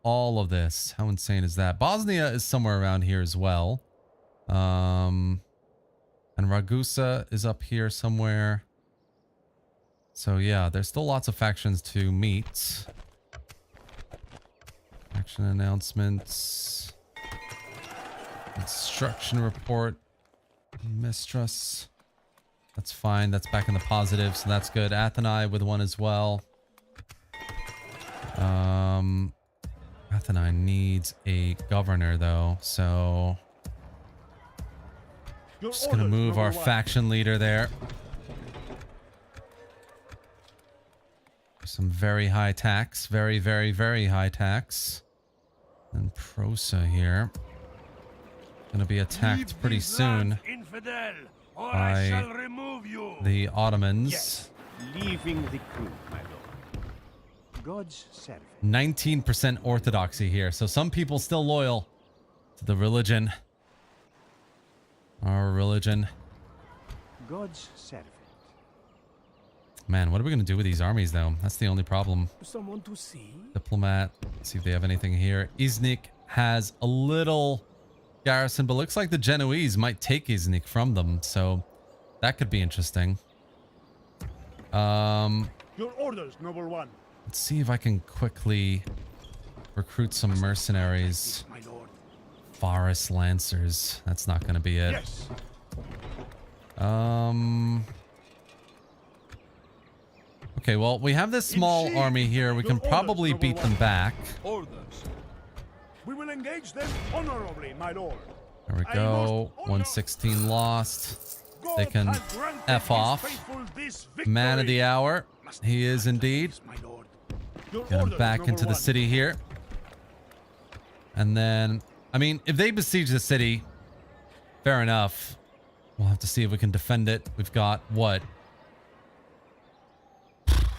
all of this. How insane is that? Bosnia is somewhere around here as well. And Ragusa is up here somewhere. So yeah, there's still lots of factions to meet. Action announcements. Instruction report. Mistress. That's fine. That's back in the positive, so that's good. Athenai with one as well. Athenai needs a governor though, so just gonna move our faction leader there. Some very high tax. Very, very, very high tax. And Prusa here. Gonna be attacked pretty soon Infidel, or by I shall remove you. the Ottomans. Yes, leaving the crew, my lord. God's servant. 19% orthodoxy here. So some people still loyal to the religion. Our religion. God's servant. Man, what are we going to do with these armies, though? That's the only problem. Someone to see? Diplomat. Let's see if they have anything here. Iznik has a little garrison, but looks like the Genoese might take Iznik from them. So that could be interesting. Your orders, noble one. Let's see if I can quickly recruit some mercenaries. My lord. Varus Lancers. That's not going to be it. Yes. Okay, well, we have this small army here. We can probably beat them back. Orders. We will engage them honorably, my lord. There we go. 116 lost. They can F off. Man of the hour. He is indeed. Get him back into the city here. And then, I mean, if they besiege the city, fair enough. We'll have to see if we can defend it. We've got what?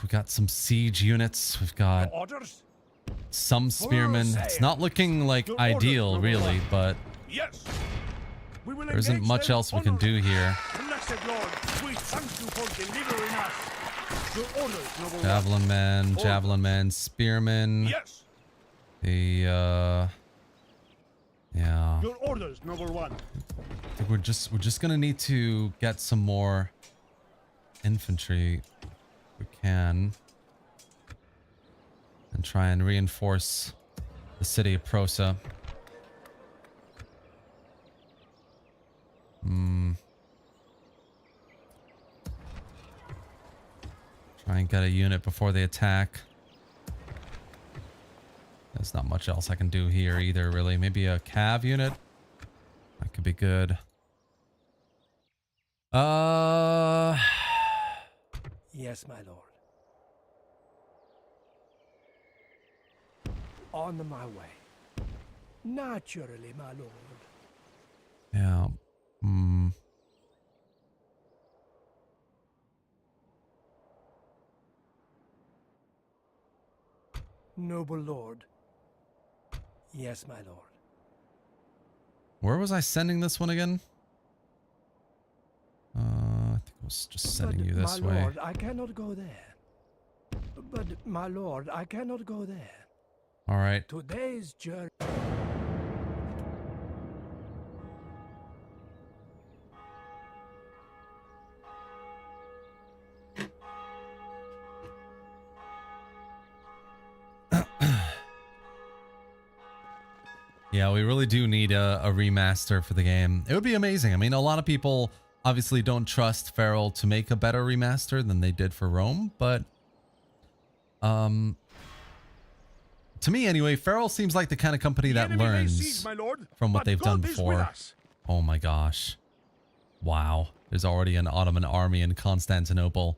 We've got some siege units. We've got some spearmen. It's not looking like ideal, really, but Yes. there isn't much else we can do here. Blessed Lord, we thank you for delivering us. Your orders, noble one. Javelin man, spearman. Yes. The yeah. Your orders, noble one. I think we're just gonna need to get some more infantry if we can, and try and reinforce the city of Prusa. Try and get a unit before they attack. There's not much else I can do here either, really. Maybe a cav unit. That could be good. Yes, my lord. On my way. Naturally, my lord. Yeah. Noble lord. Yes, my lord. Where was I sending this one again? I think I was just sending you this my way. lord, I cannot go there. But, my lord, I cannot go there. All right. Today's journey... Yeah, we really do need a remaster for the game. It would be amazing. I mean, a lot of people obviously don't trust Feral to make a better remaster than they did for Rome, but to me anyway, Feral seems like the kind of company that learns from what they've done before. Oh my gosh. Wow. There's already an Ottoman army in Constantinople,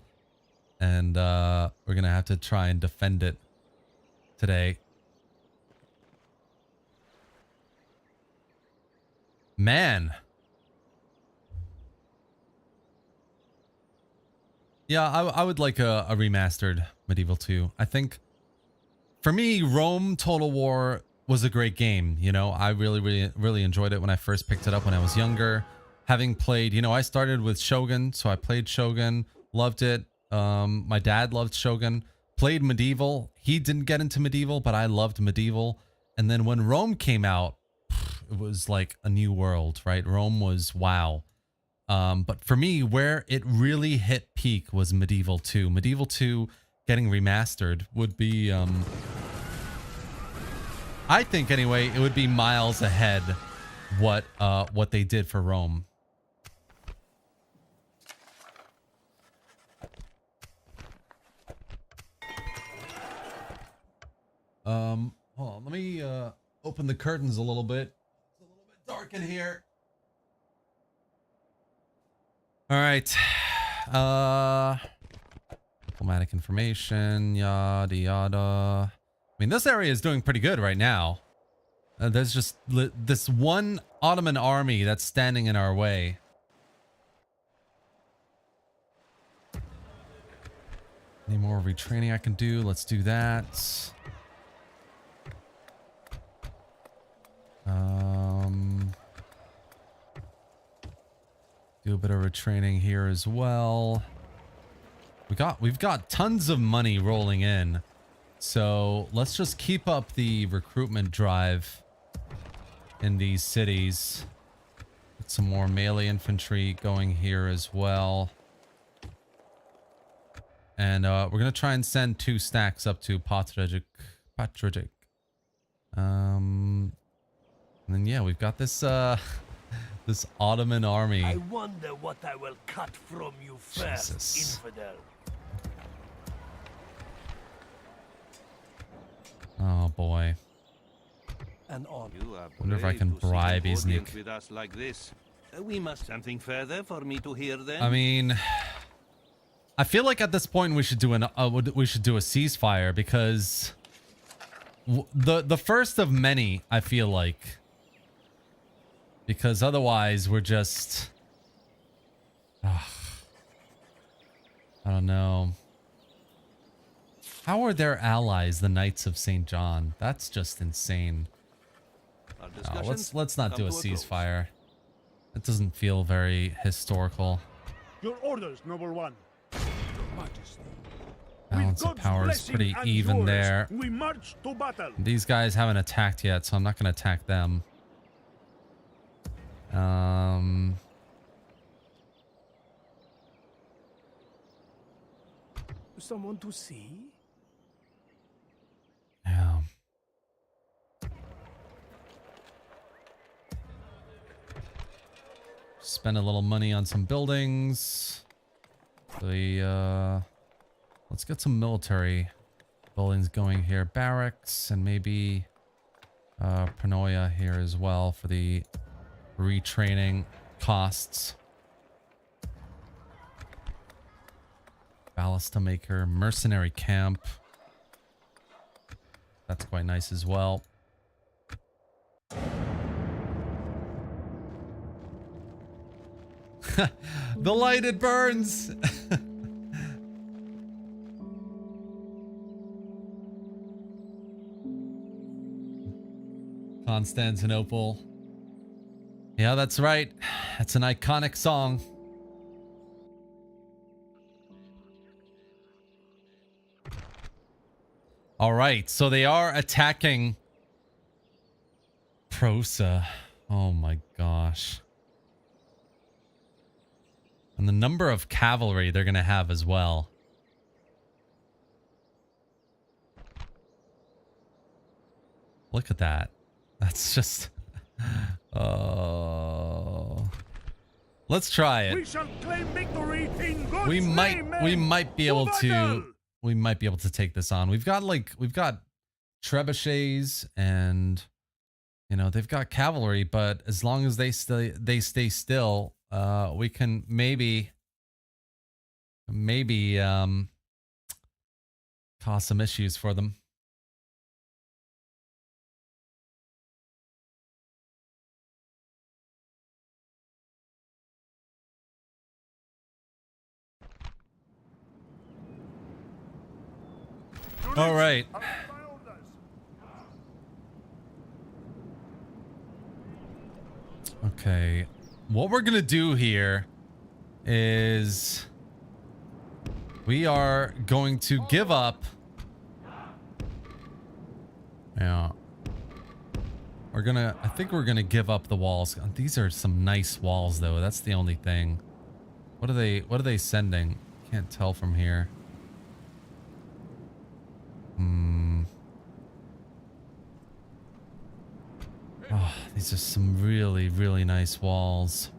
and we're gonna have to try and defend it today. Man. Yeah, I would like a remastered Medieval 2. I think, for me, Rome Total War was a great game. You know, I really enjoyed it when I first picked it up when I was younger. Having played, you know, I started with Shogun, so I played Shogun, loved it. My dad loved Shogun, played Medieval. He didn't get into Medieval, but I loved Medieval. And then when Rome came out, it was like a new world, right? Rome was wow. But for me, where it really hit peak was Medieval 2. Medieval 2 getting remastered would be, I think anyway, it would be miles ahead what they did for Rome. Hold on, let me open the curtains a little bit. It's a little bit dark in here. All right. Diplomatic information, yada yada. I mean, this area is doing pretty good right now. There's just this one Ottoman army that's standing in our way. Any more retraining I can do? Let's do that. Do a bit of retraining here as well. We've got tons of money rolling in, so let's just keep up the recruitment drive in these cities. Get some more melee infantry going here as well, and we're gonna try and send 2 stacks up to Patrick. And then yeah, we've got this this Ottoman army. I wonder what I will cut from you first, Jesus. infidel. Oh boy. And on. You are Wonder if I brave can to seek an bribe audience Iznik. with us like this. We must something further for me to hear then. I mean, I feel like at this point we should do a ceasefire, because the first of many, I feel like, because otherwise we're just I don't know. How are their allies the Knights of St. John? That's just insane. No, let's not do a ceasefire. It doesn't feel very historical. Your orders, noble one. Your Majesty. Balance of God's power is blessing pretty and even yours, there. We march to battle. These guys haven't attacked yet, so I'm not going to attack them. Someone to see? Yeah. Spend a little money on some buildings. Let's get some military buildings going here. Barracks and maybe Paranoia here as well for the retraining costs. Ballista maker, mercenary camp. That's quite nice as well. The light, it burns. Constantinople. Yeah, that's right. It's an iconic song. All right, so they are attacking Prusa. Oh my gosh. And the number of cavalry they're going to have as well. Look at that. That's just... Oh. Let's try it. We shall claim victory in God's We name, might be able to... battle! We might be able to take this on. We've got trebuchets and, you know, they've got cavalry, but as long as they stay still, we can maybe cause some issues for them. All right. Okay. What we're going to do here is we are going to give up. Yeah. I think we're going to give up the walls. These are some nice walls though. That's the only thing. What are they sending? Can't tell from here. Oh, these are some really, really nice walls.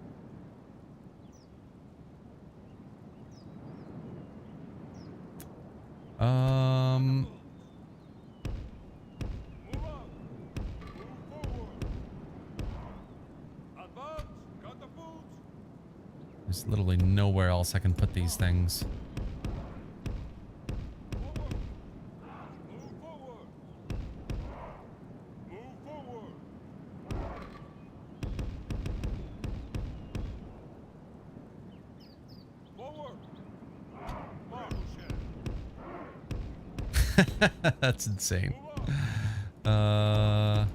There's literally nowhere else I can put these things. That's insane. No.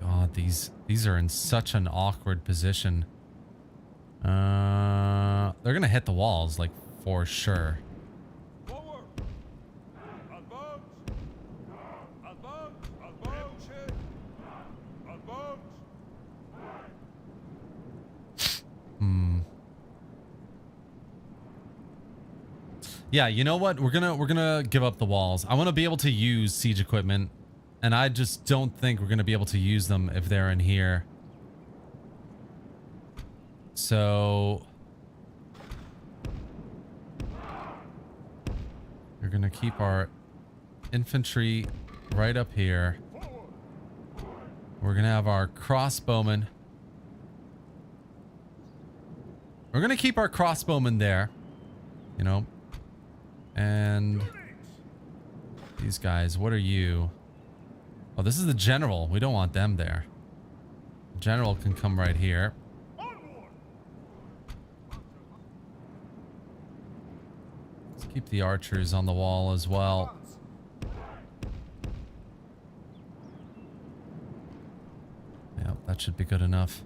God, these are in such an awkward position. They're gonna hit the walls, like, for sure. Yeah, you know what? We're gonna give up the walls. I want to be able to use siege equipment, and I just don't think we're gonna be able to use them if they're in here. So we're gonna keep our infantry right up here. We're gonna have our crossbowmen. We're gonna keep our crossbowmen there, you know. And these guys, what are you? Oh, this is the general. We don't want them there. The general can come right here. Let's keep the archers on the wall as well. That should be good enough.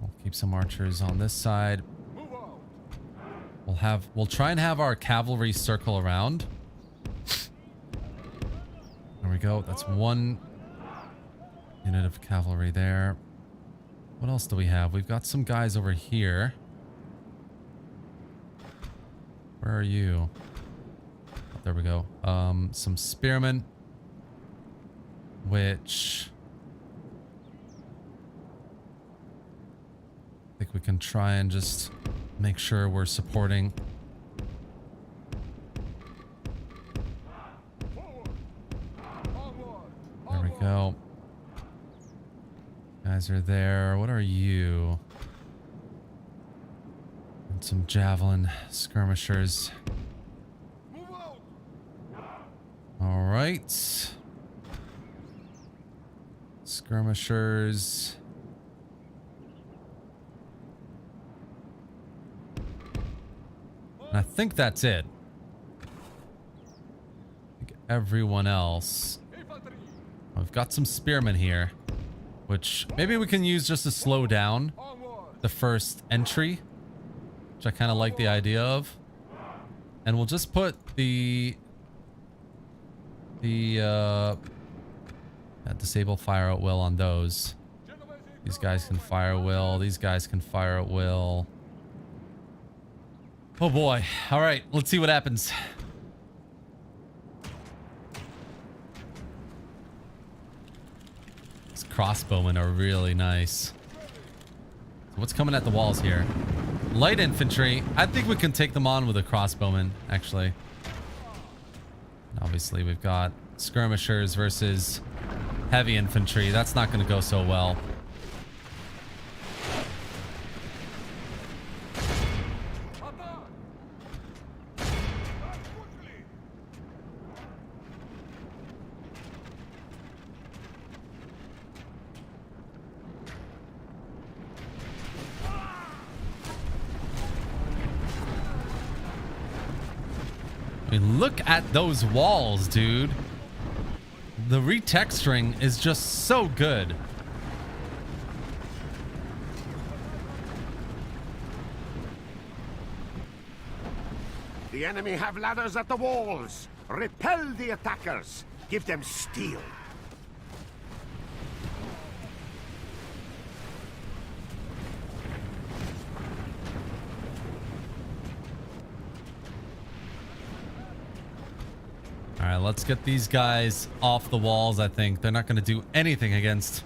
We'll keep some archers on this side. We'll try and have our cavalry circle around. There we go. That's one unit of cavalry there. What else do we have? We've got some guys over here. Where are you? Oh, there we go. Some spearmen, which I think we can try and just make sure we're supporting. There we go. Guys are there. What are you? And some javelin skirmishers. All right. Skirmishers. And I think that's it. I think everyone else. We've got some spearmen here, which maybe we can use just to slow down the first entry, which I kind of like the idea of. And we'll just put the disable fire at will on those. These guys can fire at will. These guys can fire at will. Oh boy. All right, let's see what happens. These crossbowmen are really nice. So what's coming at the walls here? Light infantry. I think we can take them on with a crossbowman, actually. And obviously, we've got skirmishers versus heavy infantry. That's not going to go so well. I mean, look at those walls, dude. The retexturing is just so good. The enemy have ladders at the walls. Repel the attackers. Give them steel. All right, let's get these guys off the walls, I think. They're not going to do anything against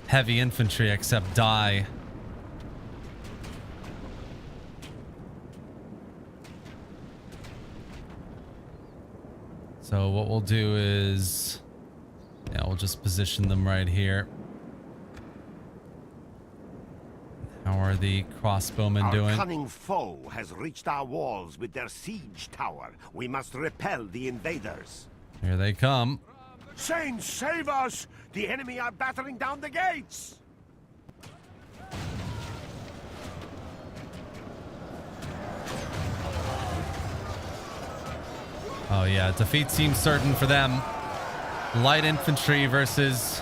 heavy infantry except die. So what we'll do is, yeah, we'll just position them right here. How are the crossbowmen doing? Our cunning foe has reached our walls with their siege tower. We must repel the invaders. Here they come. Saints, save us! The enemy are battering down the gates! Oh yeah, defeat seems certain for them. Light infantry versus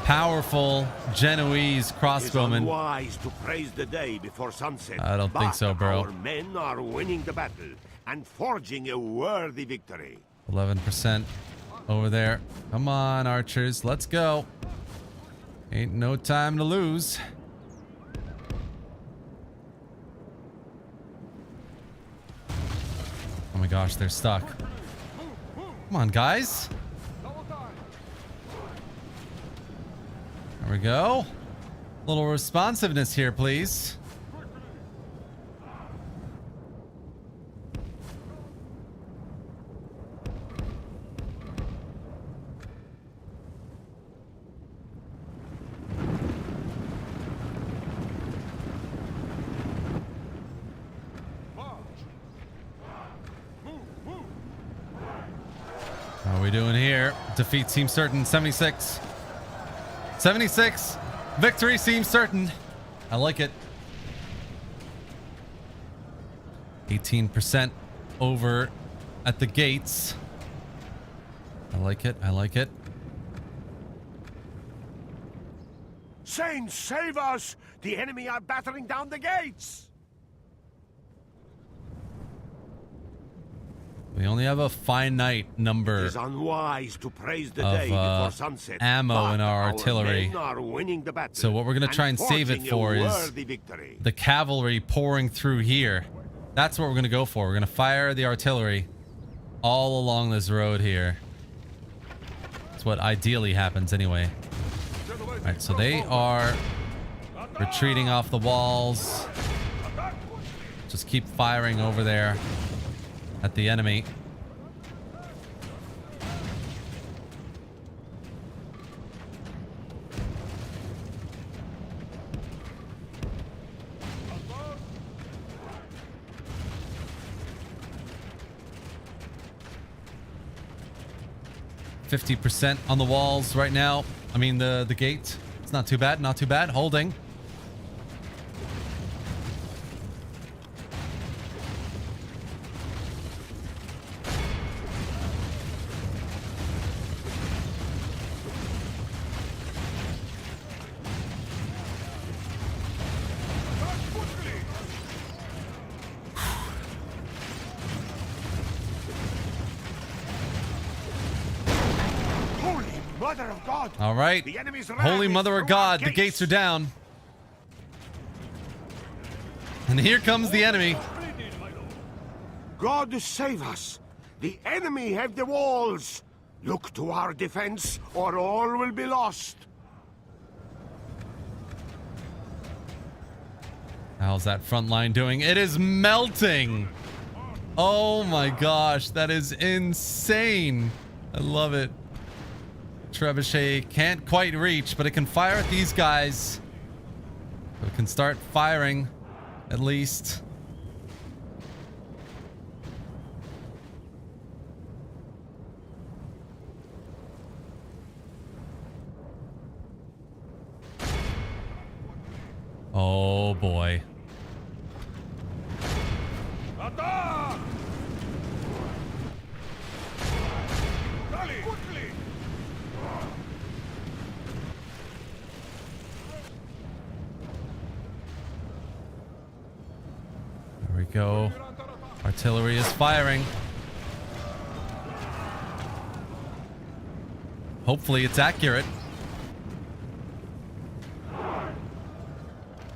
powerful Genoese crossbowmen. It's unwise to praise the day before sunset. I don't think so, bro. Our men are winning the battle and forging a worthy victory. 11% over there. Come on, archers. Let's go. Ain't no time to lose. Oh my gosh, they're stuck. Come on, guys. There we go. A little responsiveness here, please. How are we doing here? Defeat seems certain. 76. 76. Victory seems certain. I like it. 18% over at the gates. I like it. I like it. Saints, save us! The enemy are battering down the gates! We only have a finite number It is unwise to praise the of day before sunset. ammo but in our artillery. men are winning the battle So what we're going to try and save it forging for a is worthy victory. the cavalry pouring through here. That's what we're going to go for. We're going to fire the artillery all along this road here. That's what ideally happens anyway. Alright, so they are retreating off the walls. Just keep firing over there at the enemy. %50 on the walls right now. I mean the gate. It's not too bad, not too bad. Holding. Mother of God! All right. The enemy's Holy wrath Mother is of through our God, the gates are down. And here comes the enemy. God save us! The enemy have the walls! Look to our defense, or all will be lost. How's that front line doing? It is melting. Oh my gosh, that is insane. I love it. Trebuchet can't quite reach, but it can fire at these guys. So it can start firing, at least. Oh boy. There we go. Artillery is firing. Hopefully it's accurate.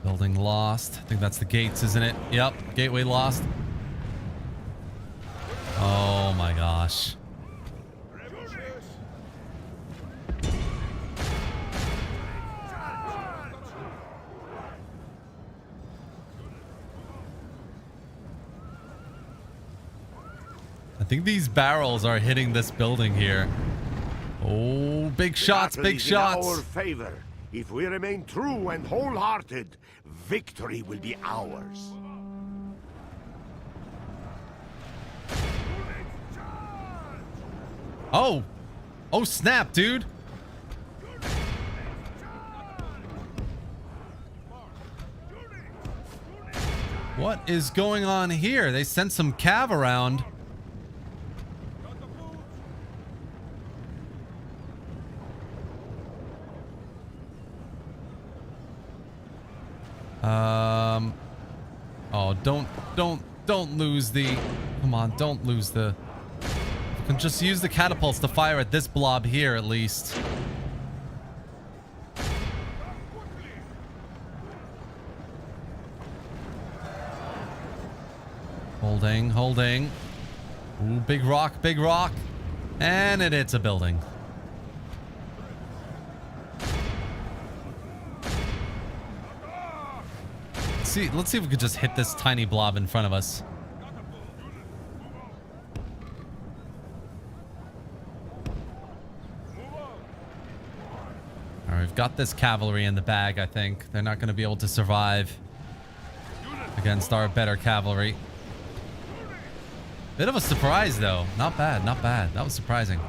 Building lost. I think that's the gates, isn't it? Yep, gateway lost. Oh my gosh. I think these barrels are hitting this building here. Oh, big shots, big shots. In our favor. If we remain true and wholehearted, victory will be ours. Oh. Oh, snap, dude. What is going on here? They sent some cav around. Oh, don't lose the... Come on, don't lose the... You can just use the catapults to fire at this blob here, at least. Holding, holding. Ooh, big rock, big rock. And it hits a building. Let's see if we could just hit this tiny blob in front of us. All right, we've got this cavalry in the bag, I think. They're not going to be able to survive against our better cavalry. Bit of a surprise, though. Not bad, not bad. That was surprising.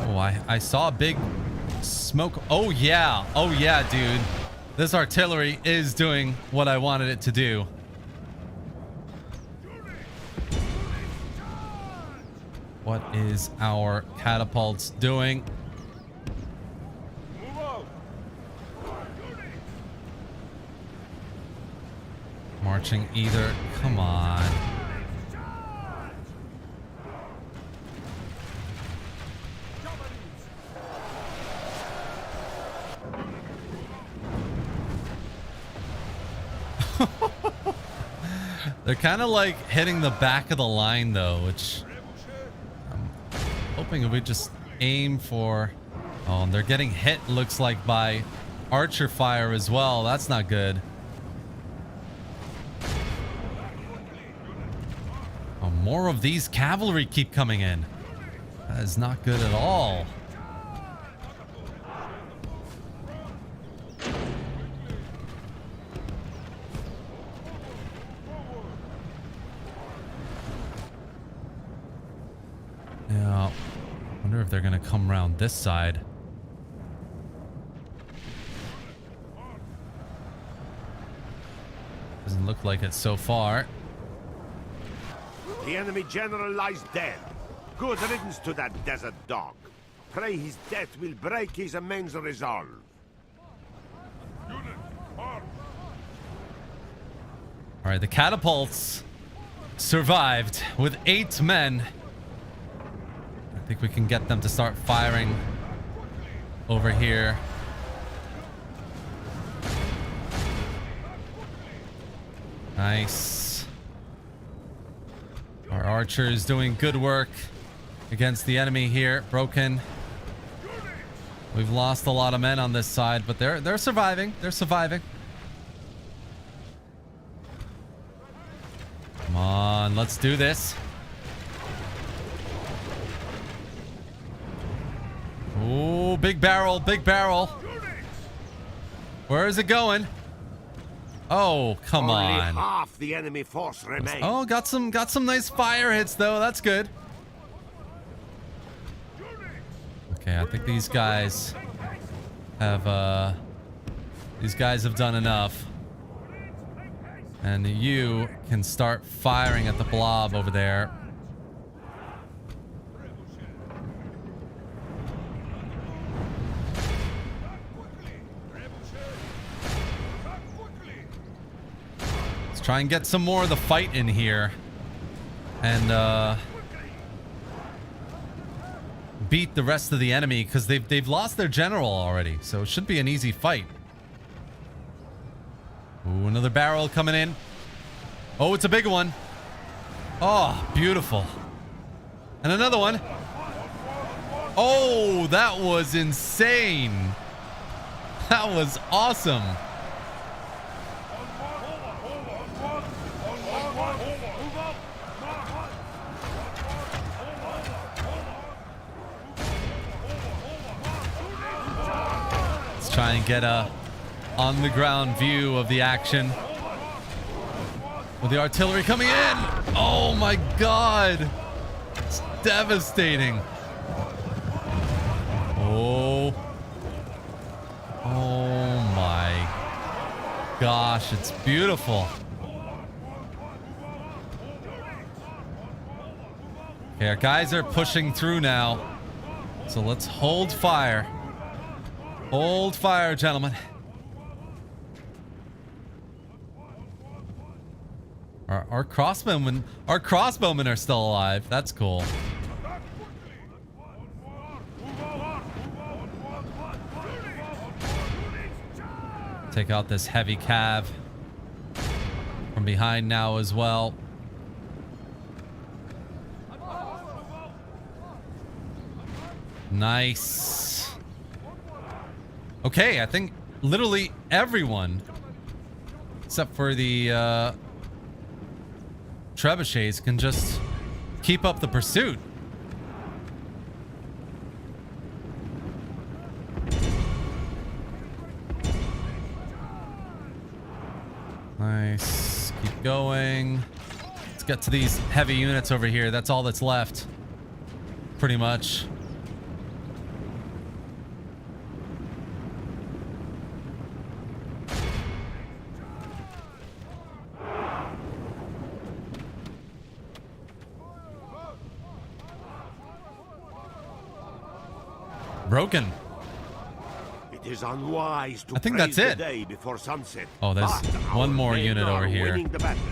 Oh, I saw a big... smoke. Oh yeah, dude. This artillery is doing what I wanted it to do. What is our catapults doing? Marching either. Come on. They're kind of like hitting the back of the line though, which I'm hoping if we just aim for... Oh, and they're getting hit, looks like, by archer fire as well. That's not good. Oh, more of these cavalry keep coming in. That is not good at all. Yeah, wonder if they're gonna come around this side. Doesn't look like it so far. The enemy general lies dead. Good riddance to that desert dog. Pray his death will break his immense resolve. All right, the catapults survived with 8 men. I think we can get them to start firing over here. Nice. Our archers doing good work against the enemy here. Broken. We've lost a lot of men on this side, but they're surviving. They're surviving. Come on, let's do this. Oh, big barrel, big barrel. Where is it going? Oh, come Only on. half the enemy force remains. Oh, got some nice fire hits though. That's good. Okay, I think these guys have done enough. And you can start firing at the blob over there. Try and get some more of the fight in here and beat the rest of the enemy, because they've lost their general already, so it should be an easy fight. Ooh, another barrel coming in. Oh, it's a big one. Oh, beautiful. And another one. Oh, that was insane. That was awesome. Try and get a on the ground view of the action with the artillery coming in. Oh my god, it's devastating. Oh my gosh, it's beautiful. Okay, our guys are pushing through now, so let's hold fire. Hold fire, gentlemen. Our crossbowmen are still alive. That's cool. Take out this heavy cav from behind now as well. Nice. Okay, I think literally everyone, except for the trebuchets, can just keep up the pursuit. Nice. Keep going. Let's get to these heavy units over here. That's all that's left, pretty much. broken. It is unwise to I think praise that's it. the day before sunset. Oh, there's but one our more men unit are over here. winning the battle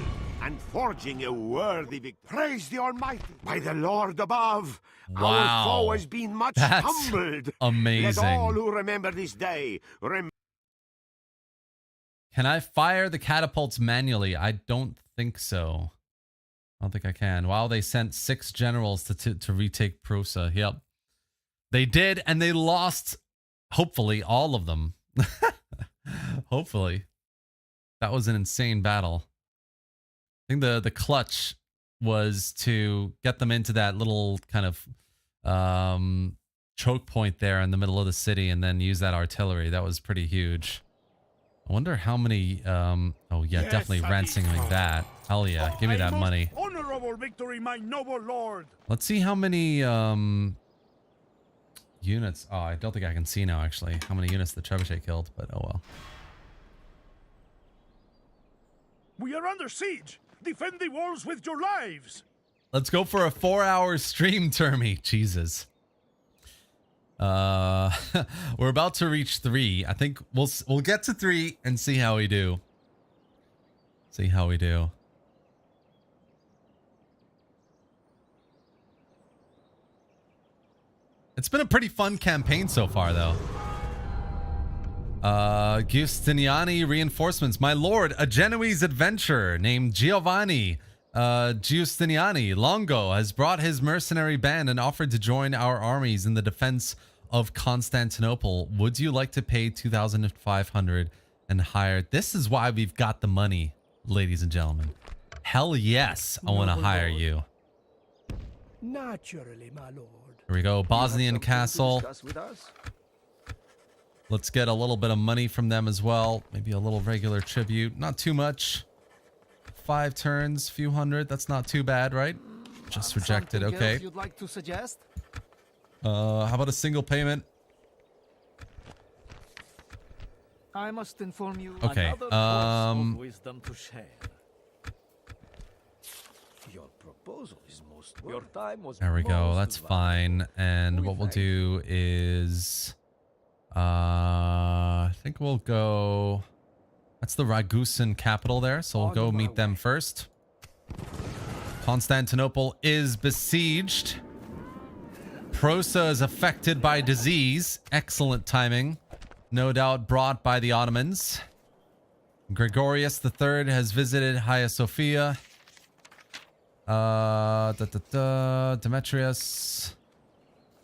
and forging a worthy victory. Praise the Almighty. By the Lord above. Wow. Our foe has been much That's humbled. amazing. Let all who remember this day Can I fire the catapults manually? I don't think so. I don't think I can. Wow, they sent 6 generals to retake Prusa. Yep. They did, and they lost, hopefully, all of them. Hopefully. That was an insane battle. I think the clutch was to get them into that little kind of choke point there in the middle of the city and then use that artillery. That was pretty huge. I wonder how many oh yeah, Yes, definitely ransoming that. Hell yeah, give me that money. Honorable victory, my noble lord. Let's see how many units. Oh, I don't think I can see now actually how many units the trebuchet killed, but oh well. We are under siege. Defend the walls with your lives. Let's go for a 4-hour stream, Termy. Jesus. We're about to reach 3. I think we'll get to 3 and see how we do. See how we do. It's been a pretty fun campaign so far, though. Giustiniani reinforcements. My lord, a Genoese adventurer named Giovanni Giustiniani Longo has brought his mercenary band and offered to join our armies in the defense of Constantinople. Would you like to pay 2,500 and hire? This is why we've got the money, ladies and gentlemen. Hell yes, I want to hire you. Naturally, my lord. Here we go, Bosnian castle. Let's get a little bit of money from them as well. Maybe a little regular tribute. Not too much. 5 turns, few hundred. That's not too bad, right? Just rejected. Okay. You'd like to suggest? How about a single payment? I must inform you. Okay. Another course of wisdom to share. Your proposal is most. Your time was. There we go. That's fine. And what we'll do is, I think we'll go. That's the Ragusan capital there, so we'll go meet them first. Constantinople is besieged. Prusa is affected by disease. Excellent timing. No doubt brought by the Ottomans. Gregorius III has visited Hagia Sophia. Demetrius.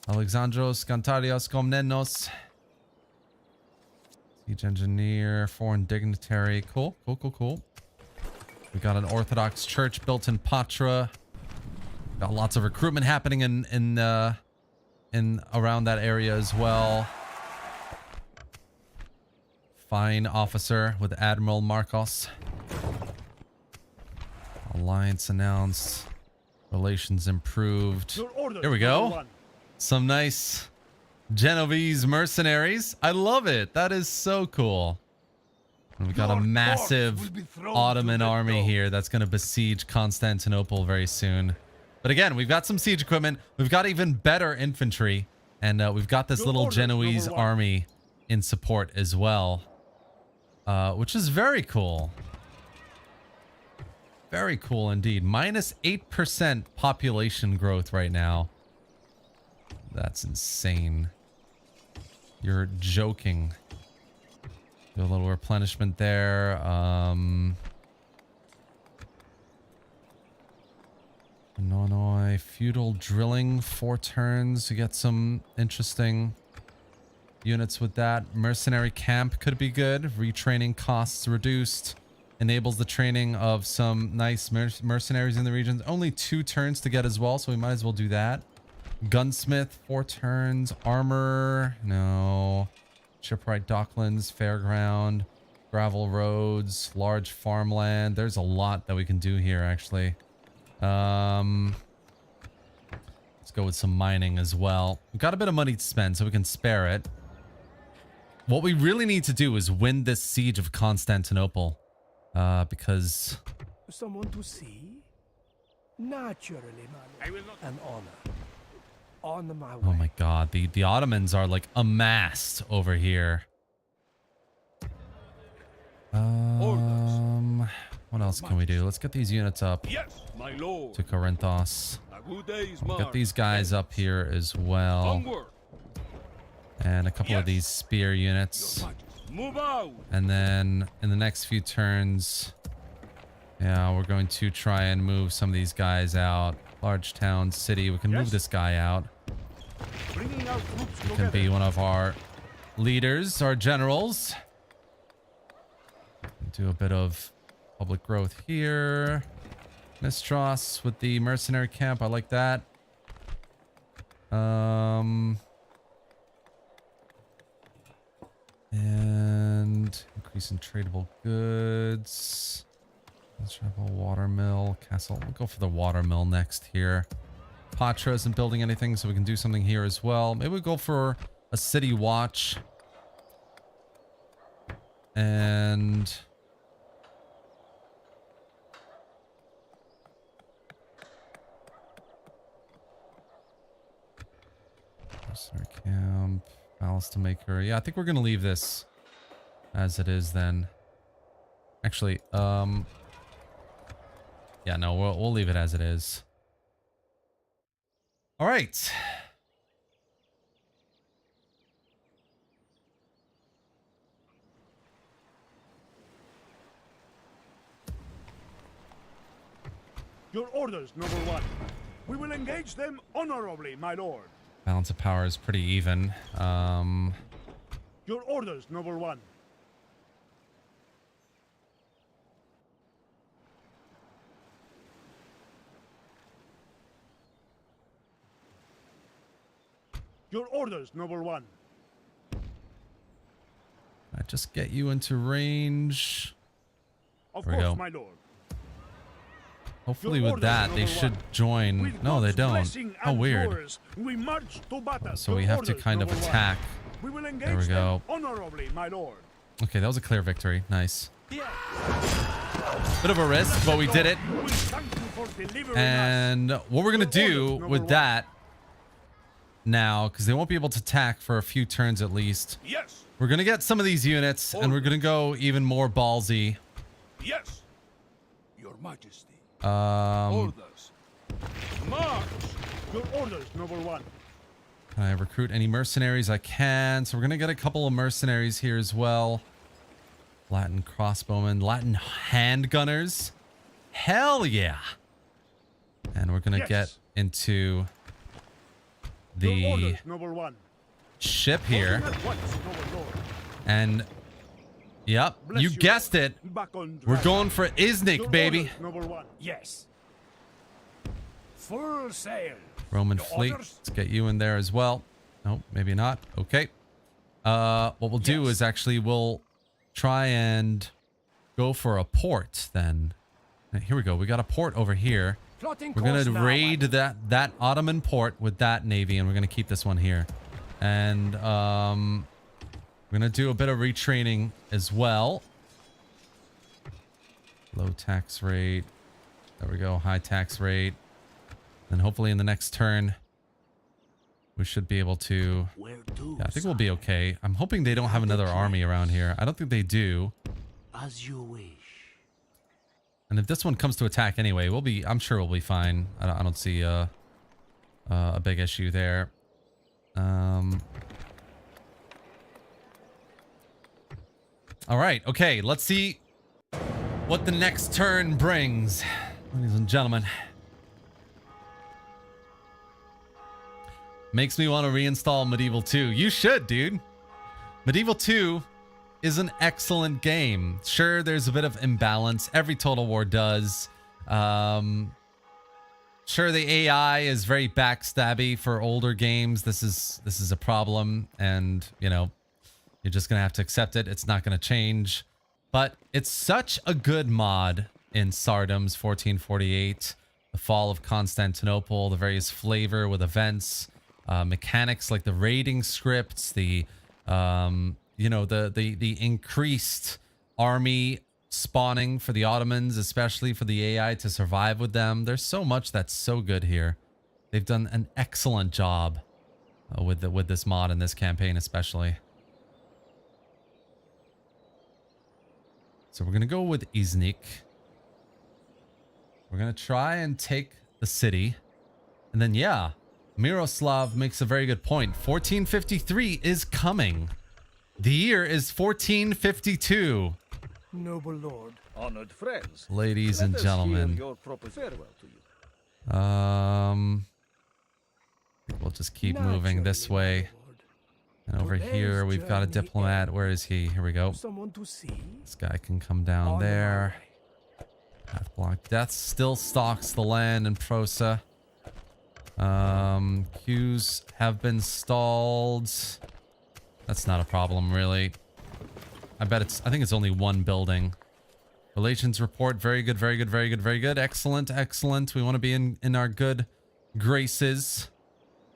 Alexandros Kantarios Komnenos. Siege engineer, foreign dignitary. Cool, cool, cool, cool. We got an Orthodox church built in Patra. Got lots of recruitment happening in around that area as well. Fine officer with Admiral Marcos. Alliance announced. Relations improved. Here we go. Some nice Genovese mercenaries. I love it. That is so cool. And we've got a massive Ottoman army here that's going to besiege Constantinople very soon. But again, we've got some siege equipment. We've got even better infantry. And we've got this little Genoese army in support as well. Which is very cool. Very cool indeed. Minus 8% population growth right now. That's insane. You're joking. Do a little replenishment there. Illinois feudal drilling, 4 turns to get some interesting units with that. Mercenary camp could be good. Retraining costs reduced. Enables the training of some nice mercenaries in the region. Only 2 turns to get as well, so we might as well do that. Gunsmith, 4 turns. Armor, no. Shipwright Docklands, Fairground, gravel roads, large farmland. There's a lot that we can do here, actually. Let's go with some mining as well. We've got a bit of money to spend, so we can spare it. What we really need to do is win this siege of Constantinople. Because... Someone to see? Naturally, man. An honor. On my way. Oh my god, the Ottomans are like amassed over here. What else can we do? Let's get these units up Yes, my lord. to Corinthos. A good day's Get march. these guys up here as well. Onward. And a couple of Yes. these spear units. Your Majesty. Move out. And then in the next few turns, yeah, we're going to try and move some of these guys out. Large town, city. We can move Yes. this guy out. Bringing our troops He can together. be one of our leaders, our generals. Do a bit of public growth here. Mistros with the mercenary camp. I like that. And increase in tradable goods. Let's have a watermill castle. We'll go for the watermill next here. Patra isn't building anything, so we can do something here as well. Maybe we'll go for a city watch. And mercenary camp, palace to make her. Yeah, I think we're gonna leave this as it is then. Actually, yeah, no, we'll leave it as it is. All right. Your orders, noble one. We will engage them honorably, my lord. Balance of power is pretty even. Your orders, noble one. Your orders, noble one. I just get you into range. Of There we course, go. my lord. Hopefully Your with orders, that, they number should one. join. With No, they God's don't. blessing How and weird. yours, we march to battle. So Your we have to orders, kind of noble one. attack. We will engage There we go. them honorably, my lord. Okay, that was a clear victory. Nice. Bit of a risk, but we did it. We thank you for delivering us. And what we're going to Your do orders, number with one. that now, because they won't be able to attack for a few turns at least, Yes. we're going to get some of these units and we're going to go even more ballsy. Yes. Your Majesty. Um, Orders. March. Your orders, noble one. Can I recruit any mercenaries? I can. So we're going to get a couple of mercenaries here as well. Latin crossbowmen, Latin handgunners. Hell yeah. And we're going to Yes. get into Your the orders, noble one. ship here. Moving at once, noble lord. And, yep, Bless you you, guessed Lord. it. Back on We're track. going for Your Iznik, baby. orders, noble one. Yes. Full sail. Roman Your fleet. orders? Let's get you in there as well. No, maybe not. Okay. What we'll do Yes. is actually we'll try and go for a port then. Here we go. We got a port over here. Plotting We're gonna course now, raid that Ottoman port with that navy, and we're gonna keep this one here. And we're gonna do a bit of retraining as well. Low tax rate. There we go. High tax rate. And hopefully in the next turn, we should be able to. Where to? Yeah, I think we'll be okay. I'm hoping they don't have another army around here. I don't think they do. As you wish. And if this one comes to attack anyway, we'll be. I'm sure we'll be fine. I don't see a big issue there. All right. Okay. Let's see what the next turn brings, ladies and gentlemen. Makes me want to reinstall Medieval 2. You should, dude. Medieval 2 is an excellent game. Sure, there's a bit of imbalance. Every Total War does. Sure, the AI is very backstabby for older games. This is a problem, and you know, you're just gonna have to accept it. It's not gonna change. But it's such a good mod in Tsardoms 1448, the Fall of Constantinople, the various flavor with events, mechanics like the raiding scripts, the you know, the increased army spawning for the Ottomans, especially for the AI to survive with them. There's so much that's so good here. They've done an excellent job with this mod and this campaign especially. So we're going to go with Iznik. We're going to try and take the city. And then, yeah, Miroslav makes a very good point. 1453 is coming. The year is 1452. Noble lord. Honored friends. Ladies Let and us gentlemen. hear your proper farewell to you. We'll just keep moving this way. And over here, we've got a diplomat. Where is he? Here we go. Someone to see. This guy can come down there. Path block. Death still stalks the land in Prusa. Queues have been stalled. That's not a problem, really. I think it's only one building. Relations report. Very good, very good, very good, very good. Excellent, excellent. We want to be in our good graces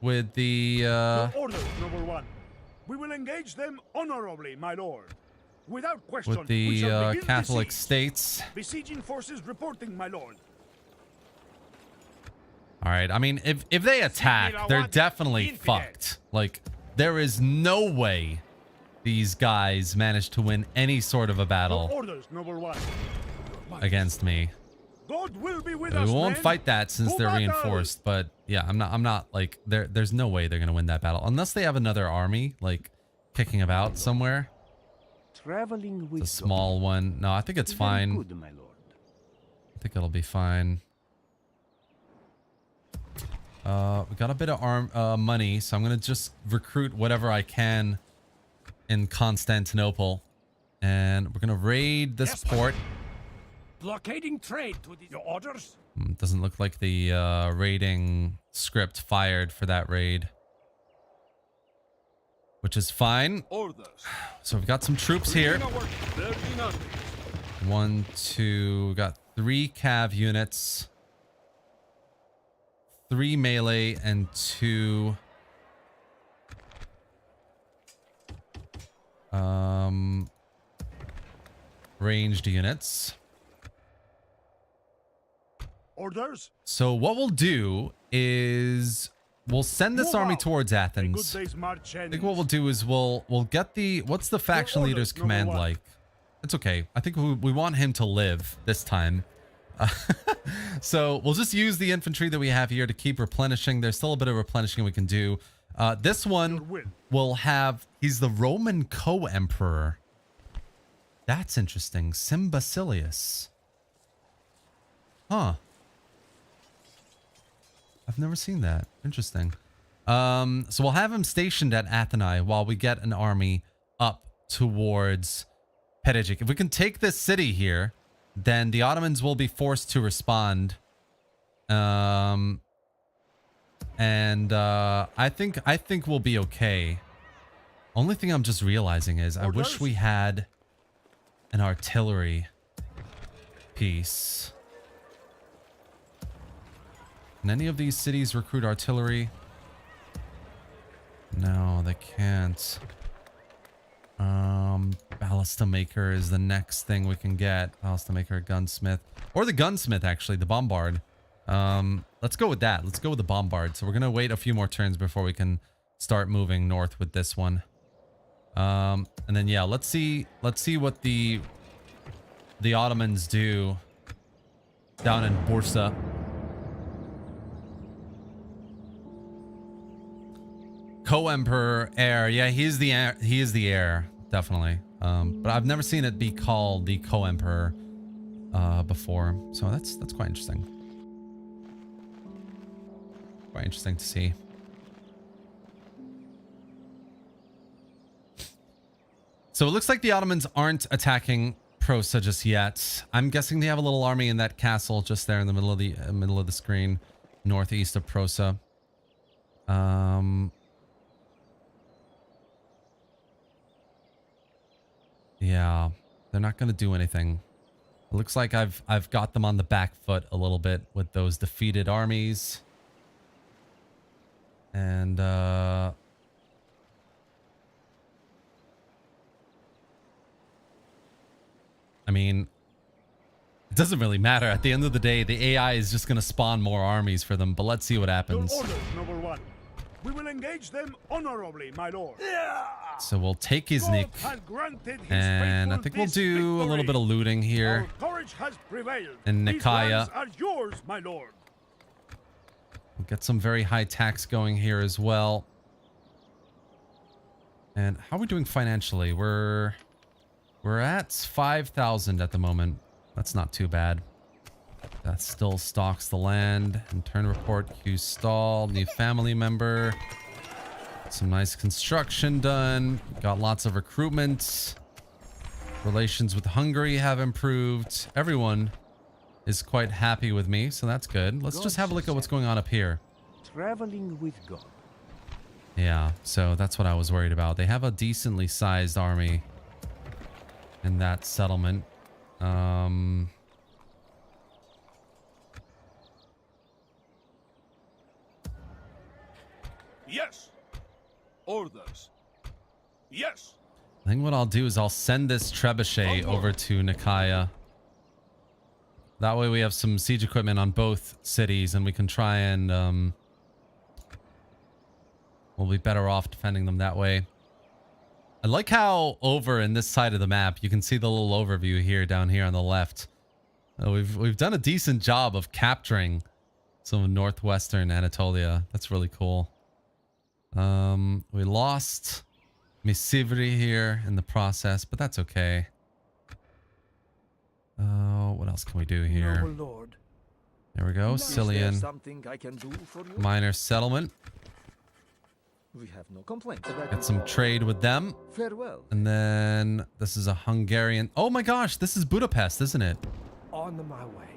with the... Your orders, noble one. We will engage them honorably, my lord. Without question, with we shall the begin Catholic the siege. states. Besieging forces reporting, my lord. All right. I mean, if they attack, they're definitely fucked. Like, there is no way these guys managed to win any sort of a Your battle orders, noble one. against me. God will be with We us, won't men. fight that since To they're battle! reinforced, but yeah, I'm not like there's no way they're going to win that battle unless they have another army like kicking about somewhere. Traveling with It's a small one. No, I think it's fine. Good, my lord. I think it'll be fine. We got a bit of money, so I'm gonna just recruit whatever I can in Constantinople, and we're gonna raid this port. Blockading trade to the... Your orders? Doesn't look like the raiding script fired for that raid, which is fine. Orders. So we've got some troops here. Very nice. 1, 2, we got 3 cav units, 3 melee, and 2 ranged units. Orders. So what we'll do is we'll send this Move army out. towards A Athens. good day's march I think what we'll do is we'll get the what's the faction orders, leader's number command one. like? It's okay. I think we want him to live this time. So we'll just use the infantry that we have here to keep replenishing. There's still a bit of replenishing we can do. This one will have, he's the Roman co-emperor. That's interesting. Symbasilius. Huh. I've never seen that. Interesting. So we'll have him stationed at Athens while we get an army up towards Pedagic. If we can take this city here, then the Ottomans will be forced to respond. I think we'll be okay. Only thing I'm just realizing is I wish we had an artillery piece. Can any of these cities recruit artillery? No, they can't. Ballista maker is the next thing we can get. Ballista maker, gunsmith, or the gunsmith actually, the bombard. Let's go with that. Let's go with the bombard. So we're gonna wait a few more turns before we can start moving north with this one. And then yeah, let's see what the Ottomans do down in Bursa. Co-emperor heir. Yeah, he is the heir, definitely. But I've never seen it be called the co-emperor before, so that's quite interesting. Quite interesting to see. So it looks like the Ottomans aren't attacking Prusa just yet. I'm guessing they have a little army in that castle just there in the middle of the screen, northeast of Prusa. Yeah, they're not going to do anything. It looks like I've got them on the back foot a little bit with those defeated armies. And I mean, It doesn't really matter. At the end of the day, the AI is just going to spawn more armies for them, but let's see what Your happens. orders, noble one. We will engage them honorably, my lord. So we'll take Iznik, God has granted his and I faithful think we'll this do a little victory. bit of looting here. Our courage has prevailed. In These Nicaea. lands are yours, my lord. We'll get some very high tax going here as well. And how are we doing financially? We're at 5,000 at the moment. That's not too bad. That still stocks the land. Intern report, Q stall, new family member. Some nice construction done. Got lots of recruitment. Relations with Hungary have improved. Everyone is quite happy with me, so that's good. Let's just have a look at what's going on up here. Traveling with God. Yeah, so that's what I was worried about. They have a decently sized army in that settlement. Yes. Orders. Yes. I think what I'll do is I'll send this trebuchet over to Nicaea. That way we have some siege equipment on both cities and we can try and we'll be better off defending them that way. I like how over in this side of the map you can see the little overview here down here on the left. We've done a decent job of capturing some of northwestern Anatolia. That's really cool. We lost Misivri here in the process, but that's okay. What else can we do here? Noble lord. There we go. Is there Cillian something I can do for you? minor settlement. We have no complaints. Get some trade with them. Farewell. And then this is a Hungarian. Oh my gosh, this is Budapest, isn't it? On my way.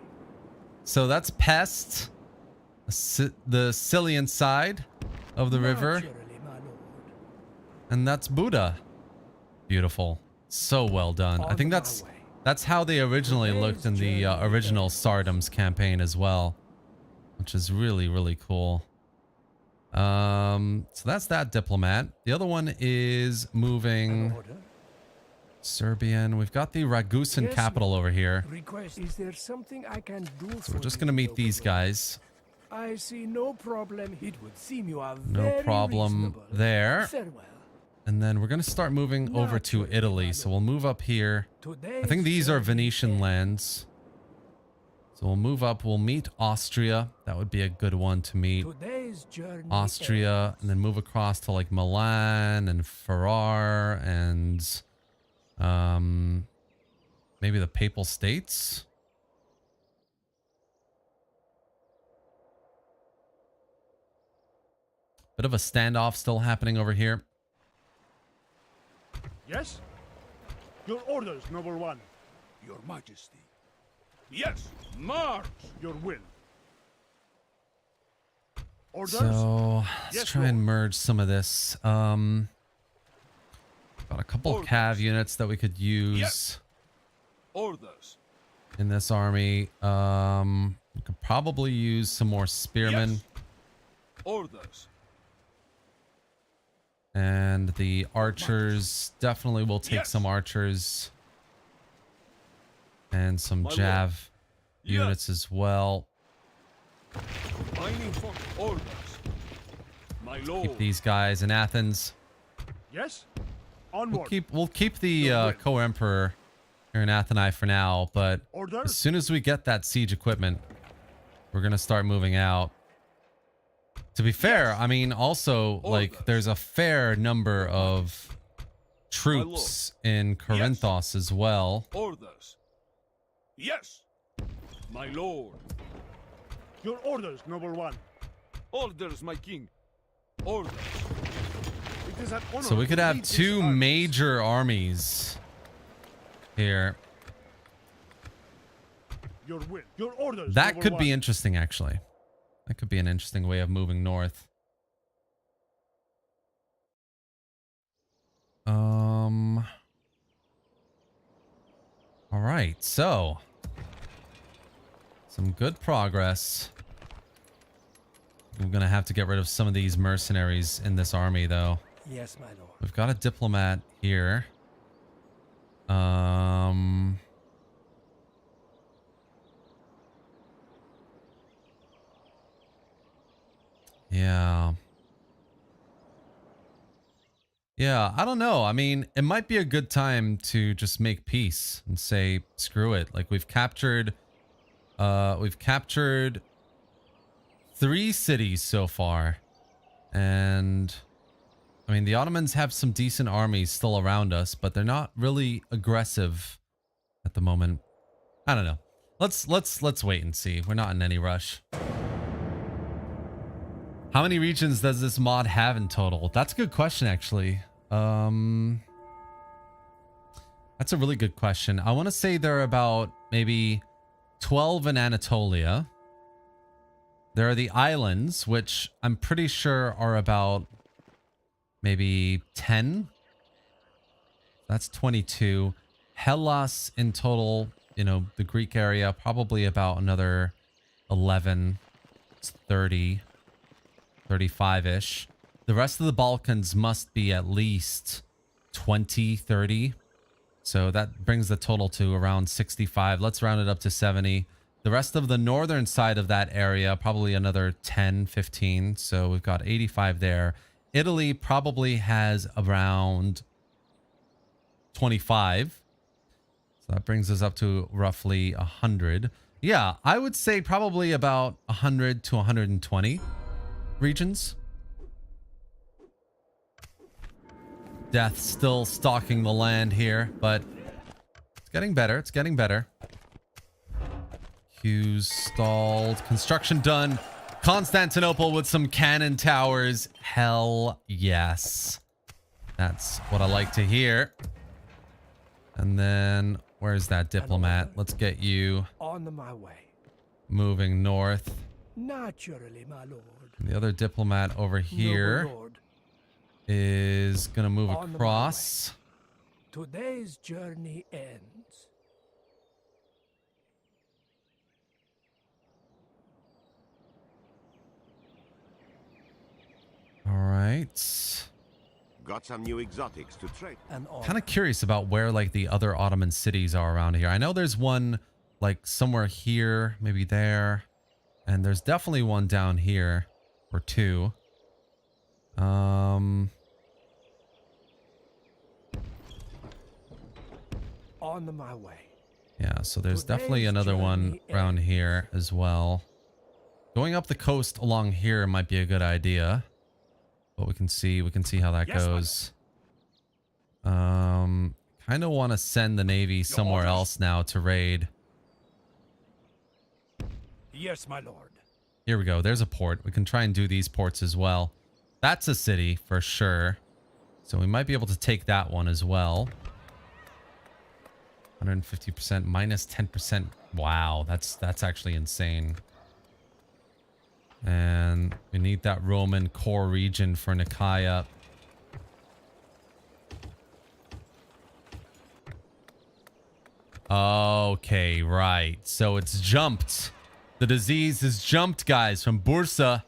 So that's Pest, the Cillian side of the river. Naturally, my lord. And that's Buda. Beautiful. So well done. I think that's how they originally looked in the original Tsardoms campaign as well, which is really, really cool. So that's that diplomat. The other one is moving Serbian. We've got the Ragusan Yes, capital over here. Request. Is there something I can do for So we're just you, going to meet noble these lord? guys. I see no problem. It would seem you are No very problem reasonable. there. Farewell. And then we're going to start moving over to Naturally, Italy. my So we'll move up here. Today's I think these are journey Venetian ends. lands. So we'll move up. We'll meet Austria. That would be a good one to meet. Today's journey Austria, ends. and then move across to like Milan and Ferrara and maybe the Papal States. Bit of a standoff still happening over here. Yes? Your orders, noble one. Your Majesty. Yes. March. Your will. Orders? So let's Yes, try and Lord. merge some of this. Got a couple of cav units that we could use Yes. Orders. in this army. We could probably use some more spearmen. Yes. Orders. And the archers, definitely will take Yes. some archers. And some My Jav lord. units as well. Mining for orders. My lord. Keep these guys in Athens. Yes? We'll Onward. keep the Your will. co-emperor here in Atheni for now, but as Orders? soon as we get that siege equipment, we're gonna start moving out. To be fair, I mean, also like Orders. there's a fair number of troops in Corinthos as well. Orders. Yes. My lord. Your orders, noble one. Orders, my king. Orders. It is an honor So we could to have lead this two army. major armies here. Your will. Your orders, That noble could be one. interesting, actually. That could be an interesting way of moving north. All right, so some good progress. I'm gonna have to get rid of some of these mercenaries in this army, though. Yes, my lord. We've got a diplomat here. Yeah. Yeah, I don't know. I mean, it might be a good time to just make peace and say, screw it. Like we've captured 3 cities so far. And I mean, the Ottomans have some decent armies still around us, but they're not really aggressive at the moment. I don't know. Let's wait and see. We're not in any rush. How many regions does this mod have in total? That's a good question, actually. That's a really good question. I want to say there are about maybe 12 in Anatolia. There are the islands, which I'm pretty sure are about maybe 10. That's 22. Hellas in total, you know, the Greek area, probably about another 11. It's 30. 35-ish. The rest of the Balkans must be at least 20, 30. So that brings the total to around 65. Let's round it up to 70. The rest of the northern side of that area, probably another 10, 15. So we've got 85 there. Italy probably has around 25. So that brings us up to roughly 100. Yeah, I would say probably about 100 to 120 regions. Death still stalking the land here, but it's getting better. It's getting better. Hughes stalled. Construction done. Constantinople with some cannon towers. Hell yes. That's what I like to hear. And then where's that diplomat? Let's get you On my way. moving north. Naturally, my lord. The other diplomat over here Noble lord, is gonna move On my across. today's journey ends. All right. Got some new exotics to trade. An honor. Kind of curious about where like the other Ottoman cities are around here. I know there's one like somewhere here, maybe there, and there's definitely one down here or 2. On my way. Yeah, so there's definitely Today's another one journey around here as well. Going up the coast along here might be a good idea. But we can see how that Yes, goes. Kind of want to send the Navy somewhere orders. else now to raid. Yes, my lord. Here we go. There's a port. We can try and do these ports as well. That's a city for sure. So we might be able to take that one as well. 150% minus 10%. Wow, that's actually insane. And we need that Roman core region for Nicaea. Okay, right. So it's jumped. The disease has jumped, guys, from Bursa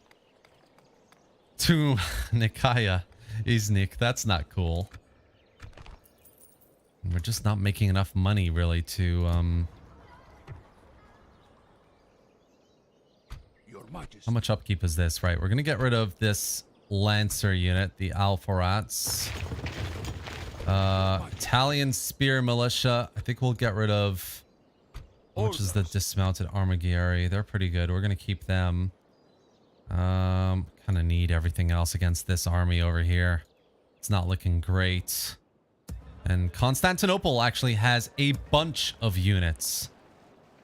to Nicaea. Iznik. That's not cool. We're just not making enough money, really, to Your Majesty. how much upkeep is this? Right, we're gonna get rid of this Lancer unit, the Alforats. Italian Spear Militia. I think we'll get rid of. How much is the dismounted Armaghieri? They're pretty good. We're gonna keep them. Kind of need everything else against this army over here. It's not looking great. And Constantinople actually has a bunch of units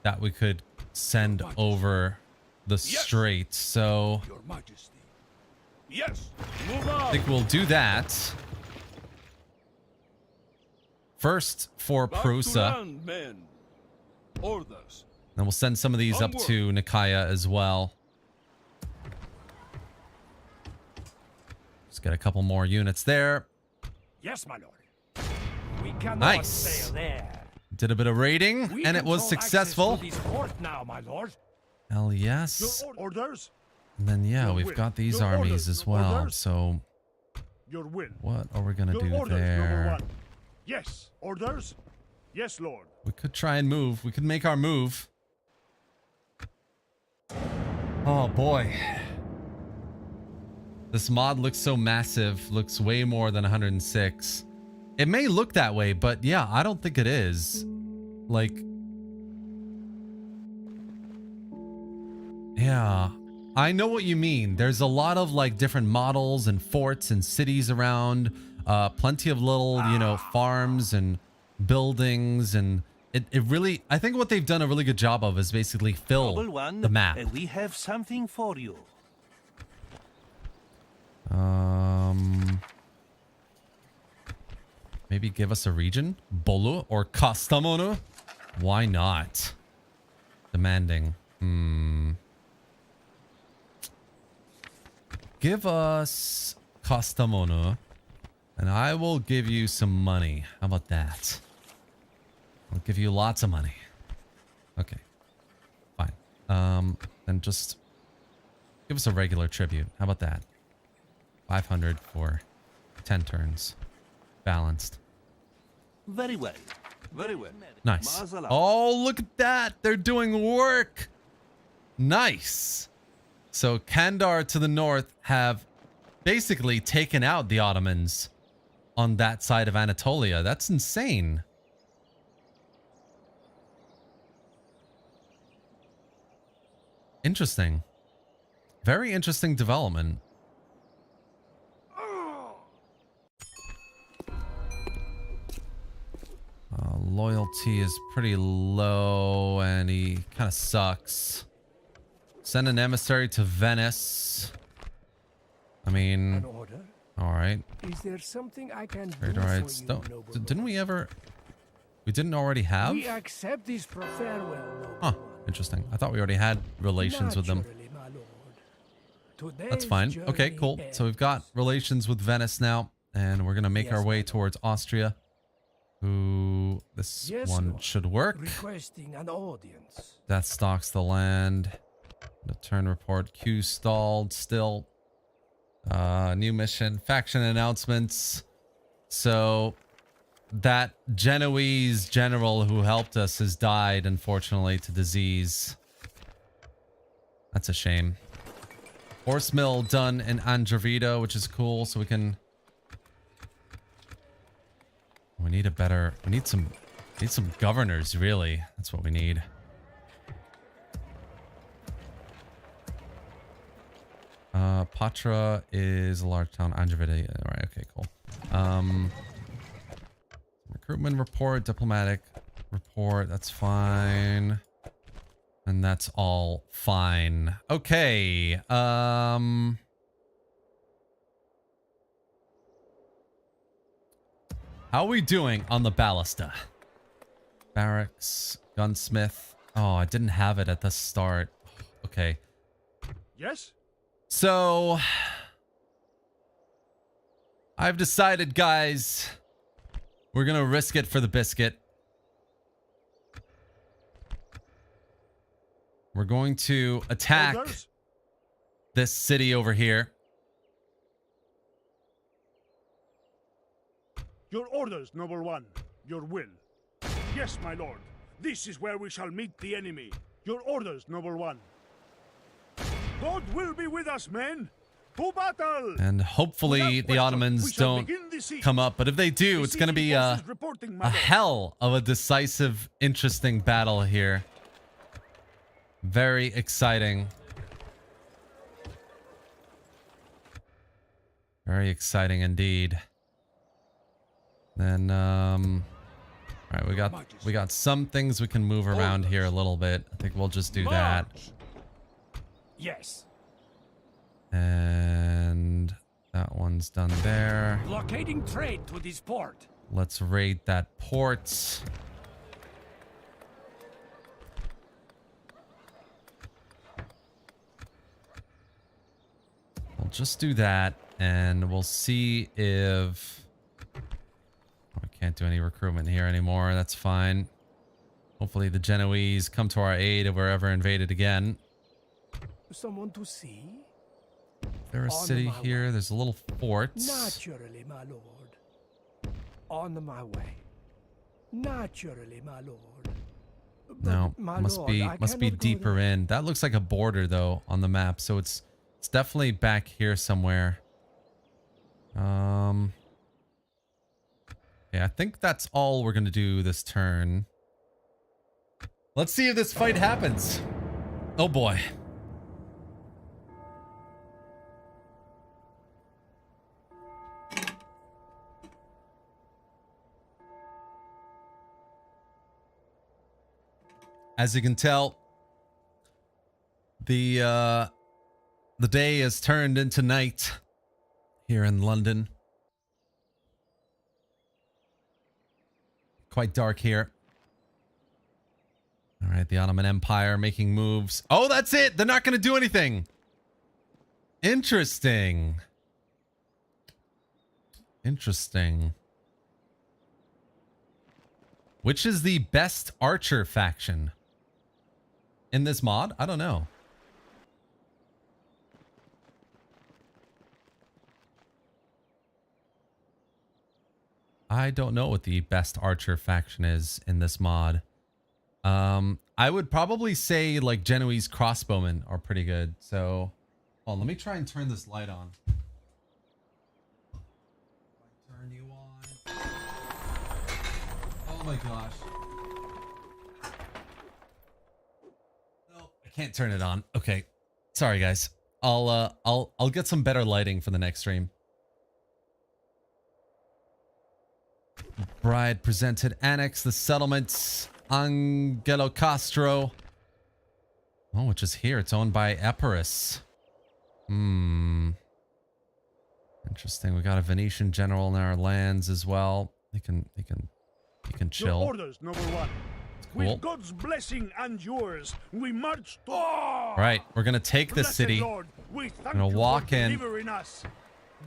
that we could send over the strait. So Your Majesty. Yes. Move on. I think we'll do that. First for Back to Prusa. land, men. Orders. Then we'll send some of these up to Nicaea as well. Let's get a couple more units there. Yes, my lord. We cannot Nice. sail there. Did a bit of raiding We and it was control access successful. to this port now, my lord. Hell yes. Your orders? And then yeah, Your we've will. got these Your armies orders. as Your well. orders. So Your will. what are we gonna Your do orders, number there? 1. Yes. Orders? Yes, Lord. We could try and move. We could make our move. Oh boy. This mod looks so massive, looks way more than 106. It may look that way, but yeah, I don't think it is. Like, yeah, I know what you mean. There's a lot of like different models and forts and cities around, plenty of little, you know, farms and buildings, and it really, I think what they've done a really good job of is basically fill the map. We have something for you. Maybe give us a region, Bolu or Kastamonu. Why not? Demanding. Give us Kastamonu, and I will give you some money. How about that? I'll give you lots of money. Okay, fine. Then just give us a regular tribute. How about that? 500 for 10 turns. Balanced. Very well. Very well. Nice. Mazala. Oh, look at that. They're doing work. Nice. So Kandar to the north have basically taken out the Ottomans on that side of Anatolia. That's insane. Interesting. Very interesting development. Loyalty is pretty low, and he kind of sucks. Send an emissary to Venice. I mean, An order? all right. Is there something I can do Trade for rights. you, Don't, nobleman? didn't we ever? We didn't already have? We accept this farewell, Huh. nobleman. Interesting. I thought we already had relations with them. Naturally, my lord. That's Today's fine. Okay, journey cool. So we've got relations with Venice now, and we're gonna make Yes, our my way lord. towards Austria. Ooh, this Yes, one lord. should work. Requesting an audience. That stocks the land. The turn report. Q stalled still. New mission. Faction announcements. So that Genoese general who helped us has died, unfortunately, to disease. That's a shame. Horse mill done in Andravida, which is cool. So we can... We need a better... We need some governors, really. That's what we need. Patra is a large town. Andravida. All right. Okay, cool. Recruitment report, diplomatic report. That's fine. And that's all fine. Okay. How are we doing on the ballista? Barracks, gunsmith. Oh, I didn't have it at the start. Okay. Yes? So, I've decided, guys, we're going to risk it for the biscuit. We're going to attack Orders? this city over here. Your orders, noble one. Your will. Yes, my lord. This is where we shall meet the enemy. Your orders, noble one. God will be with us, men. To battle! And hopefully Without the question, Ottomans we shall don't begin the siege. come up. But if they do, it's going to be a Besieging forces reporting, my lord. hell of a decisive, interesting battle here. Very exciting. Very exciting indeed. Then, all right, we got some things we can move around here a little bit. I think we'll just do that. March! Yes. And that one's done there. Blockading trade to this port. Let's raid that port. We'll just do that, and we'll see if... Oh, I can't do any recruitment here anymore. That's fine. Hopefully the Genoese come to our aid if we're ever invaded again. Someone to see? Is there a On city my here? way. There's a little fort. Naturally, my lord. On my way. Naturally, my lord. But, No, my must lord, be I must be cannot go deeper there. in. That looks like a border though on the map, so it's definitely back here somewhere. Yeah, I think that's all we're gonna do this turn. Let's see if this fight happens. Oh boy. As you can tell, the day has turned into night here in London. Quite dark here. All right, the Ottoman Empire making moves. Oh, that's it. They're not going to do anything. Interesting. Interesting. Which is the best archer faction in this mod? I don't know. I don't know what the best archer faction is in this mod. I would probably say like Genoese crossbowmen are pretty good. So, let me try and turn this light on. Turn you on. Oh my gosh. No, I can't turn it on. Okay. Sorry guys. I'll get some better lighting for the next stream. Bride presented annex the settlements Angelo Castro. Oh, which is here. It's owned by Epirus. Interesting. We got a Venetian general in our lands as well. He can chill. Your orders, noble one. Cool. With God's blessing and yours, we march to. Right, we're gonna take this Blessed city. Lord, we thank Gonna you walk for in. delivering us.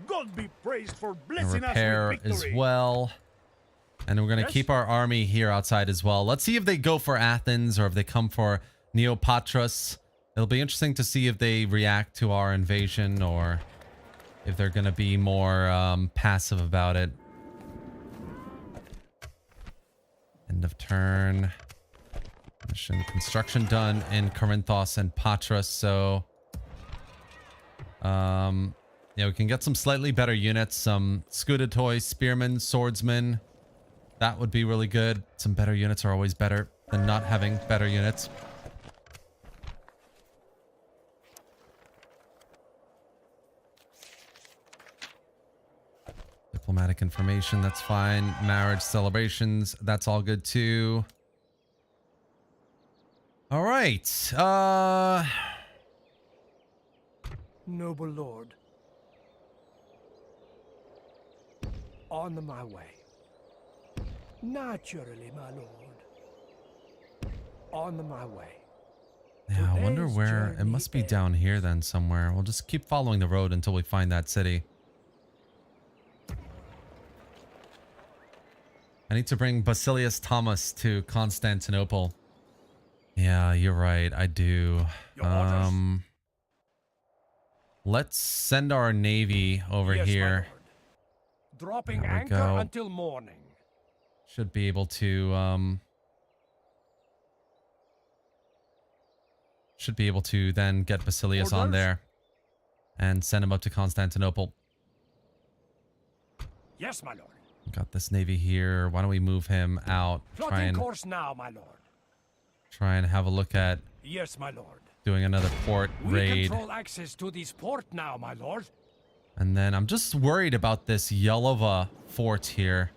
God be praised for And blessing us repair with as victory. well. And we're gonna Yes? keep our army here outside as well. Let's see if they go for Athens or if they come for Neopatras. It'll be interesting to see if they react to our invasion or if they're gonna be more passive about it. End of turn. Mission construction done in Corinthos and Patras, so yeah, we can get some slightly better units, some Scudetoi, Spearmen, Swordsmen. That would be really good. Some better units are always better than not having better units. Diplomatic information, that's fine. Marriage celebrations, that's all good too. All right. Noble lord. On my way. Naturally, my lord. On my way. Yeah, I wonder Today's where. It journey must be ends. down here then somewhere. We'll just keep following the road until we find that city. I need to bring Basilius Thomas to Constantinople. Yeah, you're right. I do. Your orders. Let's send our navy over Yes, my here. lord. Dropping There we anchor go. until morning. Should be able to then get Basilius on Orders? there and send him up to Constantinople. Yes, my lord. Got this navy here. Why don't we move him out? Plotting course now, my lord. Try and have a look at Yes, my lord. doing another port We raid. control access to this port now, my lord. And then I'm just worried about this Yelova fort here.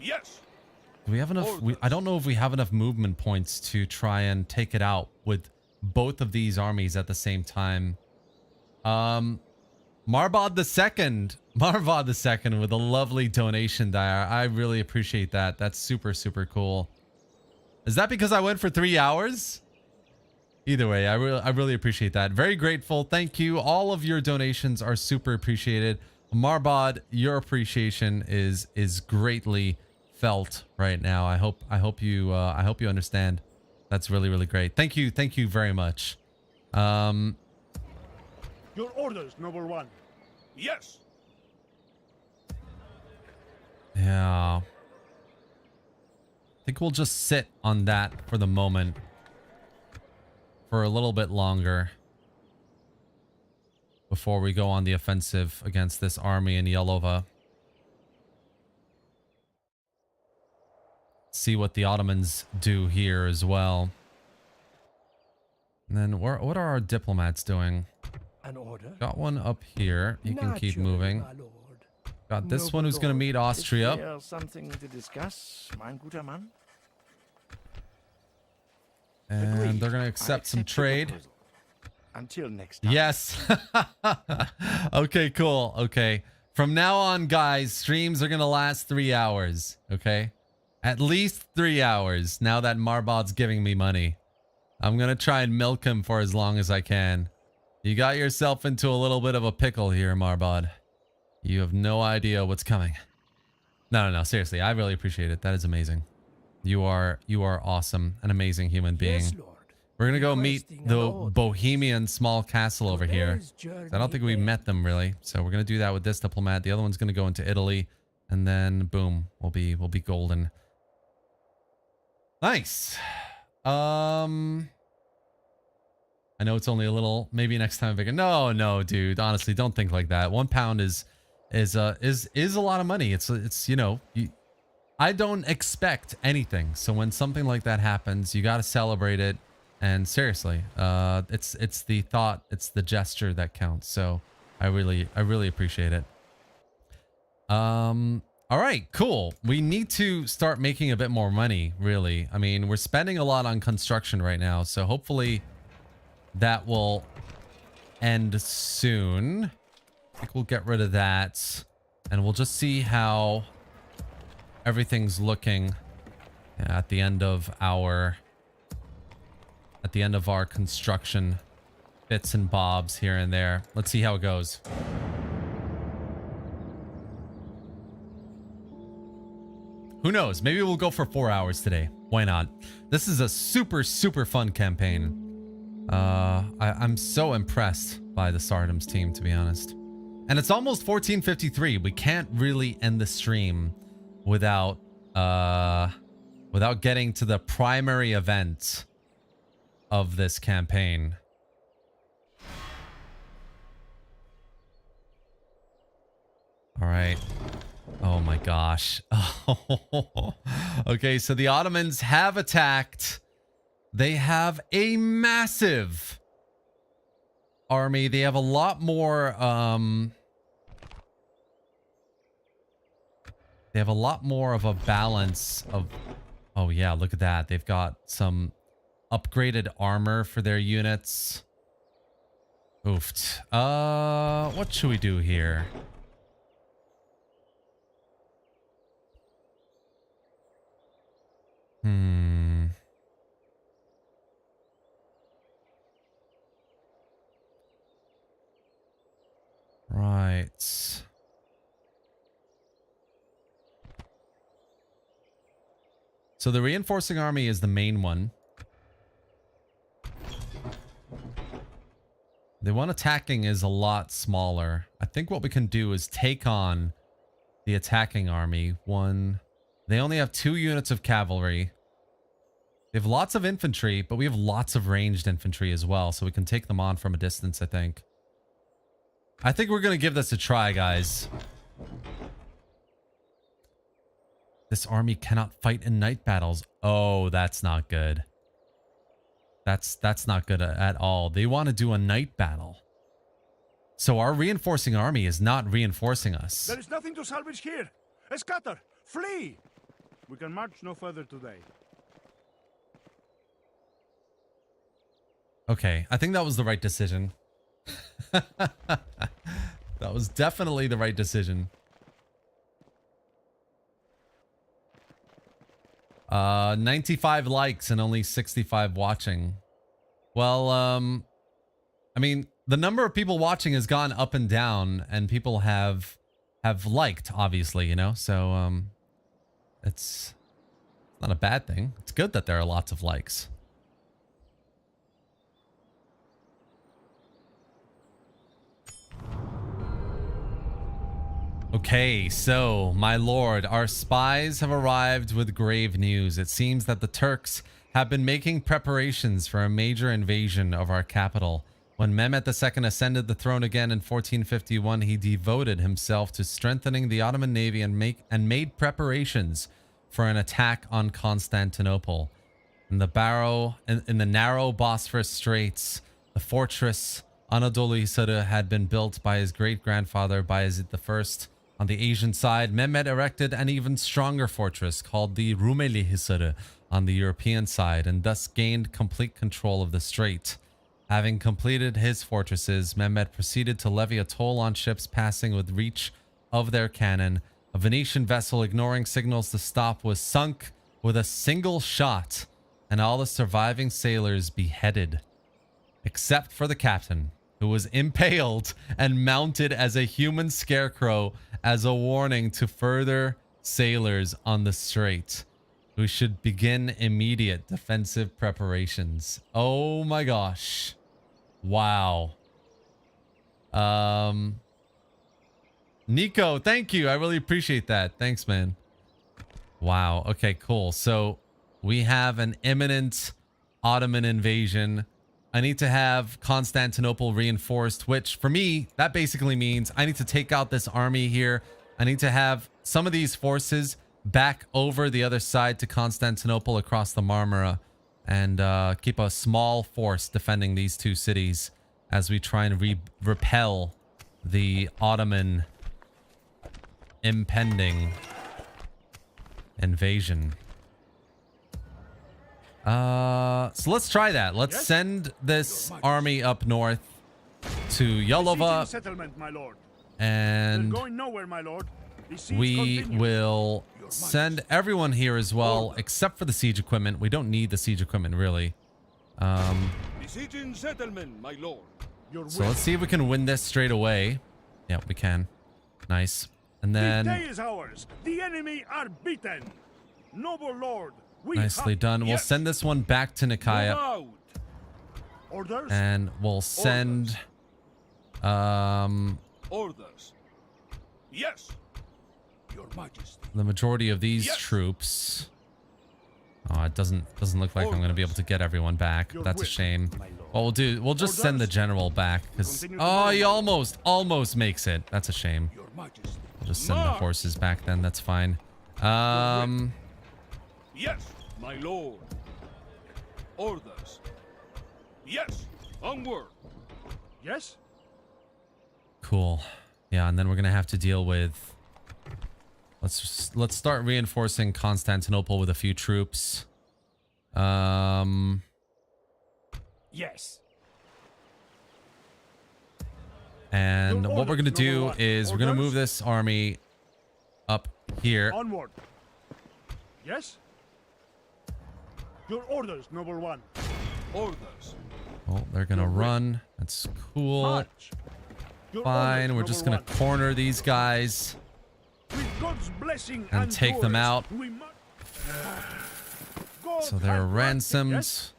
Yes. Do we have enough? I don't know if we have enough movement points to try and take it out with both of these armies at the same time. Marbod the second with a lovely donation there. I really appreciate that. That's super, super cool. Is that because I went for 3 hours? Either way, I really appreciate that. Very grateful. Thank you. All of your donations are super appreciated. Marbod, your appreciation is greatly felt right now. I hope you understand. That's really, really great. Thank you very much. Your orders, noble one. Yes. Yeah. I think we'll just sit on that for the moment. For a little bit longer. before we go on the offensive against this army in Yalova. See what the Ottomans do here as well. And then what are our diplomats doing? An order? Got one up here. You can keep Naturally, moving. my lord. Got this Noble one who's going to lord. meet Austria. Is there something to discuss, mein guter Mann? And Agreed. they're going to I accept some your trade. proposal. Until next time. Yes. Okay, cool. Okay. From now on, guys, streams are going to last 3 hours. Okay. At least 3 hours. Now that Marbod's giving me money, I'm going to try and milk him for as long as I can. You got yourself into a little bit of a pickle here, Marbod. You have no idea what's coming. No. Seriously, I really appreciate it. That is amazing. You are awesome. An amazing human being. Yes, lord. We're going to go meet Requesting the an order. Bohemian small castle over here. Today's journey I don't think we there. met them really. So we're going to do that with this diplomat. The other one's going to go into Italy. And then boom, we'll be golden. Nice. I know it's only a little, maybe next time bigger. No, dude. Honestly, don't think like that. £1 is a lot of money. It's you know, I don't expect anything. So when something like that happens, you got to celebrate it. And seriously, it's the thought, it's the gesture that counts. So I really appreciate it. All right, cool. We need to start making a bit more money, really. I mean, we're spending a lot on construction right now, so hopefully that will end soon. I think we'll get rid of that, and we'll just see how everything's looking at the end of our construction bits and bobs here and there. Let's see how it goes. Who knows? Maybe we'll go for 4 hours today. Why not? This is a super fun campaign. I'm so impressed by the Tsardoms team, to be honest. And it's almost 14:53. We can't really end the stream without getting to the primary event of this campaign. All right. Oh my gosh. Okay, so the Ottomans have attacked. They have a massive army. They have a lot more they have a lot more of a balance of, oh yeah, look at that. They've got some upgraded armor for their units. Oofed. What should we do here? Right. So the reinforcing army is the main one. The one attacking is a lot smaller. I think what we can do is take on the attacking army. They only have 2 units of cavalry. They have lots of infantry, but we have lots of ranged infantry as well, so we can take them on from a distance, I think. I think we're going to give this a try, guys. This army cannot fight in night battles. Oh, that's not good. That's not good at all. They want to do a night battle. So our reinforcing army is not reinforcing us. There is nothing to salvage here. Scatter! Flee! We can march no further today. Okay, I think that was the right decision. That was definitely the right decision. 95 likes and only 65 watching. Well, I mean, the number of people watching has gone up and down, and people have liked, obviously, you know? So, it's not a bad thing. It's good that there are lots of likes. Okay, so, my lord, our spies have arrived with grave news. It seems that the Turks have been making preparations for a major invasion of our capital. When Mehmet II ascended the throne again in 1451, he devoted himself to strengthening the Ottoman navy and made preparations for an attack on Constantinople. In the narrow Bosphorus Straits, the fortress Anadolu Hisarı had been built by his great-grandfather Bayezid I. On the Asian side, Mehmet erected an even stronger fortress called the Rumeli Hisarı on the European side, and thus gained complete control of the strait. Having completed his fortresses, Mehmet proceeded to levy a toll on ships passing within reach of their cannon. A Venetian vessel, ignoring signals to stop, was sunk with a single shot, and all the surviving sailors beheaded, except for the captain, who was impaled and mounted as a human scarecrow as a warning to further sailors on the strait, who should begin immediate defensive preparations. Oh my gosh. Wow. Nico, thank you. I really appreciate that. Thanks, man. Wow. Okay, cool. So we have an imminent Ottoman invasion. I need to have Constantinople reinforced, which for me, that basically means I need to take out this army here. I need to have some of these forces back over the other side to Constantinople across the Marmara, and keep a small force defending these two cities as we try and repel the Ottoman impending invasion. So let's try that. Let's send this army up north to Yalova, Settlement, my lord. and We're going nowhere, my lord. The siege we continues. will send everyone here as well, except for the siege equipment. We don't need the siege equipment, really. Besieging settlement, my lord. Your So will. let's see if we can win this straight away. Yeah, we can. Nice. And The day then is ours. The enemy are beaten. Noble lord, we nicely have... done. We'll Yes. send this one back to Move Nikaya, out. Orders? and we'll send Orders. Yes. Your Majesty. the majority of these Yes. troops. Oh, it doesn't look like I'm going to be able to get everyone back. Your That's a will, shame. my lord. Well, we'll just send the Orders. general back, because Continue to oh, move. he almost makes it. That's a shame. Your Majesty. We'll just send the March. horses back then. That's fine. Yes, my lord. Orders. Yes. Onward. Yes? Cool. Yeah, and then we're gonna have to deal with. Let's start reinforcing Constantinople with a few troops. Yes. And Your what we're gonna orders, do number one. is we're gonna Orders? move this army up here. Onward. Yes? Your orders, noble one. Orders. Oh, they're gonna run. That's cool. March. Your Fine. orders, We're just noble gonna corner these guys. one. With God's blessing and take them yours, out. we must... God So they're have mercy, ransomed. yes?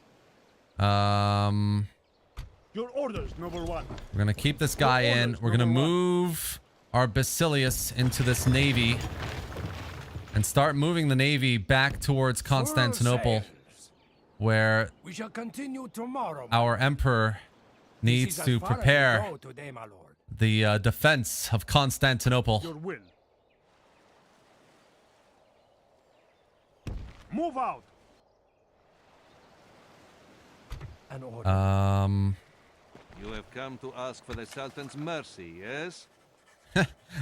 Your orders, noble one. We're gonna keep this guy Your in. orders, We're gonna number one. move our Basilius into this navy and start moving the navy back towards Constantinople, Sails. where We shall continue tomorrow. my our emperor This needs is as to far as we prepare go today, my lord. the defense of Constantinople. Your will. Move out. An order. You have come to ask for the Sultan's mercy, yes?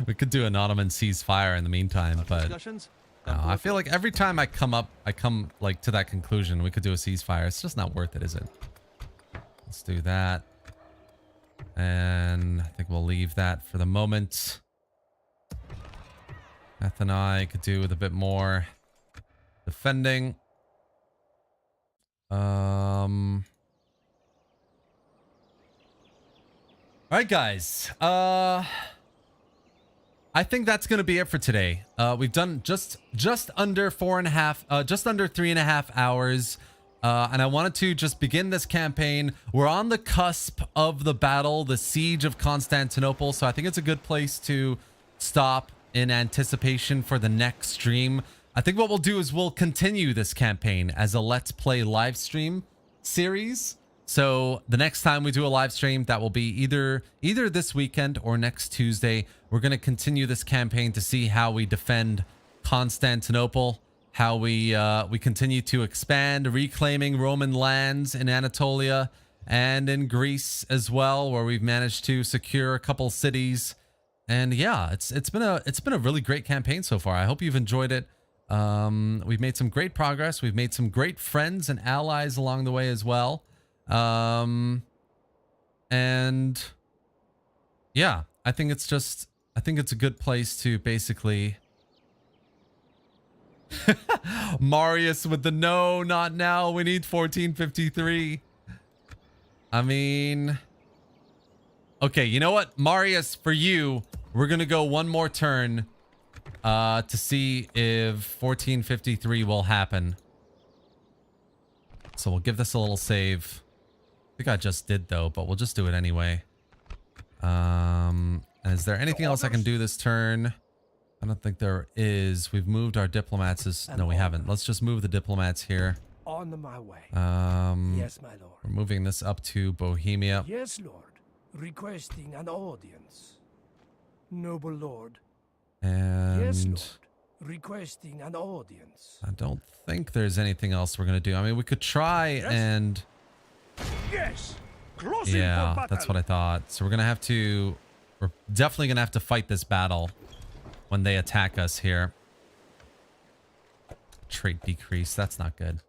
We could do an Ottoman ceasefire in the meantime, but Discussions? no, I feel like every time I come like to that conclusion, we could do a ceasefire. It's just not worth it, is it? Let's do that. And I think we'll leave that for the moment. Beth and I could do with a bit more defending. All right, guys. I think that's going to be it for today. We've done just under 3.5 hours. And I wanted to just begin this campaign. We're on the cusp of the battle, the siege of Constantinople. So I think it's a good place to stop in anticipation for the next stream. I think what we'll do is we'll continue this campaign as a Let's Play live stream series. So the next time we do a live stream, that will be either this weekend or next Tuesday. We're going to continue this campaign to see how we defend Constantinople, how we continue to expand, reclaiming Roman lands in Anatolia and in Greece as well, where we've managed to secure a couple cities. And yeah, it's been a really great campaign so far. I hope you've enjoyed it. We've made some great progress. We've made some great friends and allies along the way as well. And yeah, I think it's a good place to basically Marius with the no, not now. We need 1453. I mean, okay, you know what? Marius, for you, we're going to go one more turn to see if 1453 will happen. So we'll give this a little save. I think I just did though, but we'll just do it anyway. Is there anything else I can do this turn? I don't think there is. We've moved our diplomats. No, we haven't. Let's just move the diplomats here. On my way. Yes, my lord. We're moving this up to Bohemia. Yes, lord. Requesting an audience. Noble lord. And yes, lord. Requesting an audience. I don't think there's anything else we're going to do. I mean, we could try and... Yes. Yeah, that's what I thought. So we're definitely going to have to fight this battle when they attack us here. Trait decrease. That's not good.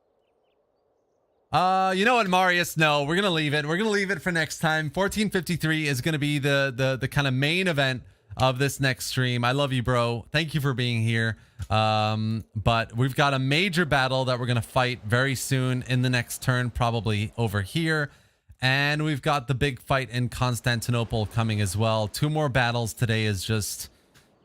You know what, Marius? No, we're going to leave it. We're going to leave it for next time. 1453 is going to be the kind of main event of this next stream. I love you, bro. Thank you for being here. But we've got a major battle that we're going to fight very soon in the next turn, probably over here. And we've got the big fight in Constantinople coming as well. 2 more battles today is just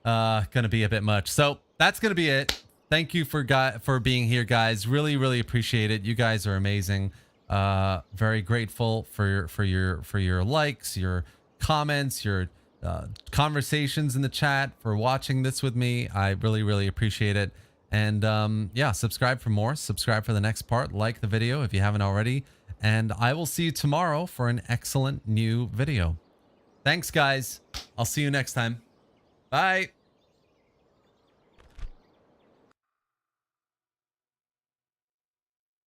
going to be a bit much. So that's going to be it. Thank you for being here, guys. Really, really appreciate it. You guys are amazing. Very grateful for your likes, your comments, your conversations in the chat, for watching this with me. I really, really appreciate it. And yeah, subscribe for more. Subscribe for the next part. Like the video if you haven't already. And I will see you tomorrow for an excellent new video. Thanks, guys. I'll see you next time. Bye.